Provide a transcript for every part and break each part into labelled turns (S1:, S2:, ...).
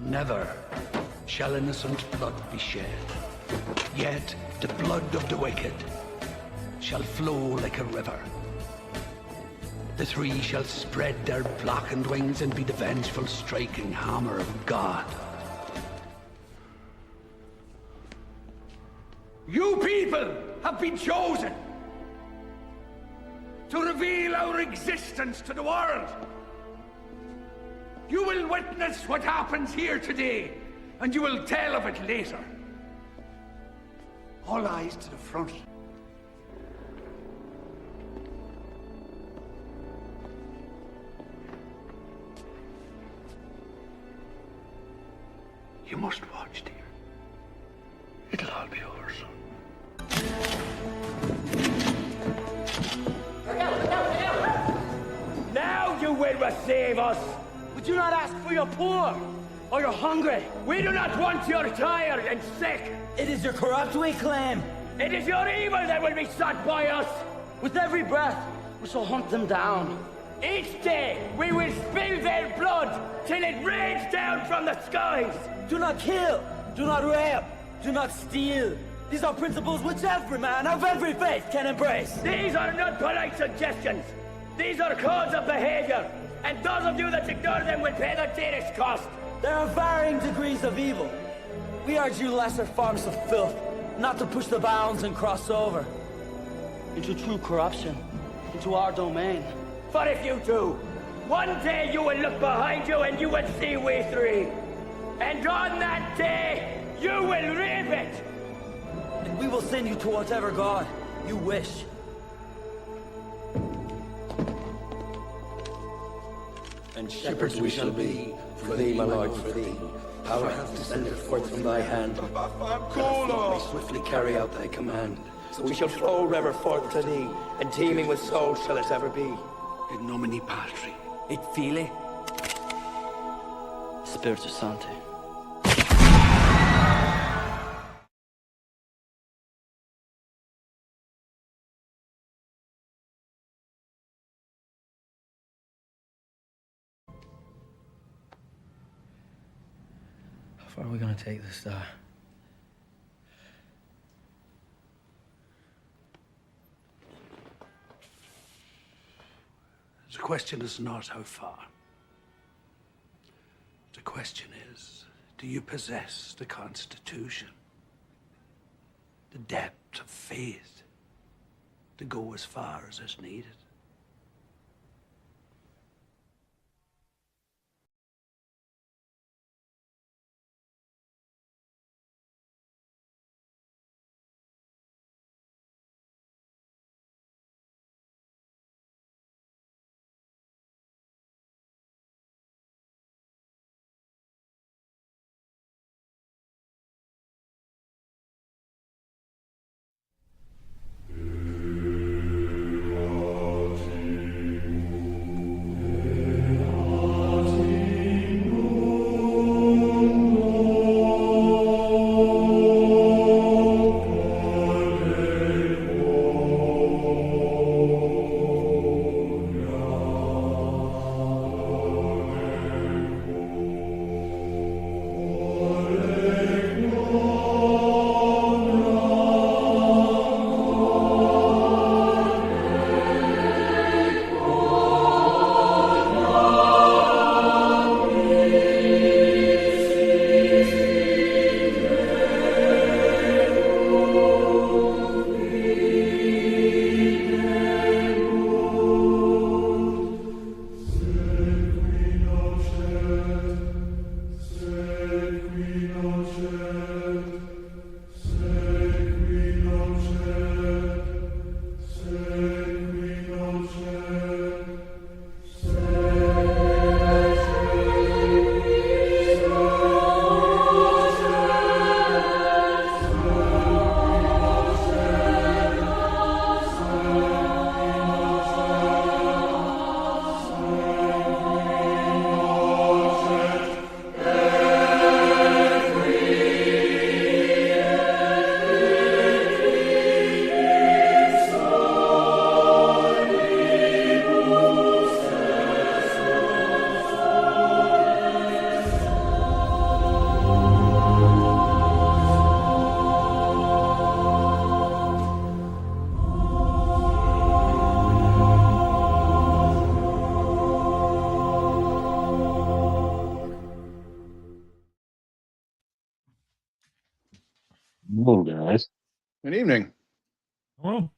S1: Never shall innocent blood be shed, yet the blood of the wicked shall flow like a river. The three shall spread their blackened wings and be the vengeful striking hammer of God. You people have been chosen to reveal our existence to the world. You will witness what happens here today, and you will tell of it later. All eyes to the front. You must watch, dear. It'll all be over soon.
S2: Now you will receive us. We do not ask for your poor or your hungry. We do not want your tired and sick.
S3: It is your corrupt we claim.
S2: It is your evil that will be sought by us.
S3: With every breath, we shall hunt them down.
S2: Each day, we will spill their blood till it rains down from the skies.
S3: Do not kill, do not rape, do not steal. These are principles which every man of every faith can embrace.
S2: These are not polite suggestions. These are codes of behavior. And those of you that ignore them will pay the dearest cost.
S3: There are varying degrees of evil. We urge you lesser forms of filth, not to push the bounds and cross over into true corruption, into our domain.
S2: For if you do, one day you will look behind you and you will see we three. And on that day, you will reap it.
S3: And we will send you to whatever God you wish.
S4: And shepherds we shall be, for thee, my Lord, for thee. Power hath descended forth from thy hand. May swiftly carry out thy command. So we shall flow ever forth to thee, and teeming with souls shall it ever be.
S1: In nomine Patri.
S3: Et Filii, Spiritus Sancti.
S4: How far are we going to take this, Star?
S1: The question is not how far. The question is, do you possess the Constitution, the depth of faith to go as far as is needed?
S5: Morning, guys.
S6: Good evening.
S7: Hello.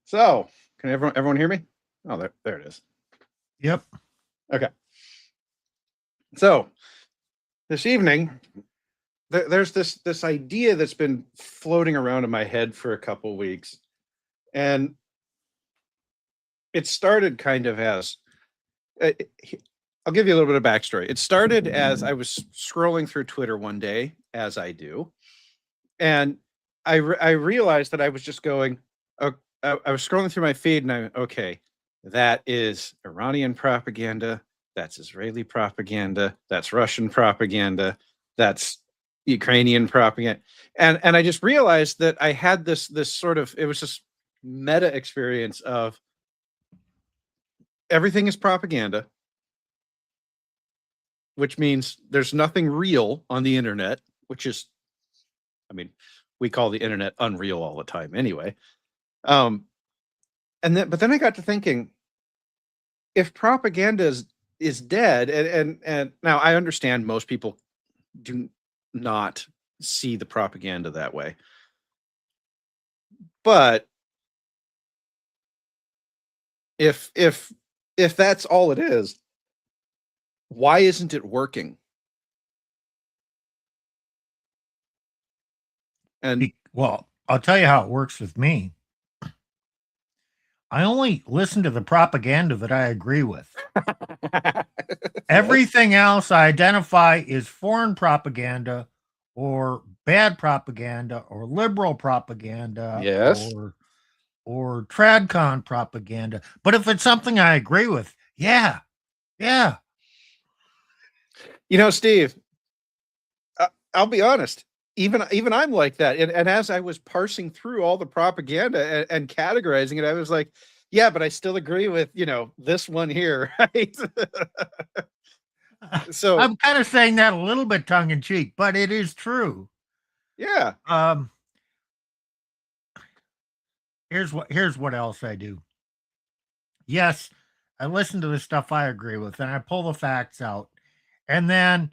S6: So, can everyone hear me? Oh, there it is.
S7: Yep.
S6: Okay. So, this evening, there's this idea that's been floating around in my head for a couple weeks, and it started kind of as I'll give you a little bit of backstory. It started as I was scrolling through Twitter one day, as I do, and I realized that I was just going. I was scrolling through my feed, and okay, that is Iranian propaganda. That's Israeli propaganda. That's Russian propaganda. That's Ukrainian propaganda. And I just realized that I had this sort of, it was this meta experience of everything is propaganda, which means there's nothing real on the internet, which is, I mean, we call the internet unreal all the time anyway. But then I got to thinking, if propaganda is dead, and now I understand most people do not see the propaganda that way, but if that's all it is, why isn't it working? And
S7: well, I'll tell you how it works with me. I only listen to the propaganda that I agree with. Everything else I identify is foreign propaganda or bad propaganda or liberal propaganda or tradcon propaganda. But if it's something I agree with, yeah.
S6: Steve, I'll be honest. Even I'm like that. And as I was parsing through all the propaganda and categorizing it, I was like, yeah, but I still agree with, this one here, right? So
S7: I'm kind of saying that a little bit tongue in cheek, but it is true.
S6: Yeah.
S7: Here's what else I do. Yes, I listen to the stuff I agree with and I pull the facts out. And then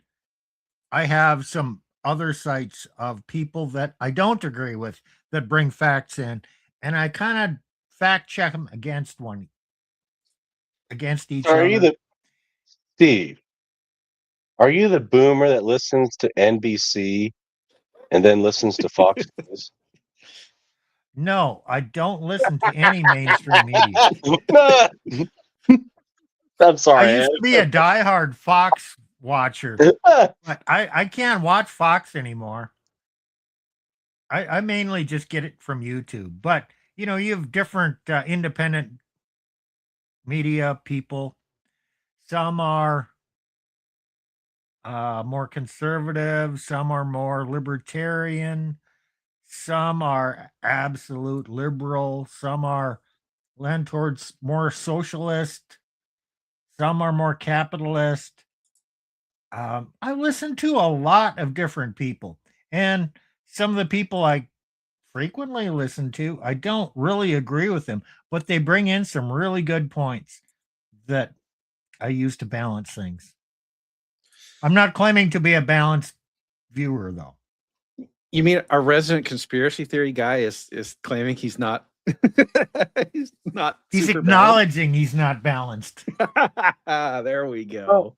S7: I have some other sites of people that I don't agree with that bring facts in, and I kind of fact check them against each other.
S5: Steve? Are you the boomer that listens to NBC and then listens to Fox News?
S7: No, I don't listen to any mainstream media.
S5: I'm sorry.
S7: I used to be a diehard Fox watcher, but I can't watch Fox anymore. I mainly just get it from YouTube. But, you have different independent media people. Some are more conservative, some are more libertarian, some are absolute liberal, some are lend towards more socialist, some are more capitalist. I listen to a lot of different people, and some of the people I frequently listen to, I don't really agree with them, but they bring in some really good points that I use to balance things. I'm not claiming to be a balanced viewer, though.
S6: You mean our resident conspiracy theory guy is claiming he's not he's not
S7: He's
S6: super
S7: acknowledging he's not balanced.
S6: There we go.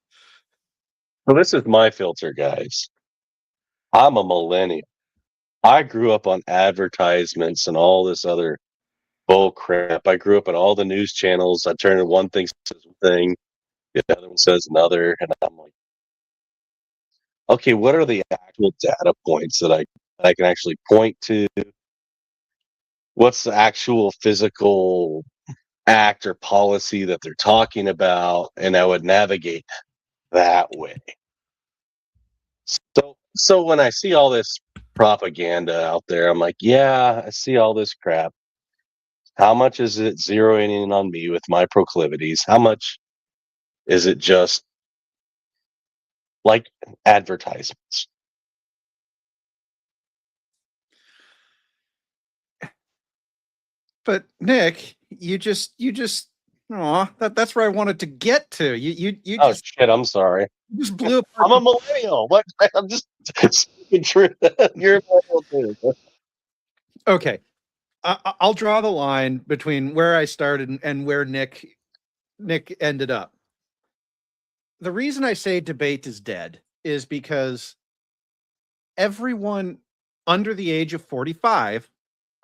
S5: So this is my filter, guys. I'm a millennial. I grew up on advertisements and all this other bull crap. I grew up on all the news channels. I turn in one thing says one thing, the other one says another, and I'm like, okay, what are the actual data points that I can actually point to? What's the actual physical act or policy that they're talking about? And I would navigate that way. So when I see all this propaganda out there, I'm like, yeah, I see all this crap. How much is it zeroing in on me with my proclivities? How much is it just like advertisements?
S6: But Nick, you just Aw, that's where I wanted to get to. You
S5: Oh shit! I'm sorry.
S6: just blew apart.
S5: I'm a millennial. What? I'm just speaking truth. You're a millennial too.
S6: Okay, I'll draw the line between where I started and where Nick ended up. The reason I say debate is dead is because everyone under the age of 45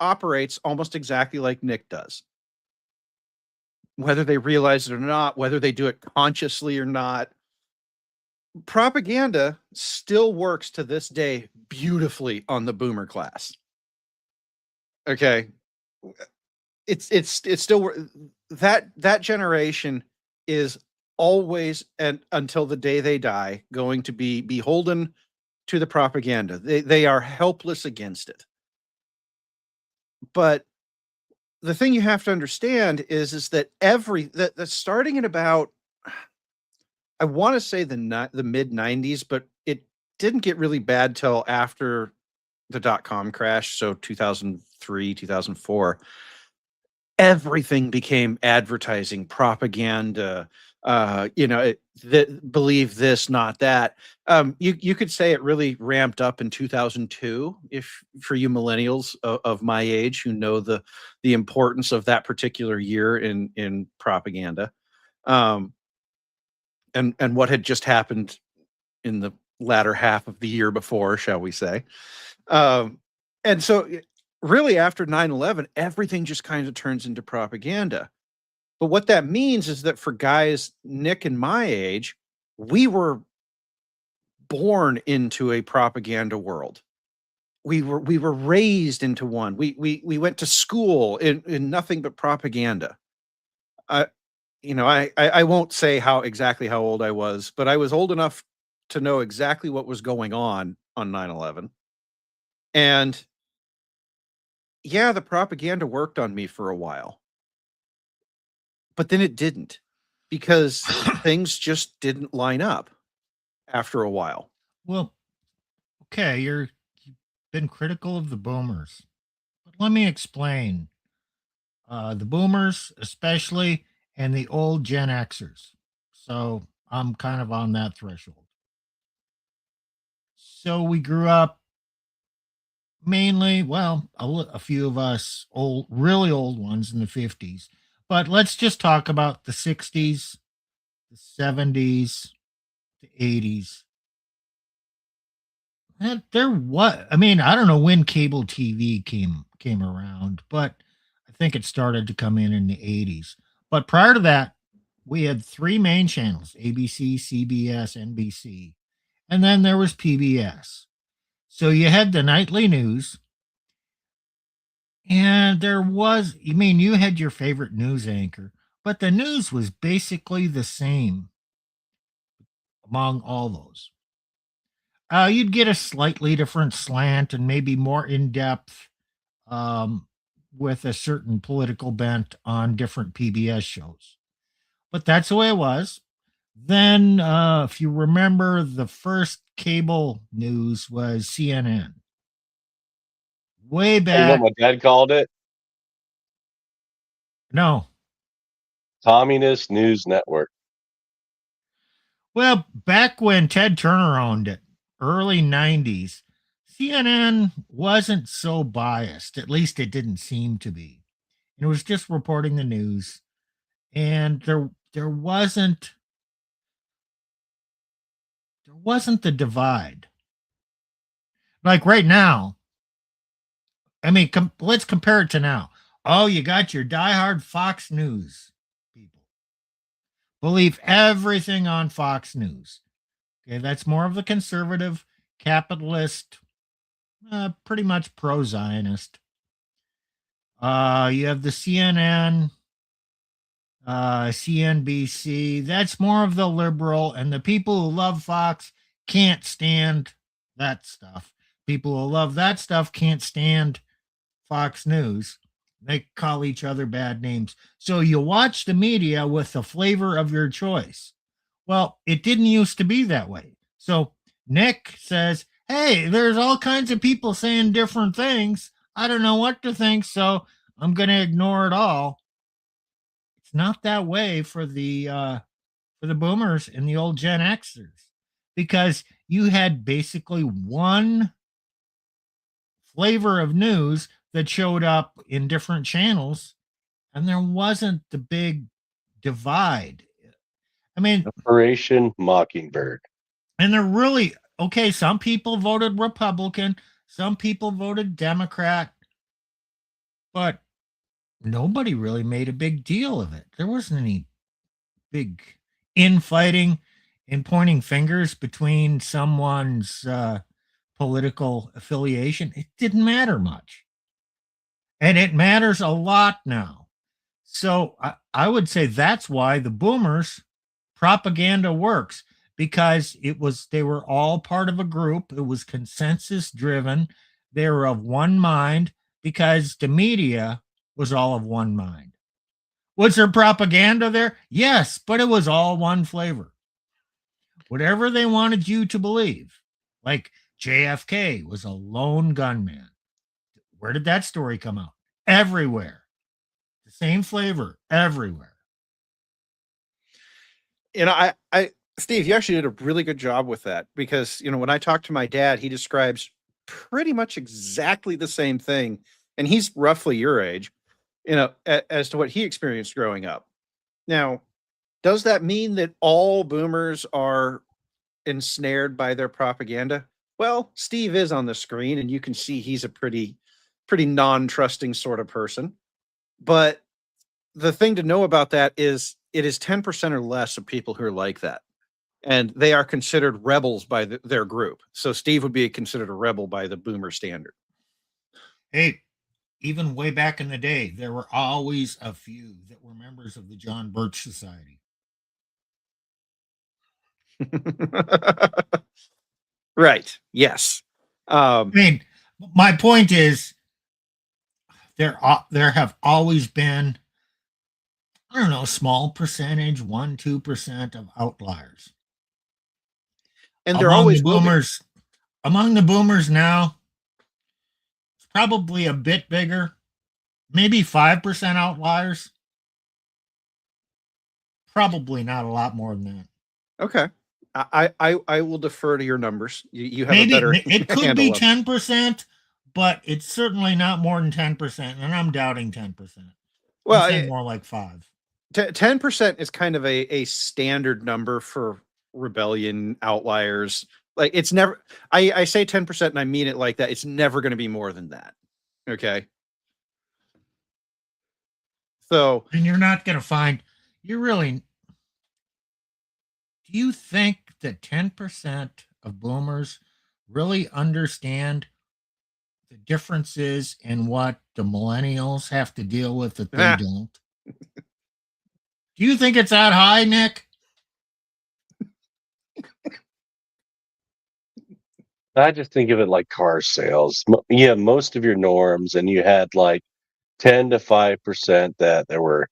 S6: operates almost exactly like Nick does. Whether they realize it or not, whether they do it consciously or not, propaganda still works to this day beautifully on the boomer class. Okay. It's still that generation is always, and until the day they die, going to be beholden to the propaganda. They are helpless against it. But the thing you have to understand is that that starting in about, I want to say the mid 90s, but it didn't get really bad till after the .com crash, so 2003, 2004. Everything became advertising, propaganda, believe this, not that. You could say it really ramped up in 2002, if for you millennials of my age who know the importance of that particular year in propaganda, and what had just happened in the latter half of the year before, shall we say. And so really after 9/11, everything just kind of turns into propaganda. But what that means is that for guys Nick and my age, we were born into a propaganda world. We were raised into one. We went to school in nothing but propaganda. I I won't say exactly how old I was, but I was old enough to know exactly what was going on 9/11. And yeah, the propaganda worked on me for a while. But then it didn't, because things just didn't line up after a while.
S7: Well, okay, you've been critical of the boomers, but let me explain. The boomers, especially, and the old Gen Xers. So I'm kind of on that threshold. So we grew up mainly, well, a few of us old, really old ones in the 50s. But let's just talk about the 60s, the 70s, the 80s. There was, I mean, I don't know when cable TV came around, but I think it started to come in the 80s. But prior to that, we had three main channels: ABC, CBS, NBC, and then there was PBS. So you had the nightly news, and there was, I mean, you had your favorite news anchor, but the news was basically the same among all those. You'd get a slightly different slant and maybe more in depth, um, with a certain political bent on different PBS shows. But that's the way it was. Then, if you remember, the first cable news was CNN. Way
S5: You know
S7: back.
S5: what my dad called it?
S7: No.
S5: Communist News Network.
S7: Well, back when Ted Turner owned it, early 90s, CNN wasn't so biased. At least it didn't seem to be. It was just reporting the news. And there wasn't the divide. Like right now, I mean, let's compare it to now. Oh, you got your diehard Fox News people. Believe everything on Fox News. Okay, that's more of the conservative, capitalist, pretty much pro-Zionist. You have the CNN, CNBC. That's more of the liberal, and the people who love Fox can't stand that stuff. People who love that stuff can't stand Fox News. They call each other bad names. So you watch the media with the flavor of your choice. Well, it didn't used to be that way. So Nick says, hey, there's all kinds of people saying different things. I don't know what to think, so I'm going to ignore it all. not that way for the boomers and the old Gen Xers, because you had basically one flavor of news that showed up in different channels, and there wasn't the big divide. I mean,
S5: Operation Mockingbird.
S7: and they're really okay. Some people voted Republican, some people voted Democrat, but nobody really made a big deal of it. There wasn't any big infighting and pointing fingers between someone's political affiliation. It didn't matter much. And it matters a lot now. So I would say that's why the boomers propaganda works, because they were all part of a group. It was consensus driven. They were of one mind because the media was all of one mind. Was there propaganda there? Yes, but it was all one flavor. Whatever they wanted you to believe. Like JFK was a lone gunman. Where did that story come out? Everywhere. The same flavor everywhere.
S6: Steve, you actually did a really good job with that, because, when I talk to my dad, he describes pretty much exactly the same thing. And he's roughly your age, as to what he experienced growing up. Now, does that mean that all boomers are ensnared by their propaganda? Well, Steve is on the screen, and you can see he's a pretty non-trusting sort of person. But the thing to know about that is it is 10% or less of people who are like that. And they are considered rebels by their group. So Steve would be considered a rebel by the boomer standard.
S7: Hey, even way back in the day, there were always a few that were members of the John Birch Society.
S6: Right. Yes.
S7: I mean, my point is there have always been, I don't know, small percentage, 1-2% of outliers.
S6: And they're always
S7: boomers. Among the boomers now, it's probably a bit bigger, maybe 5% outliers. Probably not a lot more than that.
S6: Okay. I will defer to your numbers. You have
S7: maybe
S6: a better.
S7: It could be 10%, but it's certainly not more than 10%, and I'm doubting 10%.
S6: Well,
S7: more like 5.
S6: 10% is kind of a standard number for rebellion outliers. Like, it's never, I say 10% and I mean it like that. It's never going to be more than that. Okay. So,
S7: and you're not going to find, do you think that 10% of boomers really understand the differences in what the millennials have to deal with that they don't? Do you think it's that high, Nick?
S5: I just think of it like car sales. You have most of your norms, and you had like 10 to 5% that there were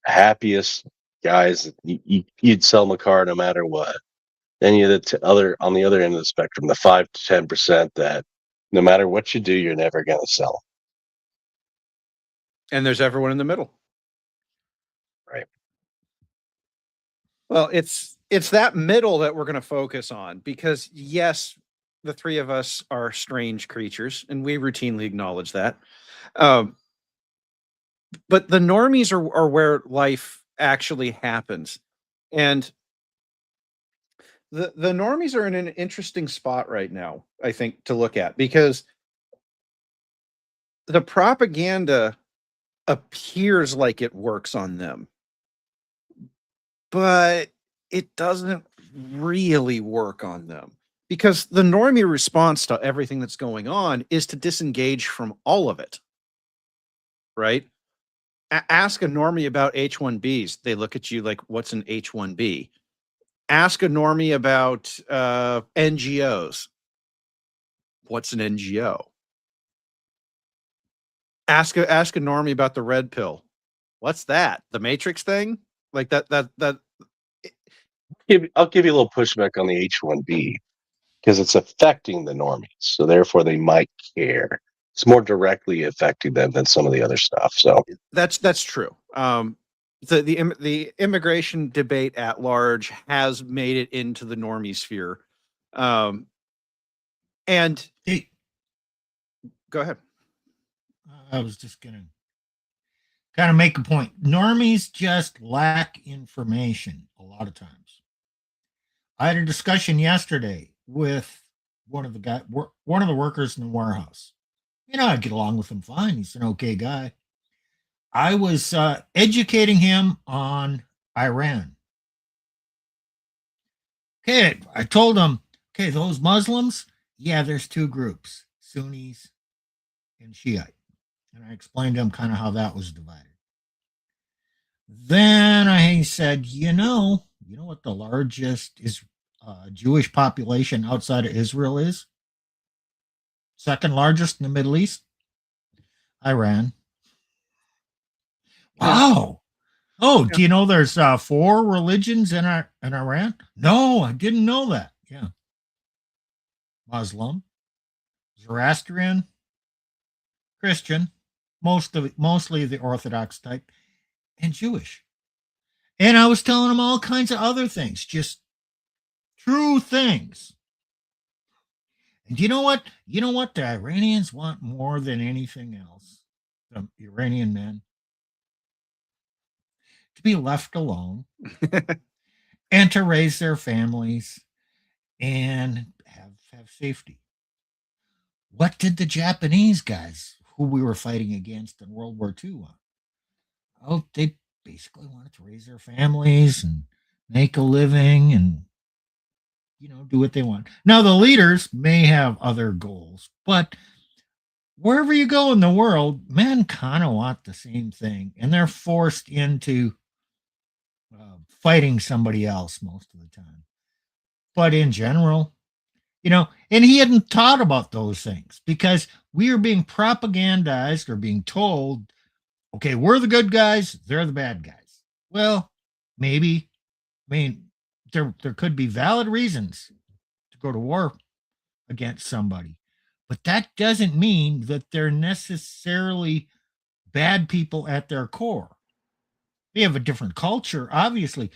S5: happiest guys. You'd sell them a car no matter what. Then you had on the other end of the spectrum, the 5 to 10% that no matter what you do, you're never going to sell.
S6: And there's everyone in the middle.
S5: Right.
S6: Well, it's that middle that we're going to focus on, because yes, the three of us are strange creatures, and we routinely acknowledge that. But the normies are where life actually happens. And the normies are in an interesting spot right now, I think, to look at, because the propaganda appears like it works on them, but it doesn't really work on them, because the normie response to everything that's going on is to disengage from all of it. Right? Ask a normie about H-1Bs. They look at you like, what's an H-1B? Ask a normie about NGOs. What's an NGO? Ask a normie about the red pill. What's that? The Matrix thing? Like that.
S5: I'll give you a little pushback on the H-1B, because it's affecting the normies, so therefore they might care. It's more directly affecting them than some of the other stuff. So
S6: that's true. the immigration debate at large has made it into the normie sphere. And
S7: Hey,
S6: go ahead.
S7: I was just going to kind of make a point. Normies just lack information a lot of times. I had a discussion yesterday with one of the workers in the warehouse. I get along with him fine. He's an okay guy. I was educating him on Iran. Okay, I told him, okay, those Muslims, yeah, there's two groups, Sunnis and Shiite. And I explained to him kind of how that was divided. Then I said, you know what the largest Jewish population outside of Israel is? Second largest in the Middle East? Iran. Wow. Oh, do you know there's 4 religions in Iran? No, I didn't know that. Yeah. Muslim, Zoroastrian, Christian, mostly the Orthodox type, and Jewish. And I was telling him all kinds of other things, just true things. And you know what? You know what the Iranians want more than anything else? The Iranian men to be left alone and to raise their families and have safety. What did the Japanese guys who we were fighting against in World War II want? Oh, they basically wanted to raise their families and make a living and do what they want. Now the leaders may have other goals, but wherever you go in the world, men kind of want the same thing, and they're forced into fighting somebody else most of the time. But in general, and he hadn't thought about those things because we are being propagandized or being told, okay, we're the good guys, they're the bad guys. Well, maybe, there could be valid reasons to go to war against somebody, but that doesn't mean that they're necessarily bad people at their core. They have a different culture, obviously,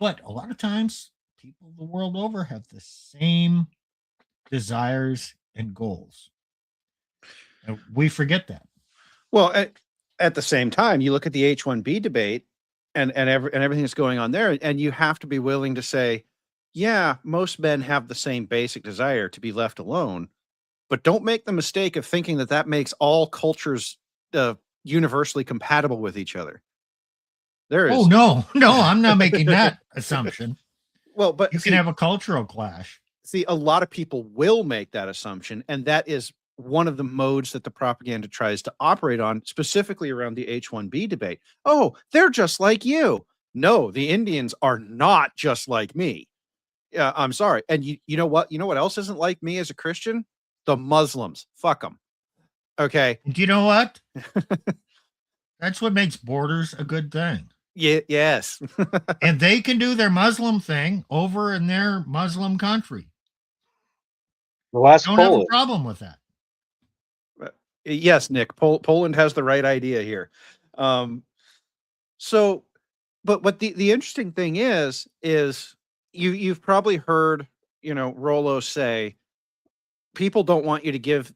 S7: but a lot of times people the world over have the same desires and goals. And we forget that.
S6: Well, at the same time, you look at the H-1B debate and everything that's going on there, and you have to be willing to say, yeah, most men have the same basic desire to be left alone, but don't make the mistake of thinking that makes all cultures universally compatible with each other.
S7: Oh, no, I'm not making that assumption.
S6: Well, but
S7: you can have a cultural clash.
S6: See, a lot of people will make that assumption, and that is one of the modes that the propaganda tries to operate on, specifically around the H-1B debate. Oh, they're just like you. No, the Indians are not just like me. I'm sorry. And you know what? You know what else isn't like me as a Christian? The Muslims. Fuck them. Okay.
S7: Do you know what? That's what makes borders a good thing.
S6: Yeah. Yes.
S7: And they can do their Muslim thing over in their Muslim country. Don't have a problem with that.
S6: Yes, Nick. Poland has the right idea here. So, but the interesting thing is you've probably heard Rollo say, people don't want you to give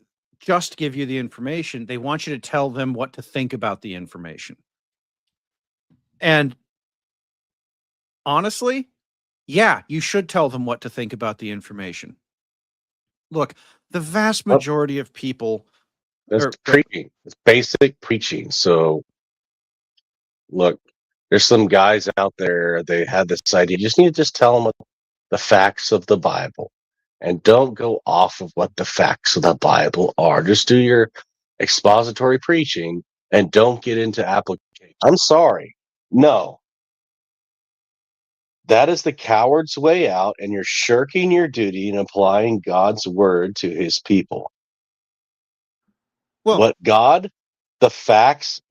S6: you the information. They want you to tell them what to think about the information. And honestly, yeah, you should tell them what to think about the information. Look, the vast majority of people.
S5: It's preaching. It's basic preaching. So, look, there's some guys out there, they have this idea. You just need to just tell them the facts of the Bible. And don't go off of what the facts of the Bible are. Just do your expository preaching and don't get into application. I'm sorry. No. That is the coward's way out, and you're shirking your duty in applying God's word to his people.
S6: Well,
S5: what God, the facts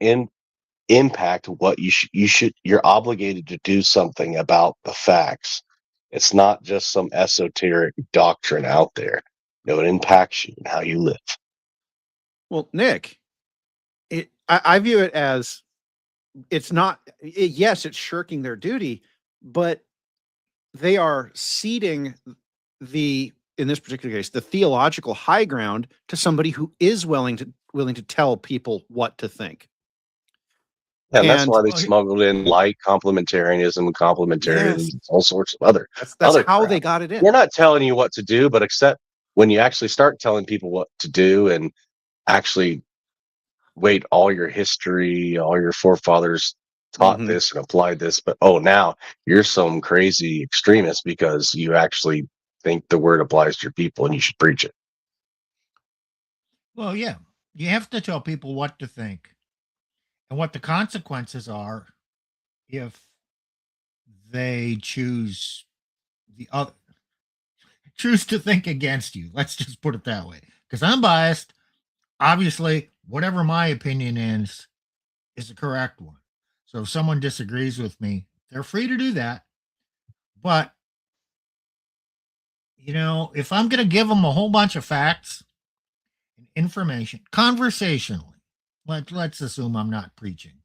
S5: impact what you're obligated to do something about the facts. It's not just some esoteric doctrine out there. No, it impacts you and how you live.
S6: Well, Nick, I view it as it's not, yes, it's shirking their duty, but they are ceding in this particular case, the theological high ground to somebody who is willing to tell people what to think.
S5: Yeah, and that's
S6: And
S5: why they smuggled in light complementarianism,
S6: yes,
S5: all sorts of other
S6: that's how
S5: crap.
S6: they got it in.
S5: We're not telling you what to do, but except when you actually start telling people what to do and actually wait, all your history, all your forefathers taught
S6: Mhm.
S5: this and applied this, but now you're some crazy extremist because you actually think the word applies to your people and you should preach it.
S7: Well, yeah, you have to tell people what to think and what the consequences are if they choose to think against you. Let's just put it that way. Because I'm biased. Obviously, whatever my opinion is the correct one. So if someone disagrees with me, they're free to do that. But, if I'm going to give them a whole bunch of facts and information conversationally, let's assume I'm not preaching,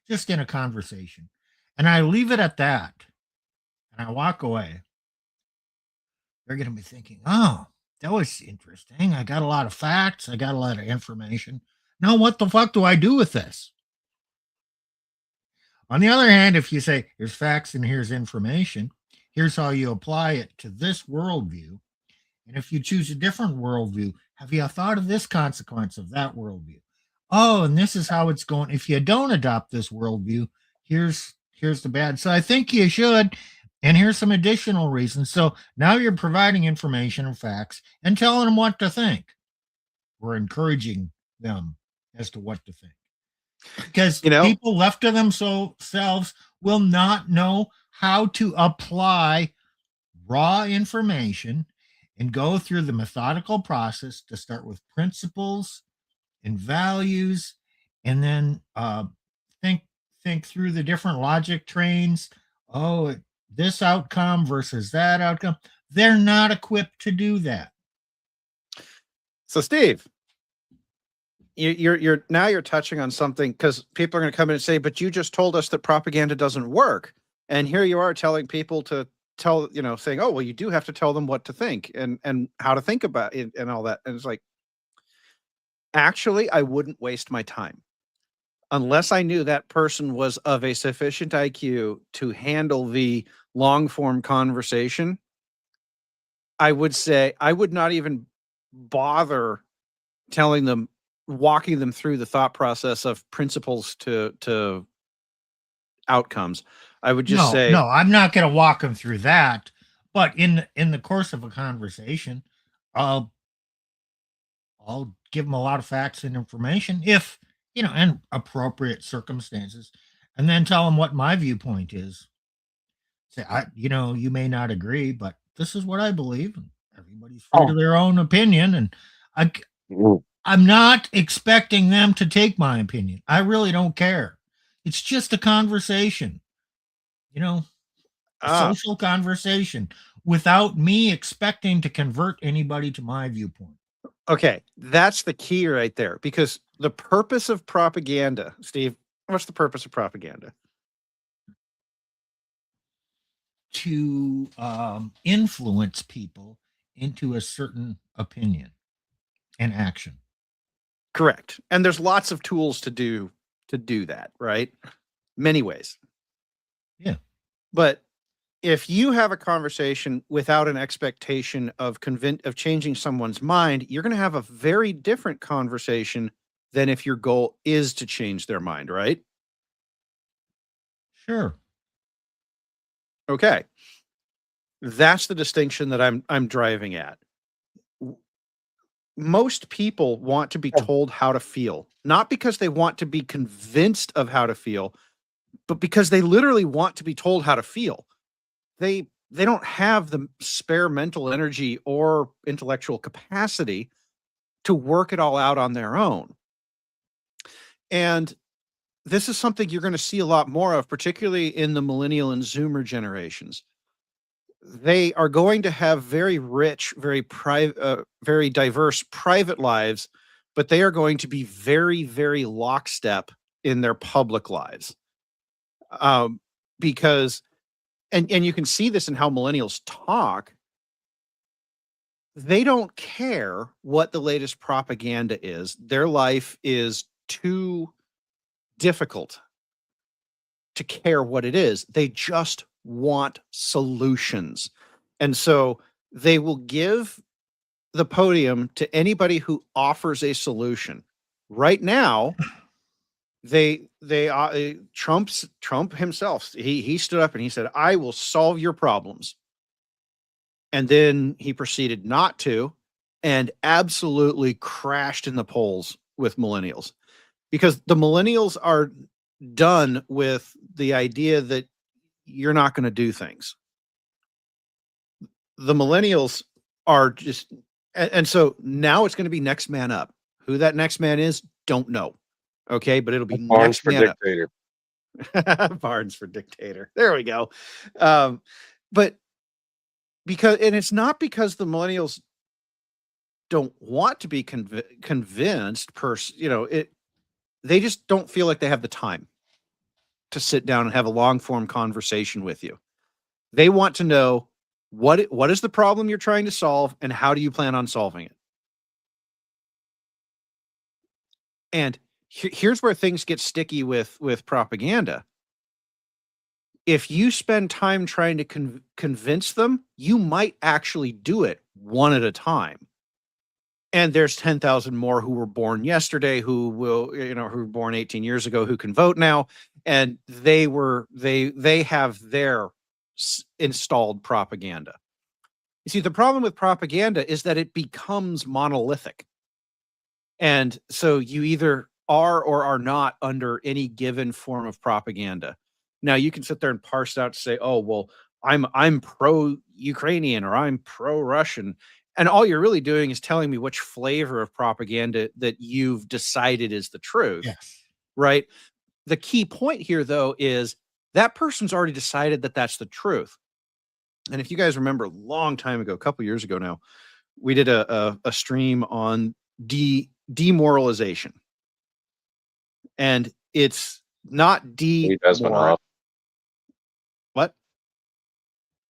S7: just in a conversation, and I leave it at that, and I walk away, they're going to be thinking, oh, that was interesting. I got a lot of facts. I got a lot of information. Now, what the fuck do I do with this? On the other hand, if you say, here's facts and here's information, here's how you apply it to this worldview. And if you choose a different worldview, have you thought of this consequence of that worldview? Oh, and this is how it's going. If you don't adopt this worldview, here's the bad. So I think you should. And here's some additional reasons. So now you're providing information and facts and telling them what to think. We're encouraging them as to what to think. Because people left to themselves will not know how to apply raw information and go through the methodical process to start with principles and values, and then think through the different logic trains. Oh, this outcome versus that outcome. They're not equipped to do that.
S6: So, Steve, you're touching on something, because people are going to come in and say, but you just told us that propaganda doesn't work, and here you are telling people to saying, oh, well, you do have to tell them what to think and how to think about it and all that. And it's like, actually, I wouldn't waste my time unless I knew that person was of a sufficient IQ to handle the long form conversation. I would say I would not even bother telling them, walking them through the thought process of principles to outcomes. I would just say,
S7: no, I'm not going to walk them through that. But in the course of a conversation, I'll give them a lot of facts and information, if in appropriate circumstances, and then tell them what my viewpoint is. Say, you may not agree, but this is what I believe, and everybody's free to their own opinion, and I'm not expecting them to take my opinion. I really don't care. It's just a conversation, a social conversation, without me expecting to convert anybody to my viewpoint.
S6: Okay, that's the key right there, because the purpose of propaganda, Steve, what's the purpose of propaganda?
S7: To influence people into a certain opinion and action.
S6: Correct. And there's lots of tools to do that, right? Many ways.
S7: Yeah.
S6: But if you have a conversation without an expectation of changing someone's mind, you're going to have a very different conversation than if your goal is to change their mind, right?
S7: Sure.
S6: Okay. That's the distinction that I'm driving at. Most people want to be told how to feel, not because they want to be convinced of how to feel, but because they literally want to be told how to feel. They don't have the spare mental energy or intellectual capacity to work it all out on their own. And this is something you're going to see a lot more of, particularly in the millennial and Zoomer generations. They are going to have very rich, very private, very diverse private lives, but they are going to be very, very lockstep in their public lives. Because and you can see this in how millennials talk. They don't care what the latest propaganda is. Their life is too difficult to care what it is. They just want solutions. And so they will give the podium to anybody who offers a solution. Right now, Trump himself, he stood up and he said, "I will solve your problems." And then he proceeded not to, and absolutely crashed in the polls with millennials, because the millennials are done with the idea that you're not going to do things. The millennials are just, and so now it's going to be next man up. Who that next man is, don't know. Okay, but it'll be
S5: Barnes
S6: next
S5: for
S6: man
S5: dictator.
S6: up. Barnes for dictator. There we go. But and it's not because the millennials don't want to be convinced. They just don't feel like they have the time to sit down and have a long form conversation with you. They want to know what is the problem you're trying to solve and how do you plan on solving it. And here's where things get sticky with propaganda. If you spend time trying to convince them, you might actually do it one at a time. And there's 10,000 more who were born yesterday, who were born 18 years ago, who can vote now. And they have their installed propaganda. You see, the problem with propaganda is that it becomes monolithic. And so you either are or are not under any given form of propaganda. Now you can sit there and parse out to say, "Oh, well, I'm pro-Ukrainian or I'm pro-Russian." And all you're really doing is telling me which flavor of propaganda that you've decided is the truth.
S7: Yes.
S6: Right? The key point here, though, is that person's already decided that that's the truth. And if you guys remember a long time ago, a couple years ago now, we did a stream on demoralization. And it's not
S5: Yuri Bezmenov.
S6: What?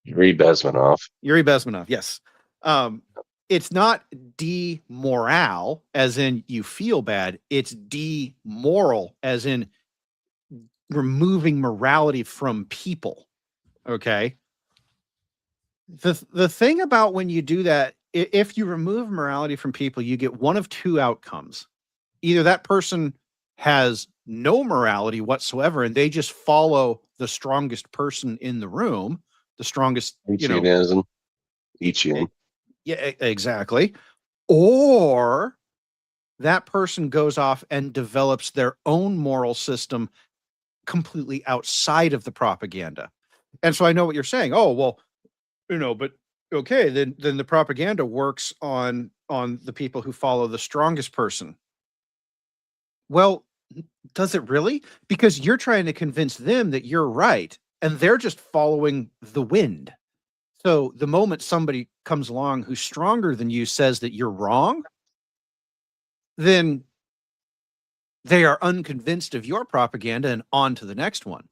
S5: Yuri Bezmenov.
S6: Yuri Bezmenov, yes. It's not demoral as in you feel bad. It's demoral as in removing morality from people. Okay. The thing about when you do that, if you remove morality from people, you get one of two outcomes. Either that person has no morality whatsoever and they just follow the strongest person in the room, the strongest,
S5: Nietzscheanism.
S6: Yeah, exactly. Or that person goes off and develops their own moral system completely outside of the propaganda. And so I know what you're saying. Oh, well, but okay, then the propaganda works on the people who follow the strongest person. Well, does it really? Because you're trying to convince them that you're right, and they're just following the wind. So the moment somebody comes along who's stronger than you says that you're wrong, then they are unconvinced of your propaganda and on to the next one.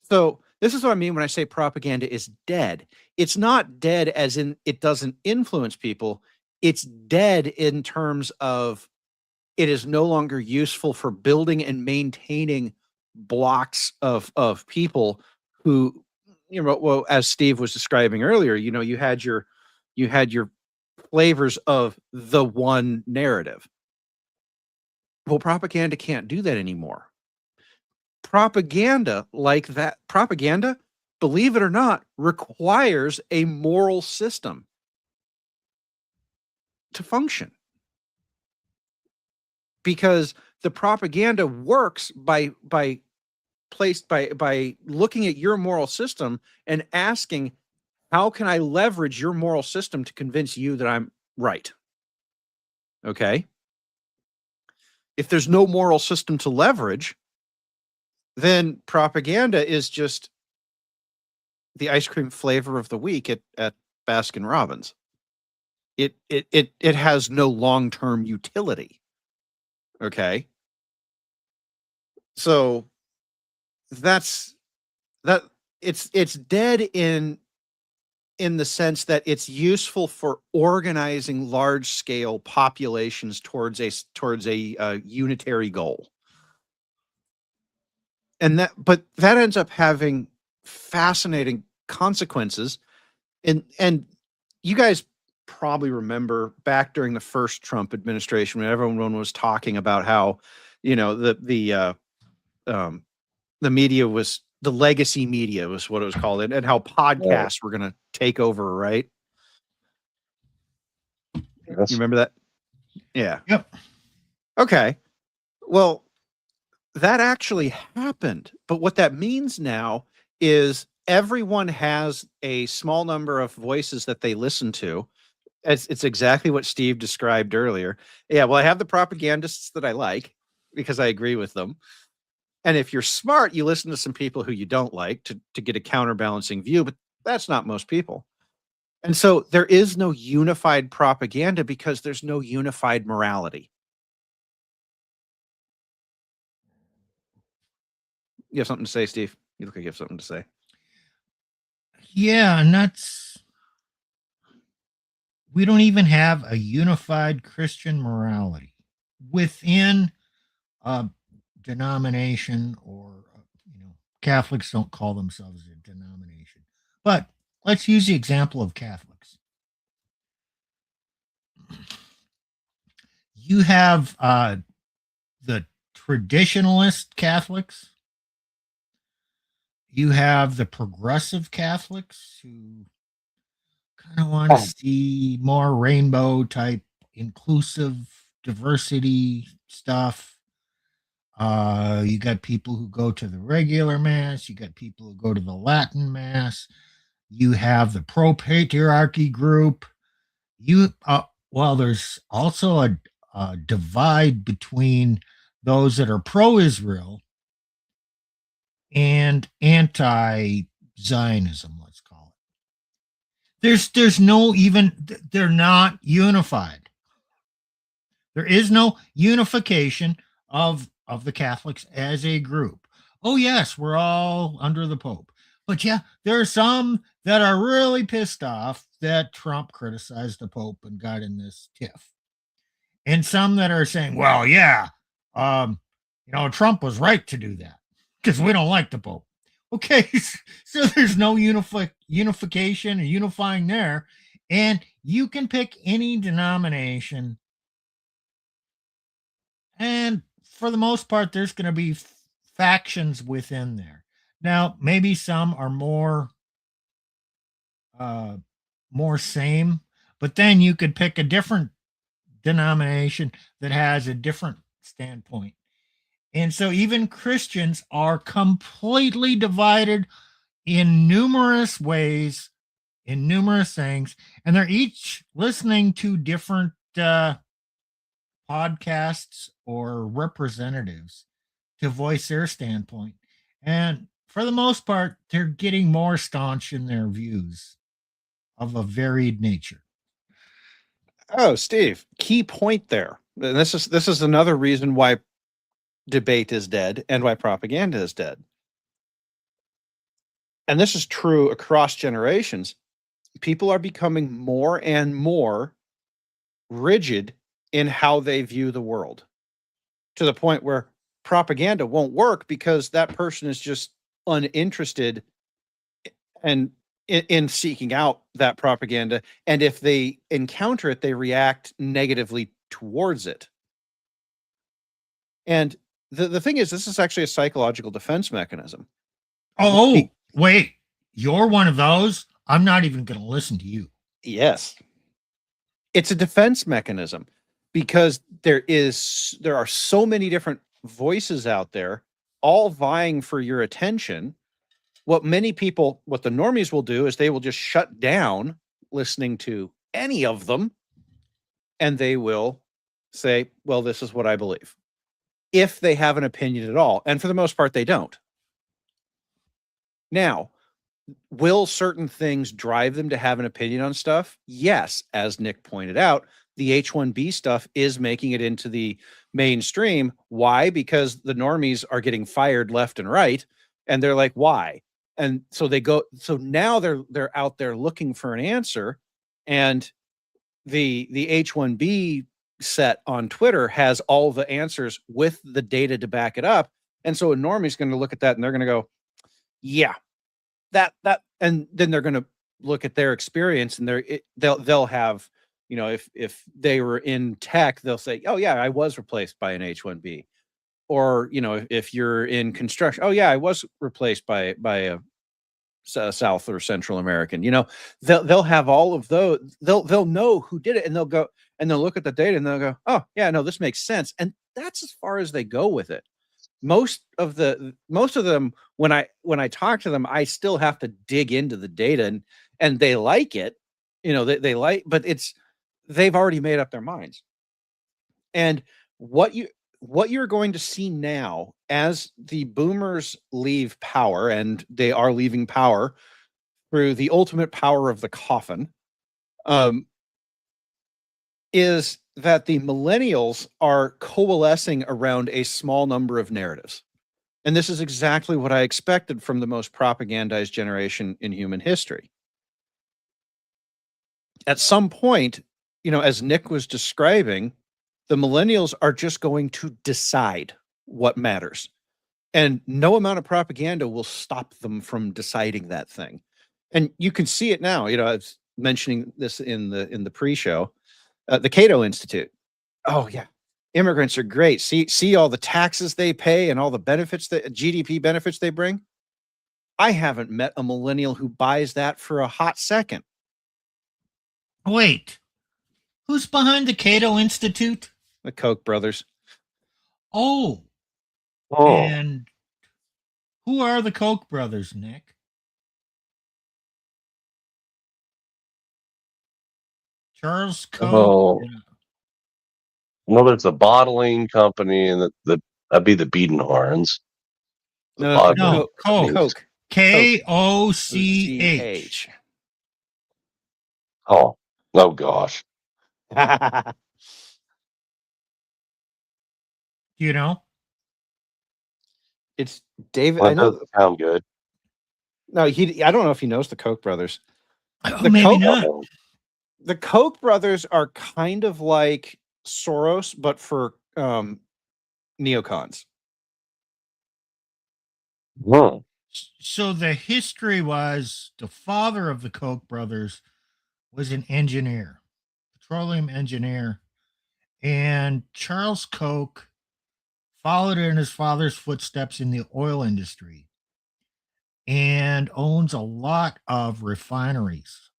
S6: So this is what I mean when I say propaganda is dead. It's not dead as in it doesn't influence people. It's dead in terms of it is no longer useful for building and maintaining blocks of people who, well, as Steve was describing earlier, you had your flavors of the one narrative. Well, propaganda can't do that anymore. Propaganda like that, believe it or not, requires a moral system to function. Because the propaganda works by looking at your moral system and asking, how can I leverage your moral system to convince you that I'm right? Okay. If there's no moral system to leverage, then propaganda is just the ice cream flavor of the week at Baskin Robbins. It has no long-term utility. Okay. So that's that it's dead in the sense that it's useful for organizing large scale populations towards a unitary goal. And but that ends up having fascinating consequences. And you guys probably remember back during the first Trump administration when everyone was talking about how, the media was, the legacy media was what it was called, and how podcasts were going to take over, right?
S5: Yes.
S6: You remember that? Yeah.
S7: Yep.
S6: Okay. Well, that actually happened. But what that means now is everyone has a small number of voices that they listen to. It's exactly what Steve described earlier. Yeah, well, I have the propagandists that I like because I agree with them. And if you're smart, you listen to some people who you don't like to get a counterbalancing view, but that's not most people. And so there is no unified propaganda because there's no unified morality. You have something to say, Steve? You look like you have something to say.
S7: Yeah, and we don't even have a unified Christian morality within a denomination, or Catholics don't call themselves a denomination. But let's use the example of Catholics. You have the traditionalist Catholics. You have the progressive Catholics who kind of want to see more rainbow type, inclusive diversity stuff. You got people who go to the regular mass. You got people who go to the Latin mass. You have the pro-patriarchy group. There's also a divide between those that are pro-Israel and anti-Zionism, let's call it. There's no even, they're not unified. There is no unification of the Catholics as a group. Oh yes, we're all under the Pope. But yeah, there are some that are really pissed off that Trump criticized the Pope and got in this tiff. And some that are saying, well, yeah, Trump was right to do that because we don't like the Pope. Okay, so there's no unification or unifying there. And you can pick any denomination, and for the most part, there's going to be factions within there. Now, maybe some are more same, but then you could pick a different denomination that has a different standpoint. And so even Christians are completely divided in numerous ways, in numerous things, and they're each listening to different podcasts or representatives to voice their standpoint. And for the most part, they're getting more staunch in their views of a varied nature.
S6: Oh, Steve, key point there. And this is another reason why debate is dead and why propaganda is dead. And this is true across generations. People are becoming more and more rigid in how they view the world, to the point where propaganda won't work because that person is just uninterested and in seeking out that propaganda. And if they encounter it, they react negatively towards it. And the thing is, this is actually a psychological defense mechanism.
S7: Oh, wait, you're one of those? I'm not even going to listen to you.
S6: Yes. It's a defense mechanism because there are so many different voices out there, all vying for your attention. What the normies will do is they will just shut down listening to any of them, and they will say, well, this is what I believe, if they have an opinion at all. And for the most part, they don't. Now, will certain things drive them to have an opinion on stuff? Yes. As Nick pointed out, the H-1B stuff is making it into the mainstream. Why? Because the normies are getting fired left and right. And they're like, why? And so they go, so now they're out there looking for an answer, and the H1B set on Twitter has all the answers with the data to back it up. And so a normie's going to look at that and they're going to go, yeah, that, and then they're going to look at their experience, and they'll have, if they were in tech, they'll say, oh yeah, I was replaced by an H1B. Or, if you're in construction, oh yeah, I was replaced by a South or Central American. They'll have all of those. They'll know who did it, and they'll go and they'll look at the data and they'll go, oh yeah, no, this makes sense. And that's as far as they go with it. Most of them, when I talk to them, I still have to dig into the data, and they like it. They like, but they've already made up their minds. And what you're going to see now, as the boomers leave power, and they are leaving power through the ultimate power of the coffin, is that the millennials are coalescing around a small number of narratives. And this is exactly what I expected from the most propagandized generation in human history. At some point, as Nick was describing, the millennials are just going to decide what matters. And no amount of propaganda will stop them from deciding that thing. And you can see it now. I was mentioning this in the pre-show, the Cato Institute. Oh yeah, immigrants are great. See all the taxes they pay and all the benefits, that GDP benefits they bring. I haven't met a millennial who buys that for a hot second.
S7: Wait, who's behind the Cato Institute?
S6: The Koch brothers.
S7: Oh.
S5: Oh,
S7: And who are the Koch brothers, Nick? Charles Koch.
S5: oh. Well, there's a bottling company, and that'd be the Biedenhorns.
S7: No, Koch.
S6: Koch.
S7: Koch.
S5: Oh gosh.
S7: You know?
S6: It's David.
S5: Well,
S6: I
S5: that
S6: know.
S5: doesn't sound good.
S6: No, I don't know if he knows the Koch brothers.
S7: Oh, maybe not.
S6: The Koch brothers are kind of like Soros, but for neocons.
S5: Hmm.
S7: So the history was the father of the Koch brothers was an engineer, petroleum engineer, and Charles Koch followed in his father's footsteps in the oil industry and owns a lot of refineries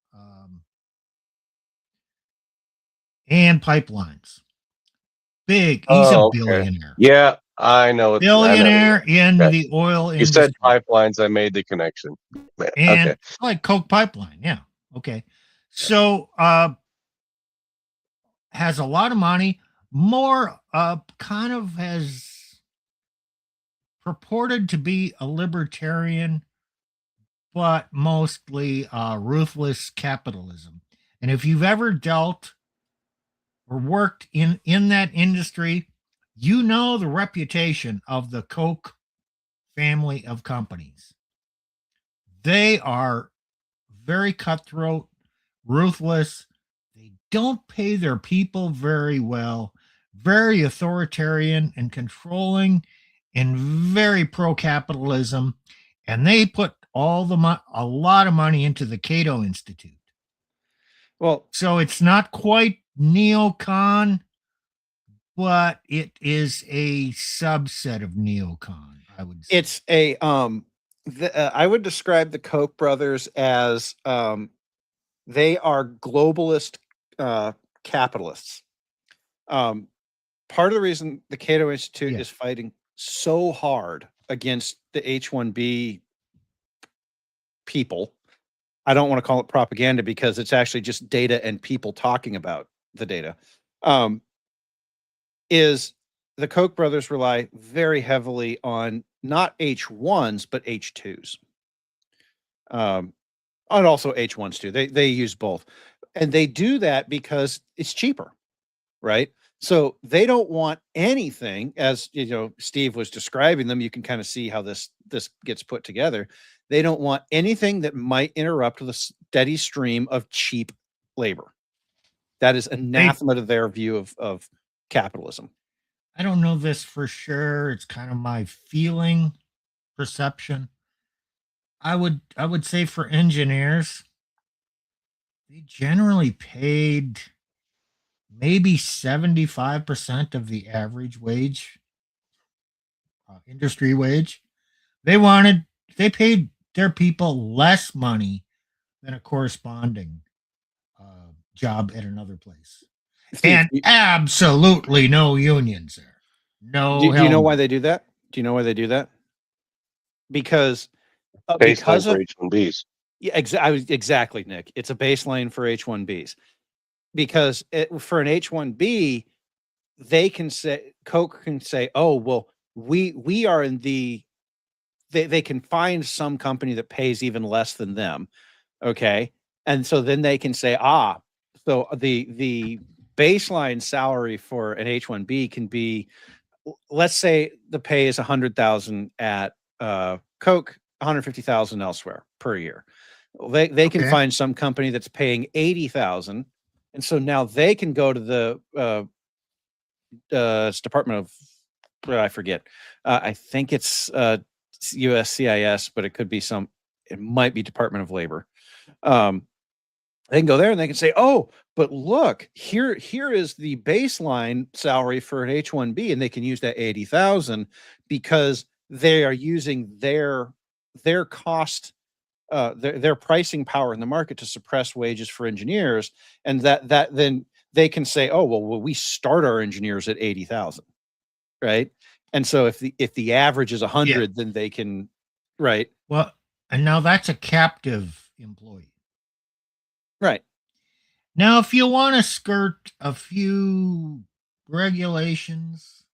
S7: and pipelines. Big. He's a billionaire.
S5: Yeah, I know.
S7: Billionaire in the oil industry.
S5: You said pipelines. I made the connection.
S7: And
S5: okay.
S7: like Koch pipeline. Yeah. Okay. So has a lot of money, more kind of has purported to be a libertarian, but mostly ruthless capitalism. And if you've ever dealt or worked in that industry, you know the reputation of the Koch family of companies. They are very cutthroat, ruthless. They don't pay their people very well, very authoritarian and controlling, and very pro-capitalism. And they put a lot of money into the Cato Institute.
S6: Well,
S7: so it's not quite neocon, but it is a subset of neocon, I would say.
S6: It's a I would describe the Koch brothers as they are globalist capitalists. Part of the reason the Cato Institute is fighting so hard against the H1B people, I don't want to call it propaganda because it's actually just data and people talking about the data, is the Koch brothers rely very heavily on not H1s, but H2s. And also H1s too. They use both. And they do that because it's cheaper, right? So they don't want anything, as you know, Steve was describing them. You can kind of see how this gets put together. They don't want anything that might interrupt the steady stream of cheap labor. That is anathema to their view of capitalism.
S7: I don't know this for sure. It's kind of my feeling, perception. I would say for engineers, they generally paid maybe 75% of the average wage, industry wage. They paid their people less money than a corresponding job at another place.
S6: Steve,
S7: And absolutely no unions there. No.
S6: Do you know why they do that? Do you know why they do that? Because
S5: Baseline for H-1Bs.
S6: Yeah, exactly, Nick. It's a baseline for H-1Bs. Because for an H-1B, they can say, Coke can say, oh, well, we are in the, they can find some company that pays even less than them. Okay. And so then they can say, so the baseline salary for an H-1B can be, let's say the pay is 100,000 at Coke, 150,000 elsewhere per year. They can find some company that's paying 80,000, and so now they can go to the Department of, I forget, I think it's USCIS, but it could be it might be Department of Labor. They can go there and they can say, oh, but look, here is the baseline salary for an H-1B, and they can use that 80,000 because they are using their cost, their pricing power in the market to suppress wages for engineers, and that then they can say, oh, well, we start our engineers at 80,000, right? And so if the average is 100, then they can, right?
S7: Well, and now that's a captive employee.
S6: Right.
S7: Now, if you want to skirt a few regulations,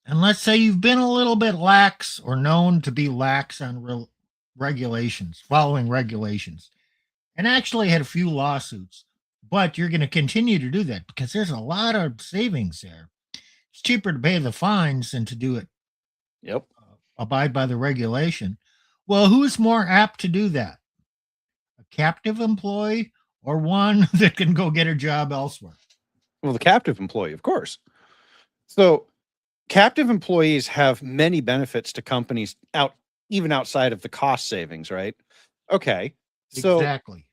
S7: and let's say you've been a little bit lax or known to be lax on regulations, following regulations, and actually had a few lawsuits, but you're going to continue to do that because there's a lot of savings there. It's cheaper to pay the fines than to do it.
S6: Yep.
S7: Abide by the regulation. Well, who's more apt to do that? A captive employee or one that can go get a job elsewhere?
S6: Well, the captive employee, of course. So captive employees have many benefits to companies even outside of the cost savings, right? Okay.
S7: Exactly.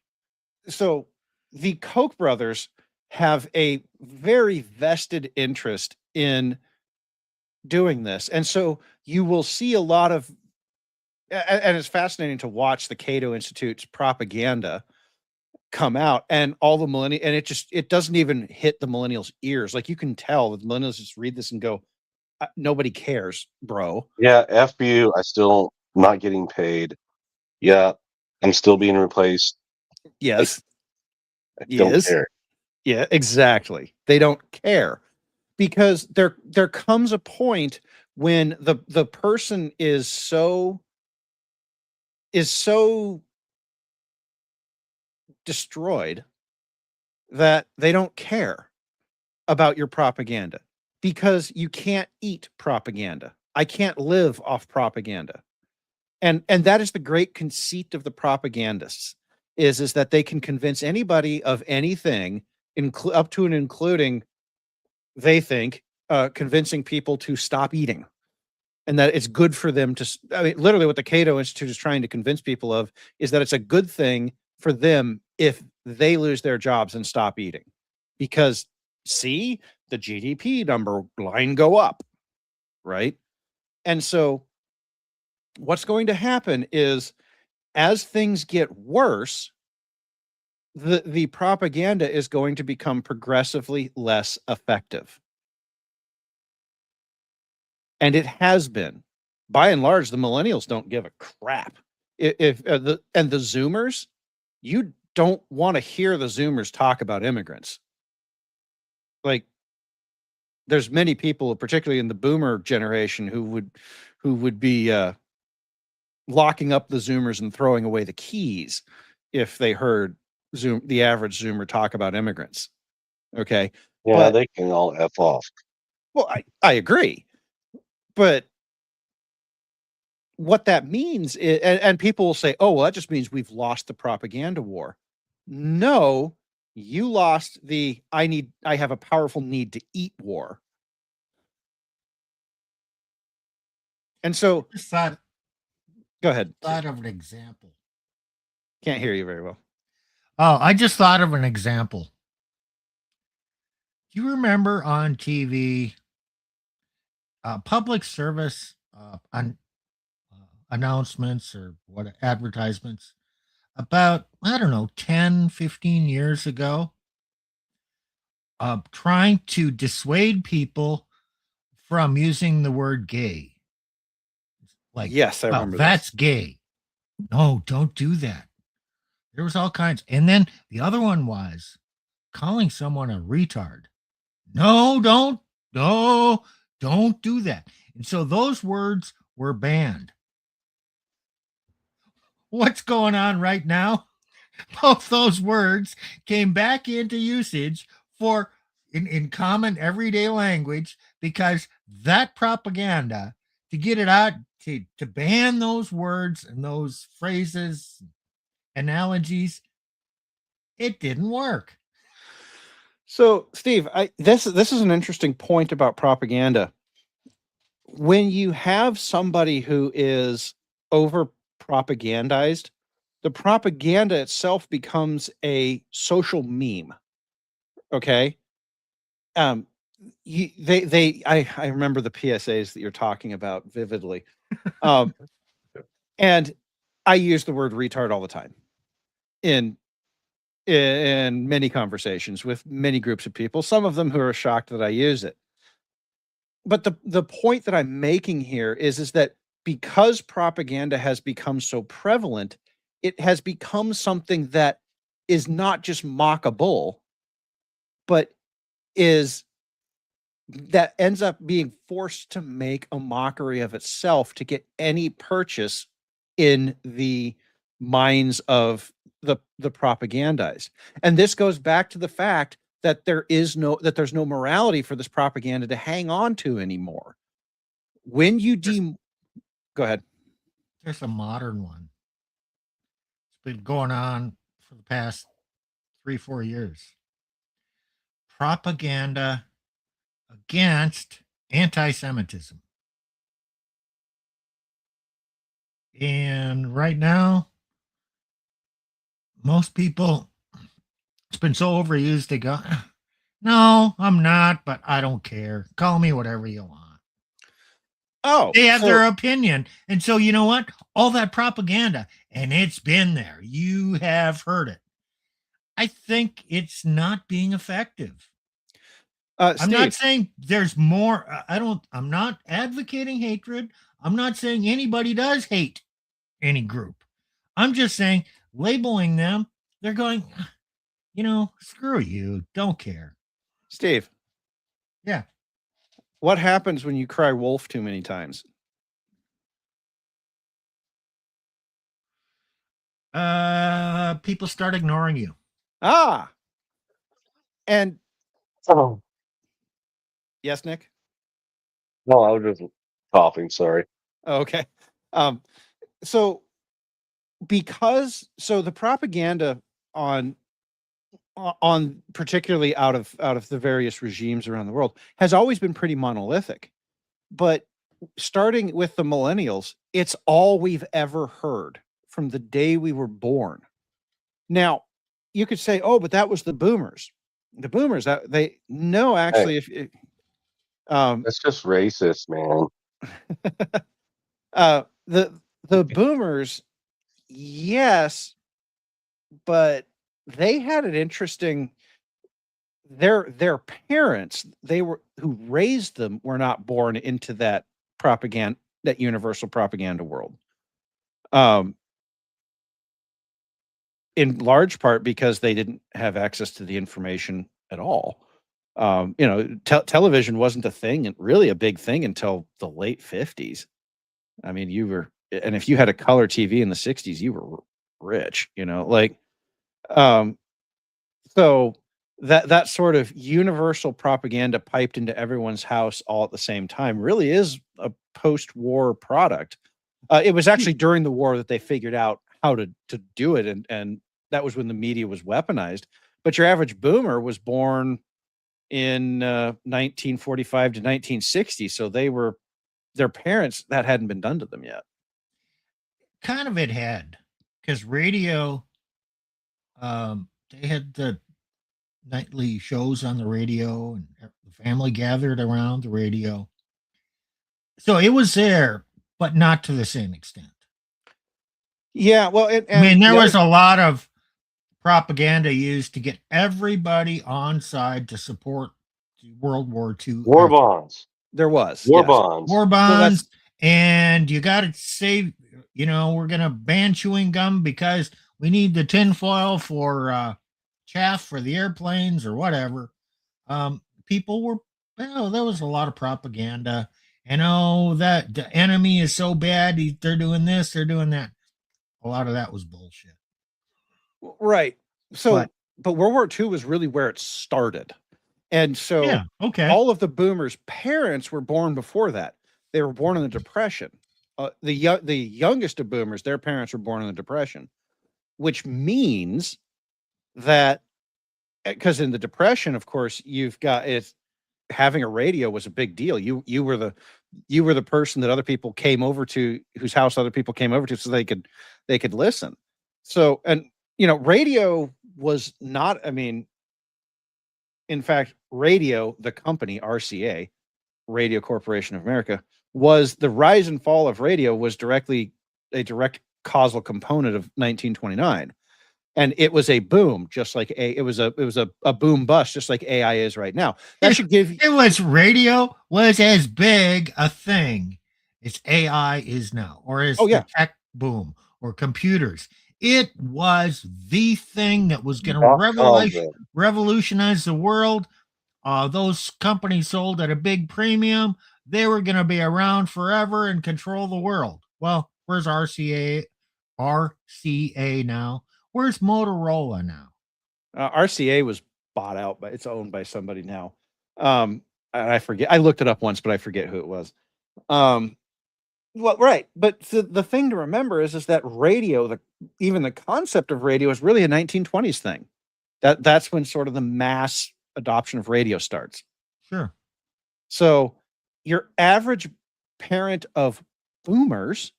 S6: So the Koch brothers have a very vested interest in doing this. And so you will see a lot of, and it's fascinating to watch the Cato Institute's propaganda come out, and all the millennials, and it doesn't even hit the millennials' ears. Like, you can tell that the millennials just read this and go, nobody cares, bro.
S5: Yeah, F you, I still not getting paid. Yeah, I'm still being replaced.
S6: Yes.
S5: I don't care.
S6: Yeah, exactly. They don't care, because there comes a point when the person is so destroyed that they don't care about your propaganda, because you can't eat propaganda. I can't live off propaganda. And that is the great conceit of the propagandists, is that they can convince anybody of anything, up to and including, they think, convincing people to stop eating, and that it's good for them to, I mean, literally what the Cato Institute is trying to convince people of is that it's a good thing for them if they lose their jobs and stop eating, because see the GDP number line go up, right? And so what's going to happen is, as things get worse, the propaganda is going to become progressively less effective. And it has been. By and large, the millennials don't give a crap. The Zoomers, you don't want to hear the Zoomers talk about immigrants. Like, there's many people, particularly in the boomer generation, who would be locking up the Zoomers and throwing away the keys if they heard the average Zoomer talk about immigrants. Okay.
S5: Yeah,
S6: But-
S5: they can all F off.
S6: Well, I agree. But what that means is, and people will say, oh, well, that just means we've lost the propaganda war. No, you lost the I have a powerful need to eat war. And so
S7: Just thought
S6: go ahead.
S7: of an example.
S6: Can't hear you very well.
S7: Oh, I just thought of an example. Do you remember on TV public service announcements or what advertisements about, I don't know, 10, 15 years ago, trying to dissuade people from using the word gay? Like,
S6: Yes, I
S7: well,
S6: remember
S7: that's
S6: this.
S7: gay. No, don't do that. There was all kinds. And then the other one was calling someone a retard. No, don't do that. And so those words were banned. What's going on right now? Both those words came back into usage for in common everyday language, because that propaganda to get it out, to ban those words and those phrases, analogies, it didn't work.
S6: So, Steve, this is an interesting point about propaganda. When you have somebody who is over propagandized, the propaganda itself becomes a social meme. Okay. I remember the PSAs that you're talking about vividly. And I use the word retard all the time in many conversations with many groups of people, some of them who are shocked that I use it. But the point that I'm making here is that because propaganda has become so prevalent, it has become something that is not just mockable, but that ends up being forced to make a mockery of itself to get any purchase in the minds of the propagandized. And this goes back to the fact that there's no morality for this propaganda to hang on to anymore. When you go ahead.
S7: There's a modern one. It's been going on for the past 3-4 years. Propaganda against anti-Semitism. And right now, most people, it's been so overused, they go, no, I'm not, but I don't care. Call me whatever you want.
S6: Oh,
S7: they have their opinion. And so, you know what? All that propaganda, and it's been there. You have heard it. I think it's not being effective. I'm not saying there's more. I'm not advocating hatred. I'm not saying anybody does hate any group. I'm just saying labeling them, they're going, screw you. Don't care.
S6: Steve.
S7: Yeah.
S6: What happens when you cry wolf too many times?
S7: People start ignoring you.
S6: Ah. And
S5: Oh.
S6: Yes, Nick?
S5: No, I was just coughing, sorry.
S6: Okay. So the propaganda on particularly out of the various regimes around the world has always been pretty monolithic. But starting with the millennials, it's all we've ever heard from the day we were born. Now, you could say, "Oh, but that was the boomers." The boomers, that's
S5: just racist, man.
S6: The boomers, yes, but they had an interesting. Their parents, who raised them, were not born into that propaganda, that universal propaganda world. In large part because they didn't have access to the information at all. Television wasn't really a big thing until the late 50s. I mean, and if you had a color TV in the 60s, you were rich, so that sort of universal propaganda piped into everyone's house all at the same time really is a post-war product. It was actually during the war that they figured out how to do it, and that was when the media was weaponized. But your average boomer was born in 1945 to 1960, so their parents, that hadn't been done to them yet.
S7: Kind of it had, because radio, they had the nightly shows on the radio, and the family gathered around the radio. So it was there, but not to the same extent.
S6: Yeah, well,
S7: I mean, there was a lot of propaganda used to get everybody on side to support World War II.
S5: War bonds.
S6: There was
S5: War
S6: yes.
S5: bonds.
S7: War bonds, and you got to save. We're going to ban chewing gum because we need the tinfoil for chaff for the airplanes or whatever. People were, there was a lot of propaganda. That the enemy is so bad. They're doing this, they're doing that. A lot of that was bullshit.
S6: Right. So, but World War II was really where it started. And so
S7: yeah, okay.
S6: all of the boomers' parents were born before that. They were born in the Depression. The youngest of boomers, their parents were born in the Depression, which means that, because in the Depression, of course, you've got it. Having a radio was a big deal. You were the person that other people came over to, whose house other people came over to, so they could listen. So, and radio was not. I mean, in fact, radio, the company RCA, Radio Corporation of America, was the rise and fall of radio was a direct causal component of 1929. And it was a boom, just like it was a boom bust, just like AI is right now. That should give you.
S7: It was radio was as big a thing as AI is now, or as the tech boom or computers. It was the thing that was going to revolutionize the world. Those companies sold at a big premium. They were going to be around forever and control the world. Well, where's RCA now? Where's Motorola now?
S6: RCA was bought out, but it's owned by somebody now. I forget. I looked it up once, but I forget who it was. Well, right. But the thing to remember is that radio, even the concept of radio, is really a 1920s thing. That's when sort of the mass adoption of radio starts.
S7: Sure.
S6: So your average parent of boomers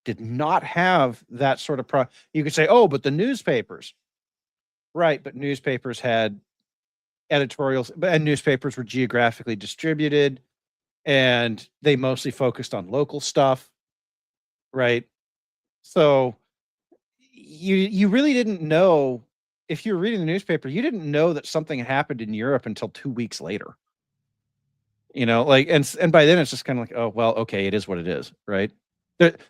S6: did not have that sort of you could say, oh, but the newspapers. Right, but newspapers had editorials, and newspapers were geographically distributed, and they mostly focused on local stuff. Right. So you really didn't know, if you were reading the newspaper, you didn't know that something happened in Europe until 2 weeks later. And by then it's just kind of like, oh, well, okay, it is what it is, right?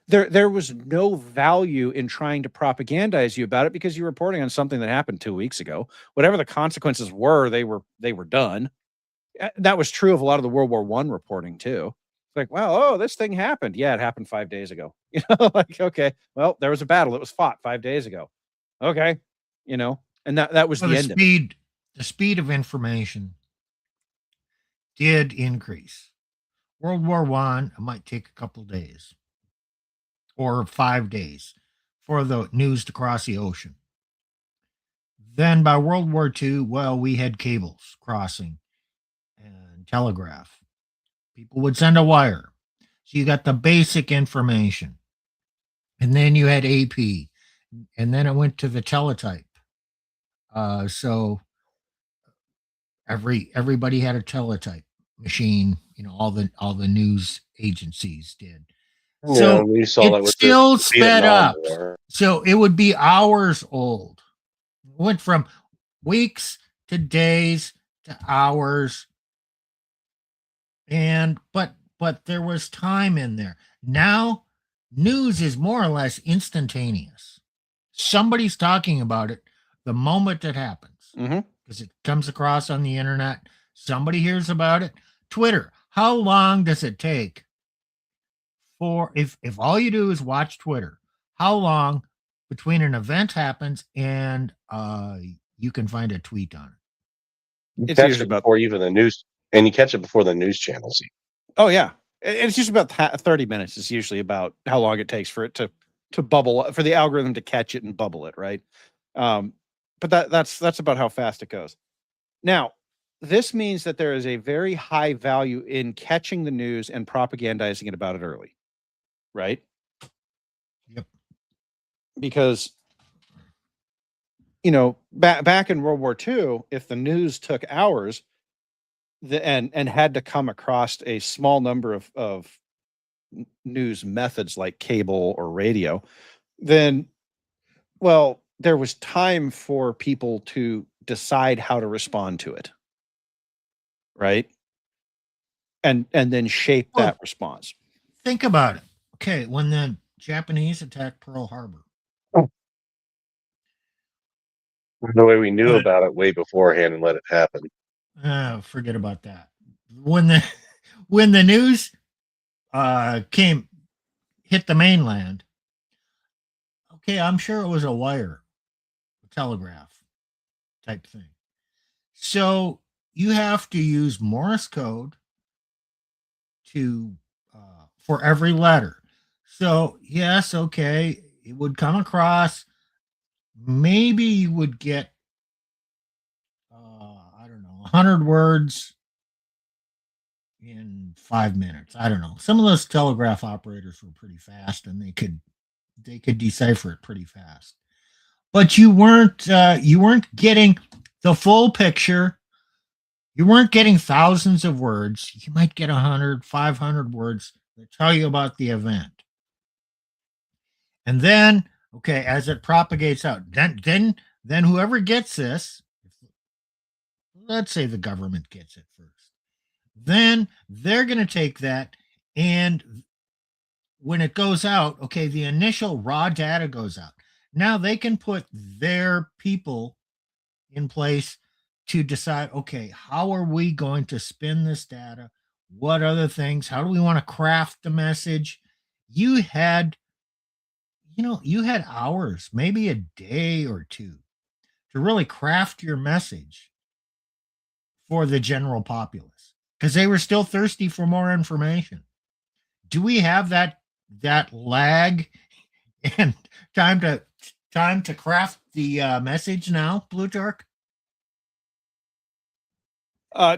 S6: There was no value in trying to propagandize you about it, because you're reporting on something that happened 2 weeks ago. Whatever the consequences were, they were done. That was true of a lot of the World War I reporting too. It's like, well, this thing happened. Yeah, it happened 5 days ago. Like, okay, well, there was a battle that was fought 5 days ago. Okay, and that was the end of it.
S7: The speed of information did increase. World War I, it might take a couple of days or 5 days for the news to cross the ocean. Then by World War II, well, we had cables crossing and telegraph. People would send a wire. So you got the basic information. And then you had AP. And then it went to the teletype. So everybody had a teletype machine, all the news agencies did. So
S5: we saw
S7: it still sped up. So it would be hours old. It went from weeks to days to hours. But there was time in there. Now news is more or less instantaneous. Somebody's talking about it the moment it happens, because it comes across on the internet. Somebody hears about it. Twitter. How long does it take for, if all you do is watch Twitter, how long between an event happens and you can find a tweet on it.
S5: You
S6: It's
S5: catch
S6: usually
S5: it
S6: about
S5: before even the news, and you catch it before the news channels.
S6: Oh yeah, it's just about 30 minutes. Is usually about how long it takes for it to bubble, for the algorithm to catch it and bubble it, right? But that's about how fast it goes. Now, this means that there is a very high value in catching the news and propagandizing it about it early, right?
S7: Yep.
S6: Because back in World War II, if the news took hours, and had to come across a small number of news methods like cable or radio, then, well, there was time for people to decide how to respond to it, right? And then shape
S7: Well,
S6: that response.
S7: think about it. Okay, when the Japanese attacked Pearl Harbor,
S5: The way we knew about it way beforehand and let it happen.
S7: forget about that. When the news hit the mainland, okay, I'm sure it was a wire, a telegraph type thing. So you have to use Morse code to for every letter. So yes, okay, it would come across. Maybe you would get I don't know, 100 words in 5 minutes. I don't know. Some of those telegraph operators were pretty fast, and they could decipher it pretty fast. But you weren't getting the full picture. You weren't getting thousands of words. You might get 100, 500 words that tell you about the event. And then, okay, as it propagates out, then whoever gets this, let's say the government gets it first, then they're going to take that, and when it goes out, okay, the initial raw data goes out. Now they can put their people in place to decide, okay, how are we going to spin this data? What other things? How do we want to craft the message? You had hours, maybe a day or two, to really craft your message for the general populace, because they were still thirsty for more information. Do we have that lag and time to craft the message now, Plutarch?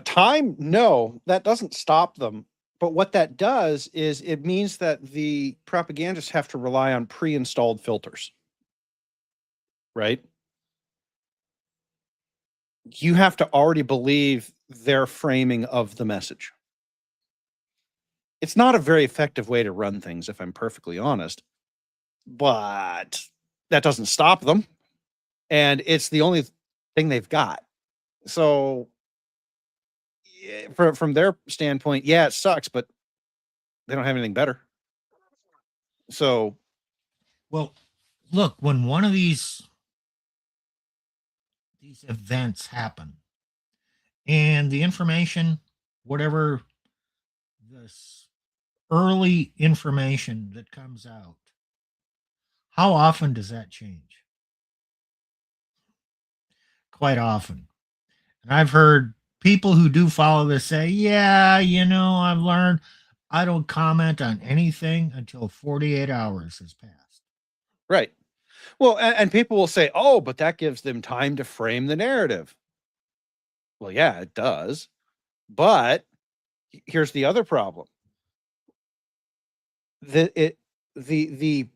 S6: Time, no, that doesn't stop them. But what that does is it means that the propagandists have to rely on pre-installed filters, right? You have to already believe their framing of the message. It's not a very effective way to run things, if I'm perfectly honest, but that doesn't stop them. And it's the only thing they've got. So from their standpoint, yeah, it sucks, but they don't have anything better. So,
S7: well, look, when one of these events happen, and the information, whatever this early information that comes out, how often does that change? Quite often. And I've heard people who do follow this say, yeah, I've learned I don't comment on anything until 48 hours has passed.
S6: right. Well, and people will say, oh, but that gives them time to frame the narrative. Well, yeah, it does. But here's the other problem. The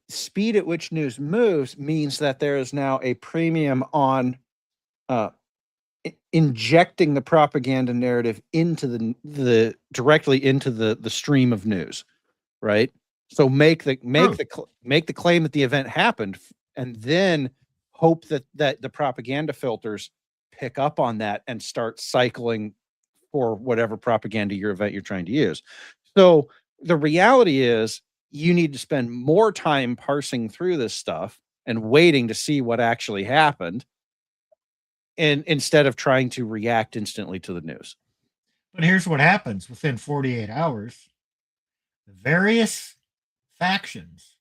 S6: speed at which news moves means that there is now a premium on injecting the propaganda narrative into the directly into the stream of news, right? So make the claim that the event happened, and then hope that the propaganda filters pick up on that and start cycling for whatever propaganda event you're trying to use. So the reality is you need to spend more time parsing through this stuff and waiting to see what actually happened, and instead of trying to react instantly to the news.
S7: But here's what happens within 48 hours. The various factions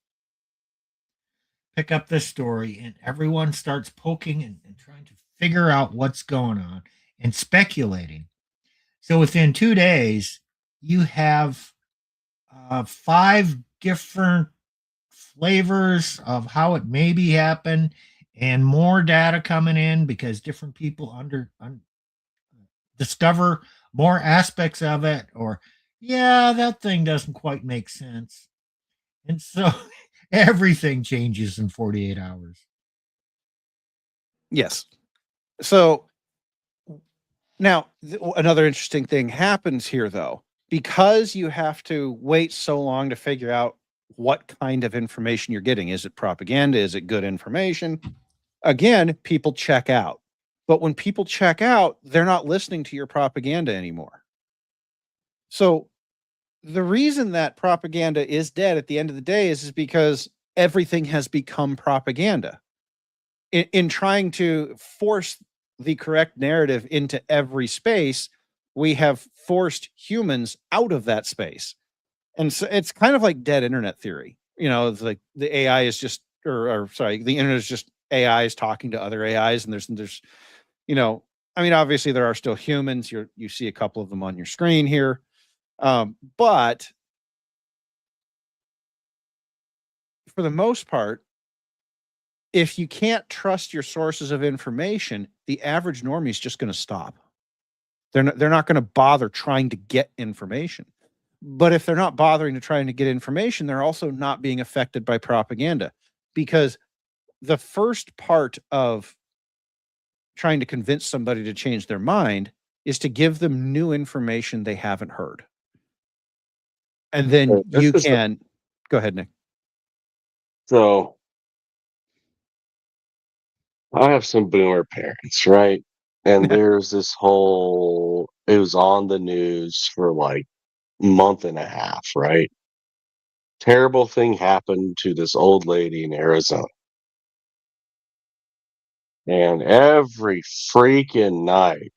S7: pick up this story, and everyone starts poking and trying to figure out what's going on and speculating. So within 2 days, you have 5 different flavors of how it maybe happened and more data coming in because different people discover more aspects of it, or yeah, that thing doesn't quite make sense. And so everything changes in 48 hours.
S6: Yes. So now another interesting thing happens here, though, because you have to wait so long to figure out what kind of information you're getting. Is it propaganda? Is it good information? Again, people check out. But when people check out, they're not listening to your propaganda anymore. So the reason that propaganda is dead at the end of the day is because everything has become propaganda. In trying to force the correct narrative into every space, we have forced humans out of that space. And so it's kind of like dead internet theory. It's like the AI is just, or sorry, the internet is just AIs talking to other AIs. And there's, obviously there are still humans. You see a couple of them on your screen here. But for the most part, if you can't trust your sources of information, the average normie is just going to stop. They're not going to bother trying to get information. But if they're not bothering to trying to get information, they're also not being affected by propaganda, because the first part of trying to convince somebody to change their mind is to give them new information they haven't heard. And then you can go ahead, Nick.
S5: So I have some boomer parents, right? And there's this whole, it was on the news for like a month and a half, right? Terrible thing happened to this old lady in Arizona. And every freaking night,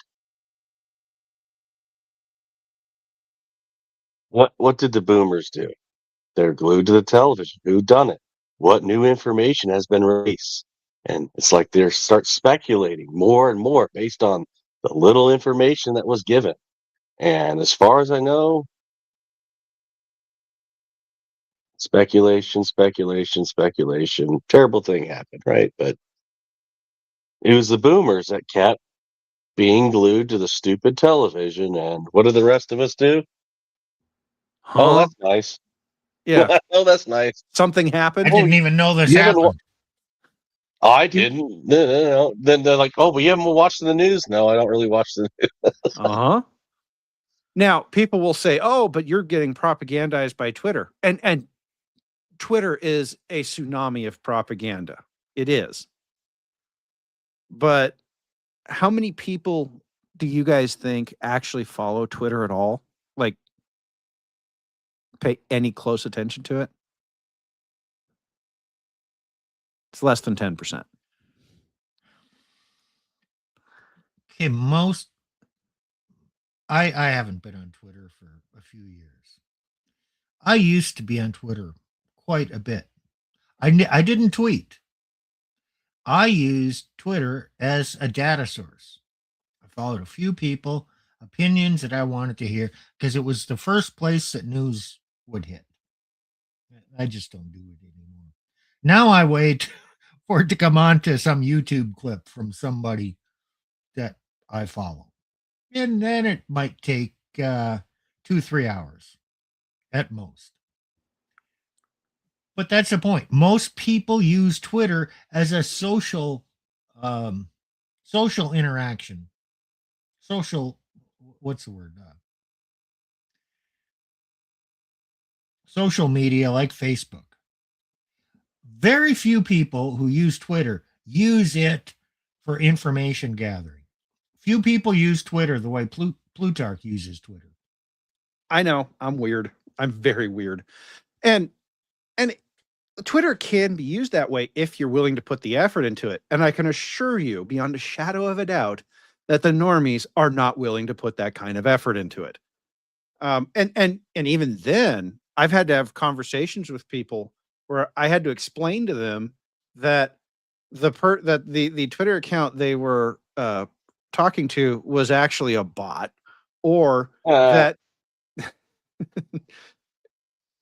S5: what did the boomers do? They're glued to the television. Who done it? What new information has been released? And it's like they start speculating more and more based on the little information that was given. And as far as I know, speculation, speculation, speculation. Terrible thing happened, right? But it was the boomers that kept being glued to the stupid television. And what did the rest of us do? Oh,
S6: Huh?
S5: that's nice.
S6: Yeah.
S5: Oh, that's nice.
S6: Something
S7: I
S6: happened.
S7: didn't even know this
S5: You haven't
S7: happened.
S5: I didn't. No, no, no. Then they're like, "Oh, but you haven't watched the news." No, I don't really watch the news.
S6: Uh-huh. Now, people will say, "Oh, but you're getting propagandized by Twitter." And Twitter is a tsunami of propaganda. It is. But how many people do you guys think actually follow Twitter at all? Like, pay any close attention to it? It's less than 10%.
S7: Okay, I haven't been on Twitter for a few years. I used to be on Twitter quite a bit. I didn't tweet. I used Twitter as a data source. I followed a few people, opinions that I wanted to hear, because it was the first place that news would hit. I just don't do it anymore. Now I wait for it to come on to some YouTube clip from somebody that I follow. And then it might take 2-3 hours at most. But that's the point. Most people use Twitter as a social interaction. What's the word? Social media like Facebook. Very few people who use Twitter use it for information gathering. Few people use Twitter the way Plutarch uses Twitter.
S6: I know. I'm weird. I'm very weird. And Twitter can be used that way if you're willing to put the effort into it. And I can assure you, beyond a shadow of a doubt, that the normies are not willing to put that kind of effort into it. And even then, I've had to have conversations with people where I had to explain to them that the Twitter account they were talking to was actually a bot, or
S5: Uh,
S6: that,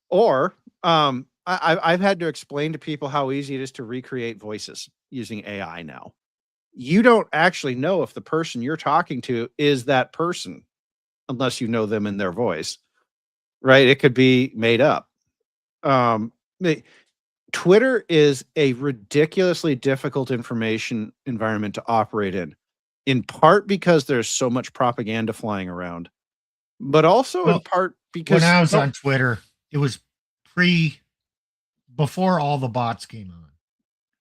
S6: or I've had to explain to people how easy it is to recreate voices using AI now. You don't actually know if the person you're talking to is that person unless you know them in their voice, right? It could be made up. Um, Twitter is a ridiculously difficult information environment to operate in part because there's so much propaganda flying around, but also in
S7: Well,
S6: part
S7: when
S6: because
S7: I was on Twitter, it was before all the bots came on.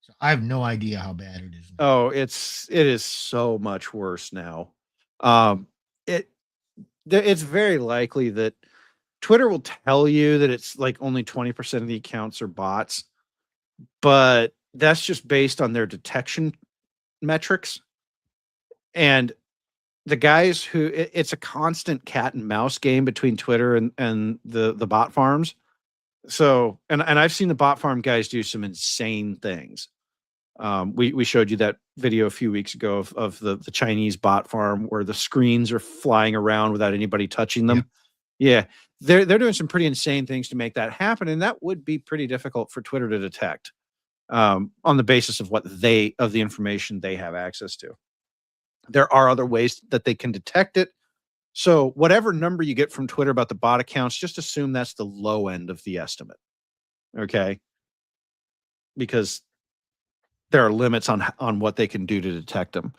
S7: So I have no idea how bad it is now.
S6: oh, it is so much worse now. Um, it it's very likely that Twitter will tell you that it's like only 20% of the accounts are bots, but that's just based on their detection metrics. And the guys who it's a constant cat and mouse game between Twitter and the bot farms. So and I've seen the bot farm guys do some insane things. We showed you that video a few weeks ago of the Chinese bot farm where the screens are flying around without anybody touching them. Yeah, they're doing some pretty insane things to make that happen, and that would be pretty difficult for Twitter to detect on the basis of the information they have access to. There are other ways that they can detect it. So whatever number you get from Twitter about the bot accounts, just assume that's the low end of the estimate. Okay? Because there are limits on what they can do to detect them.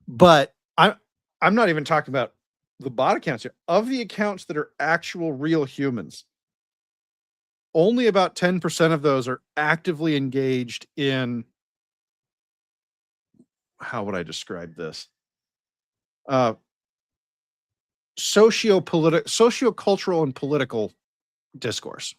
S6: But I'm not even talking about the bot accounts here. Of the accounts that are actual real humans, only about 10% of those are actively engaged in, how would I describe this? Socio-cultural and political discourse.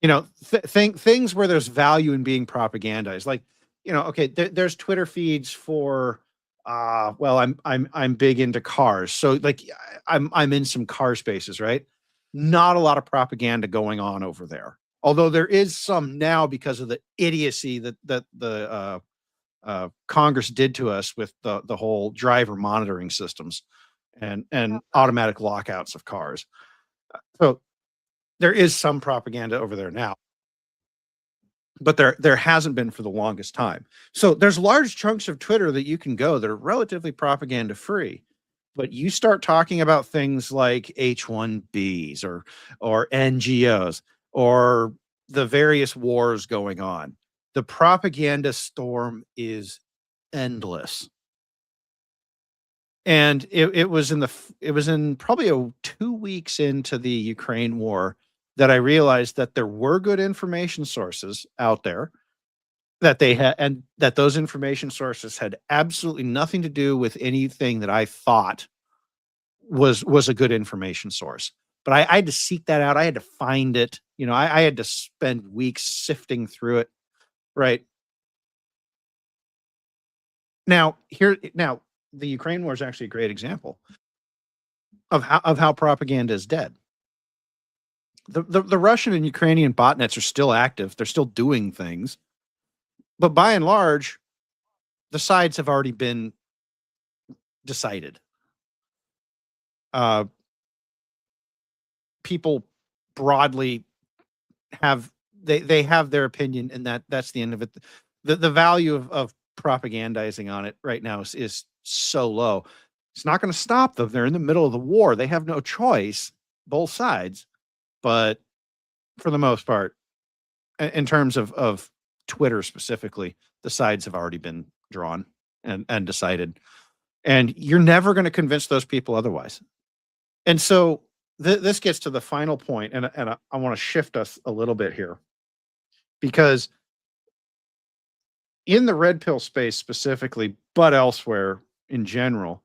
S6: You know, things where there's value in being propagandized. Like, you know, okay, there's Twitter feeds for well, I'm big into cars. So like I'm in some car spaces, right? Not a lot of propaganda going on over there. Although there is some now because of the idiocy that the Congress did to us with the whole driver monitoring systems and automatic lockouts of cars. So there is some propaganda over there now, but there hasn't been for the longest time. So there's large chunks of Twitter that you can go that are relatively propaganda free. But you start talking about things like H-1Bs or NGOs or the various wars going on. The propaganda storm is endless. And it was in probably 2 weeks into the Ukraine war that I realized that there were good information sources out there that they had, and that those information sources had absolutely nothing to do with anything that I thought was a good information source. But I had to seek that out. I had to find it. You know, I had to spend weeks sifting through it. Right. Now, the Ukraine war is actually a great example of how propaganda is dead. The Russian and Ukrainian botnets are still active. They're still doing things. But by and large, the sides have already been decided. People broadly have they have their opinion, and that's the end of it. The value of propagandizing on it right now is so low. It's not going to stop them. They're in the middle of the war. They have no choice, both sides. But for the most part, in terms of Twitter specifically, the sides have already been drawn and decided. And you're never going to convince those people otherwise. And so this gets to the final point, and I want to shift us a little bit here, because in the red pill space specifically, but elsewhere in general,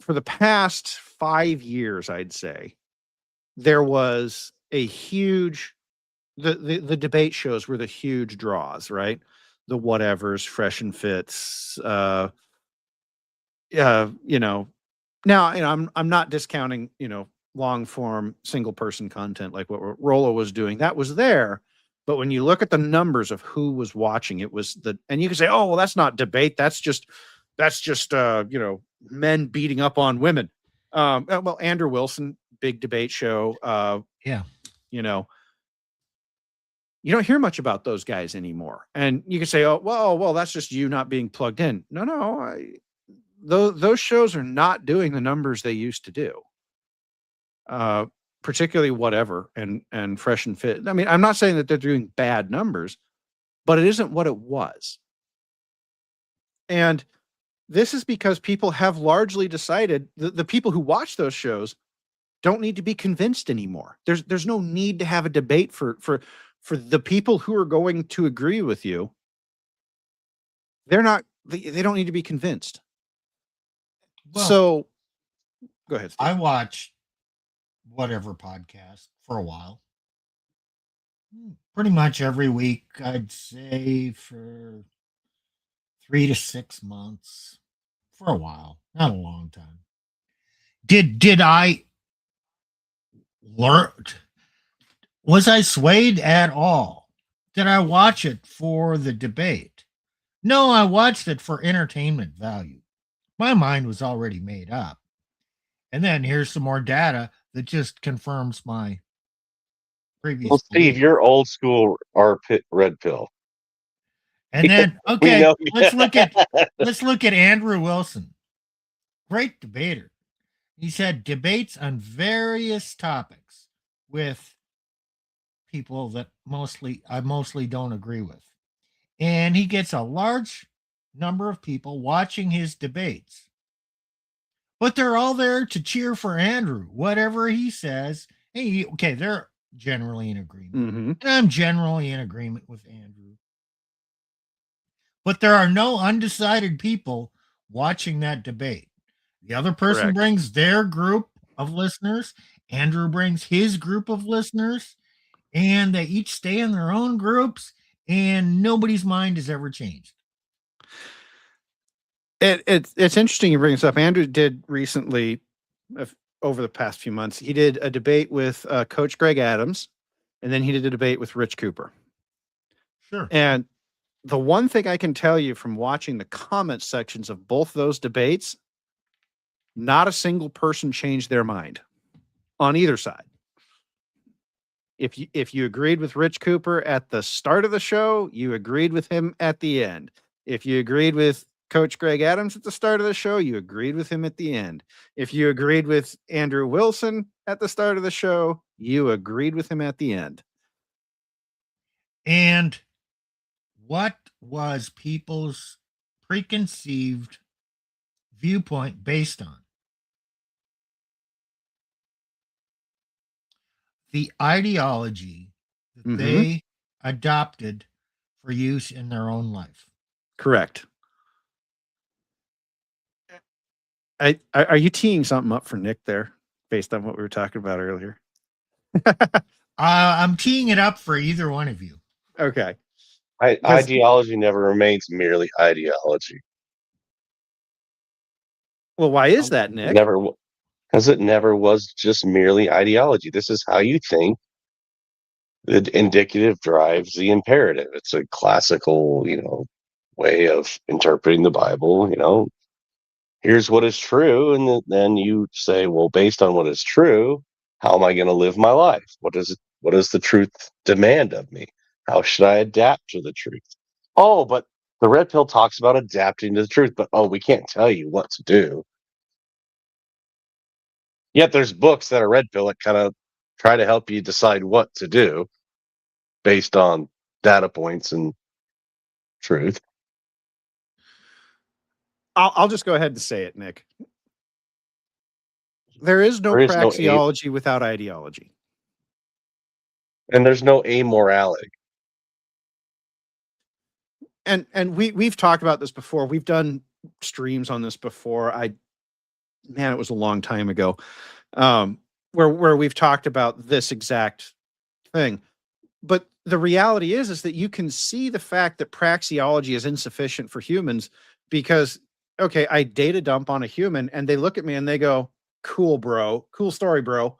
S6: for the past 5 years, I'd say, there was a huge the debate shows were the huge draws, right? The whatevers, fresh and fits, you know. Now, you know, I'm not discounting, you know, long form single person content like what Rollo was doing. That was there, But when you look at the numbers of who was watching, it was and you can say, oh, well, that's not debate. That's just men beating up on women. Well, Andrew Wilson, big debate show.
S7: Yeah.
S6: You don't hear much about those guys anymore. And you can say, oh, well, that's just you not being plugged in. No, those shows are not doing the numbers they used to do. Particularly Whatever and Fresh and Fit. I mean, I'm not saying that they're doing bad numbers, but it isn't what it was. And this is because people have largely decided the people who watch those shows don't need to be convinced anymore. There's no need to have a debate for the people who are going to agree with you. They don't need to be convinced.
S7: Well,
S6: so go ahead, Steve.
S7: I watched Whatever podcast for a while. Pretty much every week, I'd say for 3 to 6 months. For a while, not a long time. Did I learn? Was I swayed at all? Did I watch it for the debate? No, I watched it for entertainment value. My mind was already made up. And then here's some more data that just confirms my previous
S5: Well, Steve,
S7: belief.
S5: you're old school red pill.
S7: And then, okay,
S5: know-
S7: let's look at Andrew Wilson. Great debater. He's had debates on various topics with people that I mostly don't agree with. And he gets a large number of people watching his debates. But they're all there to cheer for Andrew. Whatever he says, they're generally in agreement.
S6: Mm-hmm.
S7: And I'm generally in agreement with Andrew. But there are no undecided people watching that debate. The other person
S6: Correct.
S7: brings their group of listeners. Andrew brings his group of listeners. And they each stay in their own groups. And nobody's mind has ever changed.
S6: It's interesting you bring this up. Andrew did recently, over the past few months, he did a debate with Coach Greg Adams, and then he did a debate with Rich Cooper.
S7: Sure.
S6: And the one thing I can tell you from watching the comment sections of both those debates, not a single person changed their mind on either side. If you agreed with Rich Cooper at the start of the show, you agreed with him at the end. If you agreed with Coach Greg Adams at the start of the show, you agreed with him at the end. If you agreed with Andrew Wilson at the start of the show, you agreed with him at the end.
S7: And what was people's preconceived viewpoint based on? The ideology that they adopted for use in their own life.
S6: Correct. Are you teeing something up for Nick there, based on what we were talking about earlier?
S7: I'm teeing it up for either one of you.
S6: Okay.
S5: Ideology never remains merely ideology.
S6: Well, why is that, Nick?
S5: Because it never was just merely ideology. This is how you think. The indicative drives the imperative. It's a classical, way of interpreting the Bible. Here's what is true, and then you say, well, based on what is true, how am I going to live my life? What does the truth demand of me? How should I adapt to the truth? Oh, but the red pill talks about adapting to the truth, but we can't tell you what to do. Yet there's books that are red pill that kind of try to help you decide what to do based on data points and truth.
S6: I'll just go ahead and say it, Nick. There is no praxeology without ideology.
S5: And there's no amorality.
S6: And we've talked about this before. We've done streams on this before. It was a long time ago. Where we've talked about this exact thing. But the reality is that you can see the fact that praxeology is insufficient for humans because, okay, I data dump on a human and they look at me and they go, cool, bro. Cool story, bro.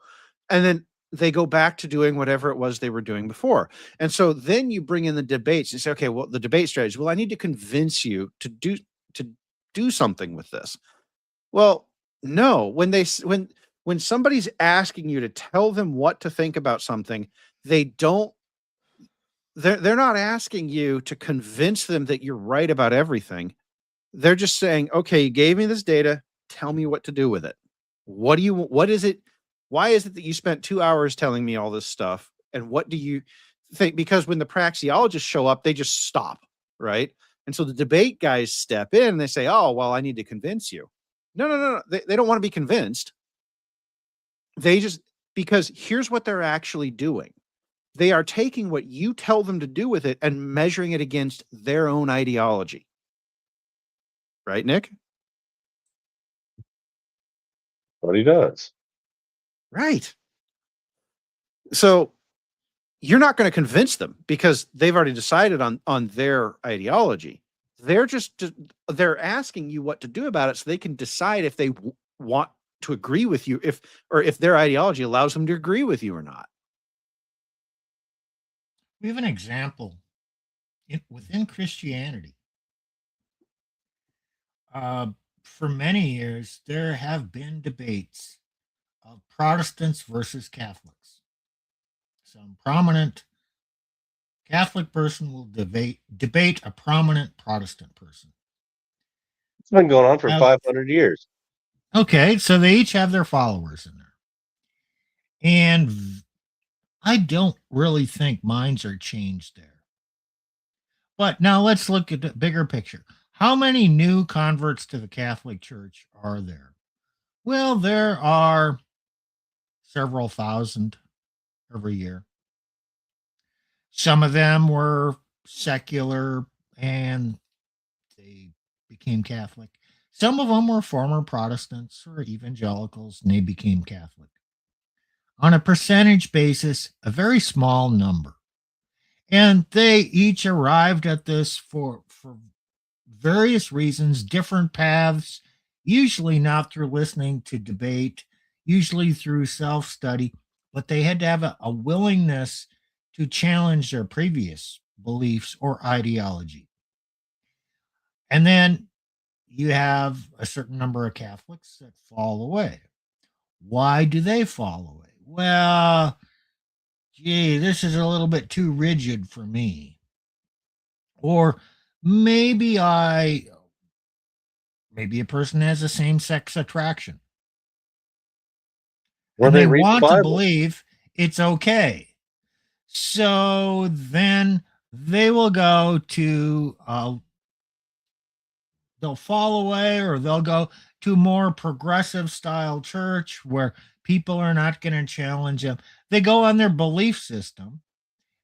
S6: And then they go back to doing whatever it was they were doing before. And so then you bring in the debates and say, okay, well, the debate strategy, well, I need to convince you to do something with this. Well, no, when somebody's asking you to tell them what to think about something, they're not asking you to convince them that you're right about everything. They're just saying, okay, you gave me this data, tell me what to do with it. What is it? Why is it that you spent 2 hours telling me all this stuff? And what do you think? Because when the praxeologists show up, they just stop, right? And so the debate guys step in and they say, oh, well, I need to convince you. No. They don't want to be convinced. Because here's what they're actually doing. They are taking what you tell them to do with it and measuring it against their own ideology. Right, Nick?
S5: What he does.
S6: Right. So you're not going to convince them because they've already decided on their ideology. They're asking you what to do about it so they can decide if they want to agree with you, if their ideology allows them to agree with you or not.
S7: We have an example within Christianity. For many years, there have been debates of Protestants versus Catholics. Some prominent Catholic person will debate a prominent Protestant person.
S5: It's been going on for 500 years.
S7: Okay, so they each have their followers in there. And I don't really think minds are changed there. But now let's look at the bigger picture. How many new converts to the Catholic Church are there? Well, there are several thousand every year. Some of them were secular and they became Catholic. Some of them were former Protestants or evangelicals and they became Catholic. On a percentage basis, a very small number. And they each arrived at this for various reasons, different paths, usually not through listening to debate, usually through self-study, but they had to have a willingness to challenge their previous beliefs or ideology. And then you have a certain number of Catholics that fall away. Why do they fall away? Well, gee, this is a little bit too rigid for me. Or maybe a person has a same-sex attraction.
S5: Or
S7: and
S5: they
S7: they
S5: read the
S7: want to
S5: Bible.
S7: believe it's okay. So then they will go to, they'll fall away or they'll go to more progressive style church where people are not going to challenge them. They go on their belief system,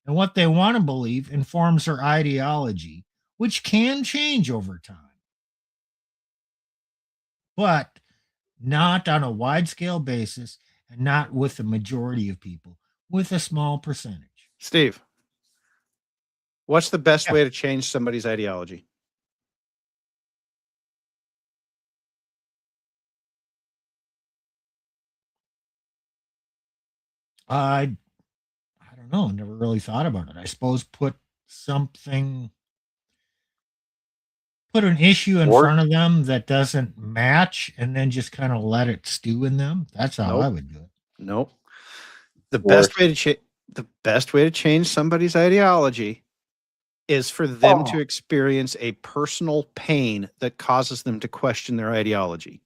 S7: and what they want to believe informs their ideology, which can change over time, but not on a wide scale basis and not with the majority of people, with a small percentage.
S6: Steve, what's the best
S7: Yeah.
S6: way to change somebody's ideology?
S7: I don't know. Never really thought about it. I suppose put an issue in front of them that doesn't match and then just kind of let it stew in them. That's how I would do it.
S6: Nope. The best way to change somebody's ideology is for them to experience a personal pain that causes them to question their ideology.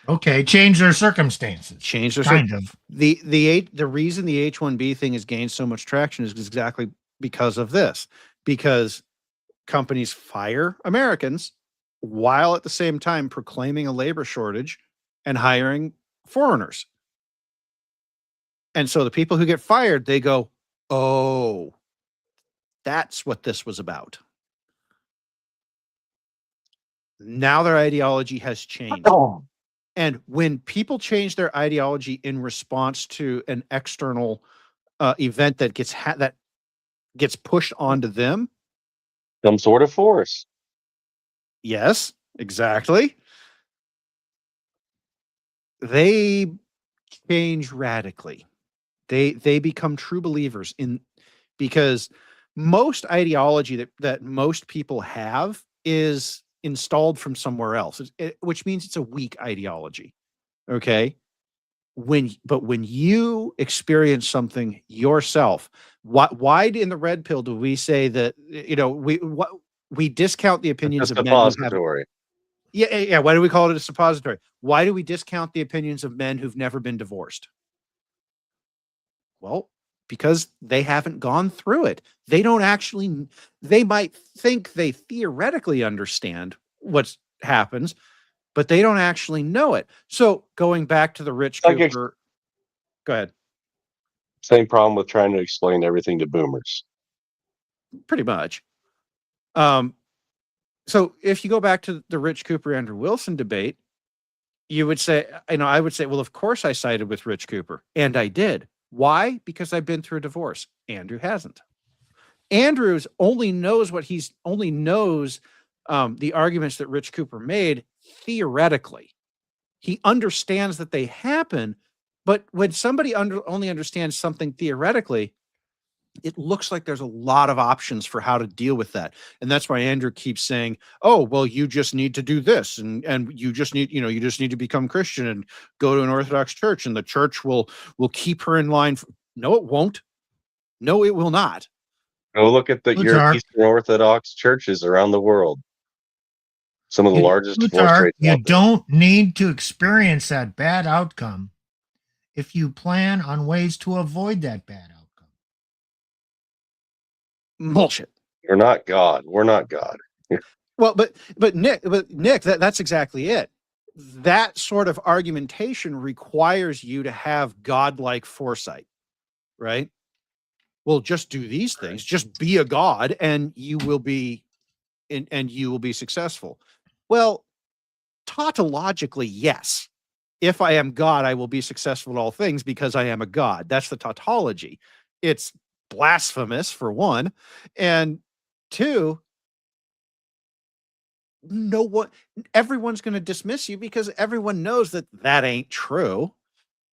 S7: Okay, change their circumstances.
S6: Change their
S7: kind of.
S6: The reason the H-1B thing has gained so much traction is exactly because of this. Because companies fire Americans while at the same time proclaiming a labor shortage and hiring foreigners. And so the people who get fired, they go, oh, that's what this was about. Now their ideology has changed. And when people change their ideology in response to an external event that gets pushed onto them,
S5: some sort of force.
S6: Yes, exactly. They change radically. They become true believers because most ideology that most people have is installed from somewhere else, which means it's a weak ideology. Okay. When you experience something yourself, why in the red pill do we say that, we discount the opinions
S5: It's
S6: of
S5: a
S6: men who have
S5: suppository.
S6: yeah. Why do we call it a suppository? Why do we discount the opinions of men who've never been divorced? Well, because they haven't gone through it. They don't actually, they might think they theoretically understand what happens, but they don't actually know it. So going back to the Rich
S5: Like
S6: Cooper, go ahead.
S5: Same problem with trying to explain everything to boomers.
S6: Pretty much. So if you go back to the Rich Cooper, Andrew Wilson debate, you would say, I would say, well, of course I sided with Rich Cooper, and I did. Why? Because I've been through a divorce. Andrew hasn't. Andrews only knows the arguments that Rich Cooper made theoretically. He understands that they happen, but when somebody only understands something theoretically, it looks like there's a lot of options for how to deal with that. And that's why Andrew keeps saying, oh, well, you just need to do this. And you just need, you just need to become Christian and go to an Orthodox church, and the church will keep her in line. No, it won't. No, it will not.
S5: Go look at your
S7: Plutarch.
S5: Eastern Orthodox churches around the world. Some of the largest divorce
S7: Plutarch,
S5: rates
S7: you
S5: out there.
S7: don't need to experience that bad outcome if you plan on ways to avoid that bad outcome.
S6: Bullshit.
S5: We're not God. We're not God.
S6: Well, but Nick, that's exactly it. That sort of argumentation requires you to have godlike foresight, right? Well, just do these things. Just be a god, and you will be, and you will be successful. Well, tautologically, yes. If I am God, I will be successful in all things because I am a god. That's the tautology. It's blasphemous, for one, and two, everyone's going to dismiss you because everyone knows that ain't true.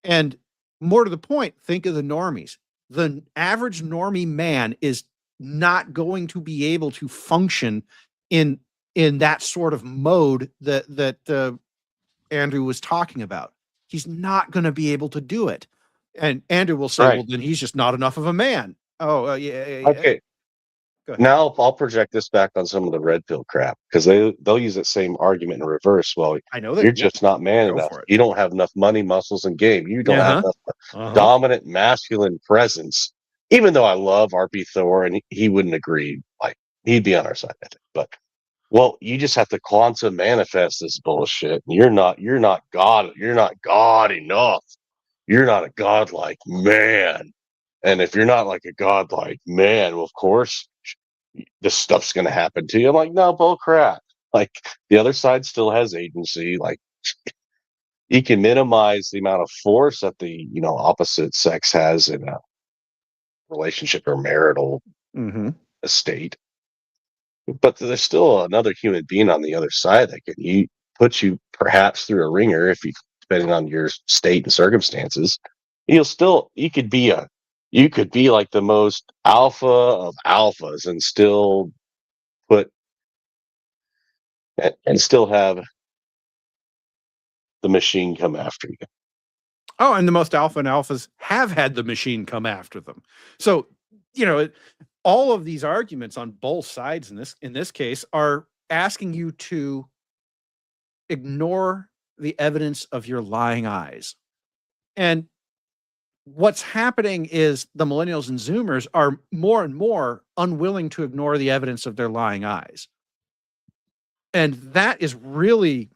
S6: And more to the point, think of the normies. The average normie man is not going to be able to function in that sort of mode that Andrew was talking about. He's not going to be able to do it. And Andrew will say,
S5: Right.
S6: well, then he's just not enough of a man. Oh, yeah.
S5: Okay. Now I'll project this back on some of the red pill crap, because they'll use that same argument in reverse. Well,
S6: I know that
S5: you're just not man
S6: Go
S5: enough.
S6: for it.
S5: You don't have enough money, muscles, and game. You don't have enough dominant masculine presence. Even though I love RP Thor, and he wouldn't agree. Like, he'd be on our side, I think. But you just have to quantum manifest this bullshit. You're not God. You're not God enough. You're not a godlike man. And if you're not like a godlike man, well, of course, this stuff's going to happen to you. I'm like, no, bull crap. Like, the other side still has agency. Like, you can minimize the amount of force that the opposite sex has in a relationship or marital estate, but there's still another human being on the other side that can put you perhaps through a ringer, depending on your state and circumstances. You could be like the most alpha of alphas and still still have the machine come after you.
S6: Oh, and the most alpha and alphas have had the machine come after them. So, all of these arguments on both sides in this case are asking you to ignore the evidence of your lying eyes. And what's happening is the millennials and Zoomers are more and more unwilling to ignore the evidence of their lying eyes. And that is really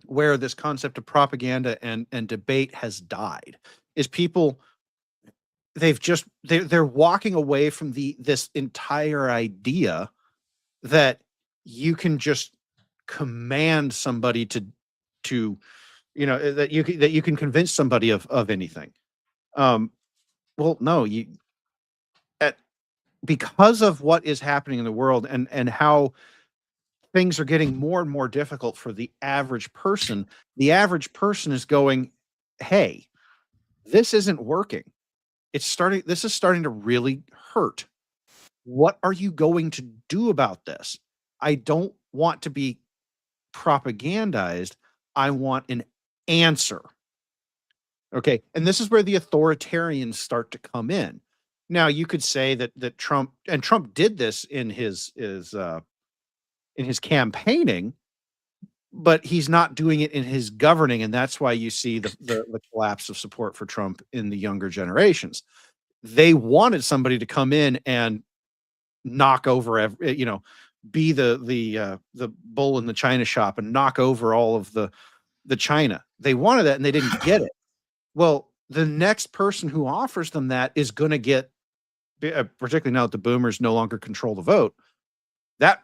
S6: where this concept of propaganda and debate has died, is people, they're walking away from this entire idea that you can just command somebody to that you can convince somebody of anything. Well, no, because of what is happening in the world and how things are getting more and more difficult for the average person is going, hey, this isn't working. This is starting to really hurt. What are you going to do about this? I don't want to be propagandized. I want an answer. Okay. And this is where the authoritarians start to come in. Now, you could say that Trump did this in his campaigning, but he's not doing it in his governing, and that's why you see the collapse of support for Trump in the younger generations. They wanted somebody to come in and knock over be the bull in the china shop and knock over all of the china. They wanted that and they didn't get it. Well, the next person who offers them that is going to get, particularly now that the boomers no longer control the vote, that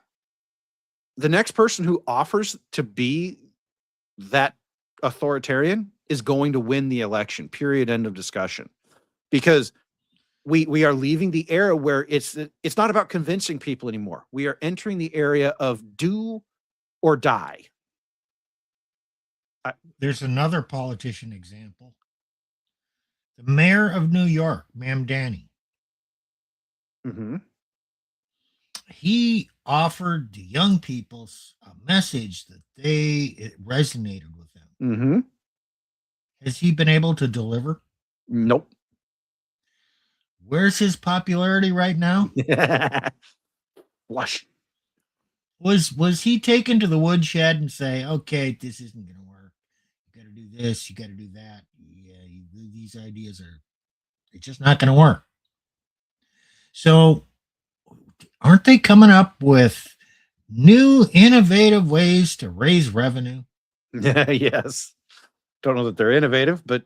S6: the next person who offers to be that authoritarian is going to win the election, period, end of discussion. Because we are leaving the era where it's not about convincing people anymore. We are entering the area of do or die.
S7: There's another politician example. The mayor of New York, Mamdani.
S6: Mm-hmm.
S7: He offered the young people a message that it resonated with them.
S6: Mm-hmm.
S7: Has he been able to deliver?
S6: Nope.
S7: Where's his popularity right now?
S6: Flush.
S7: Was he taken to the woodshed and say, okay, this isn't going to work. You got to do this. You got to do that. Yeah, these ideas they're just not going to work. So aren't they coming up with new innovative ways to raise revenue?
S6: Yes. Don't know that they're innovative, but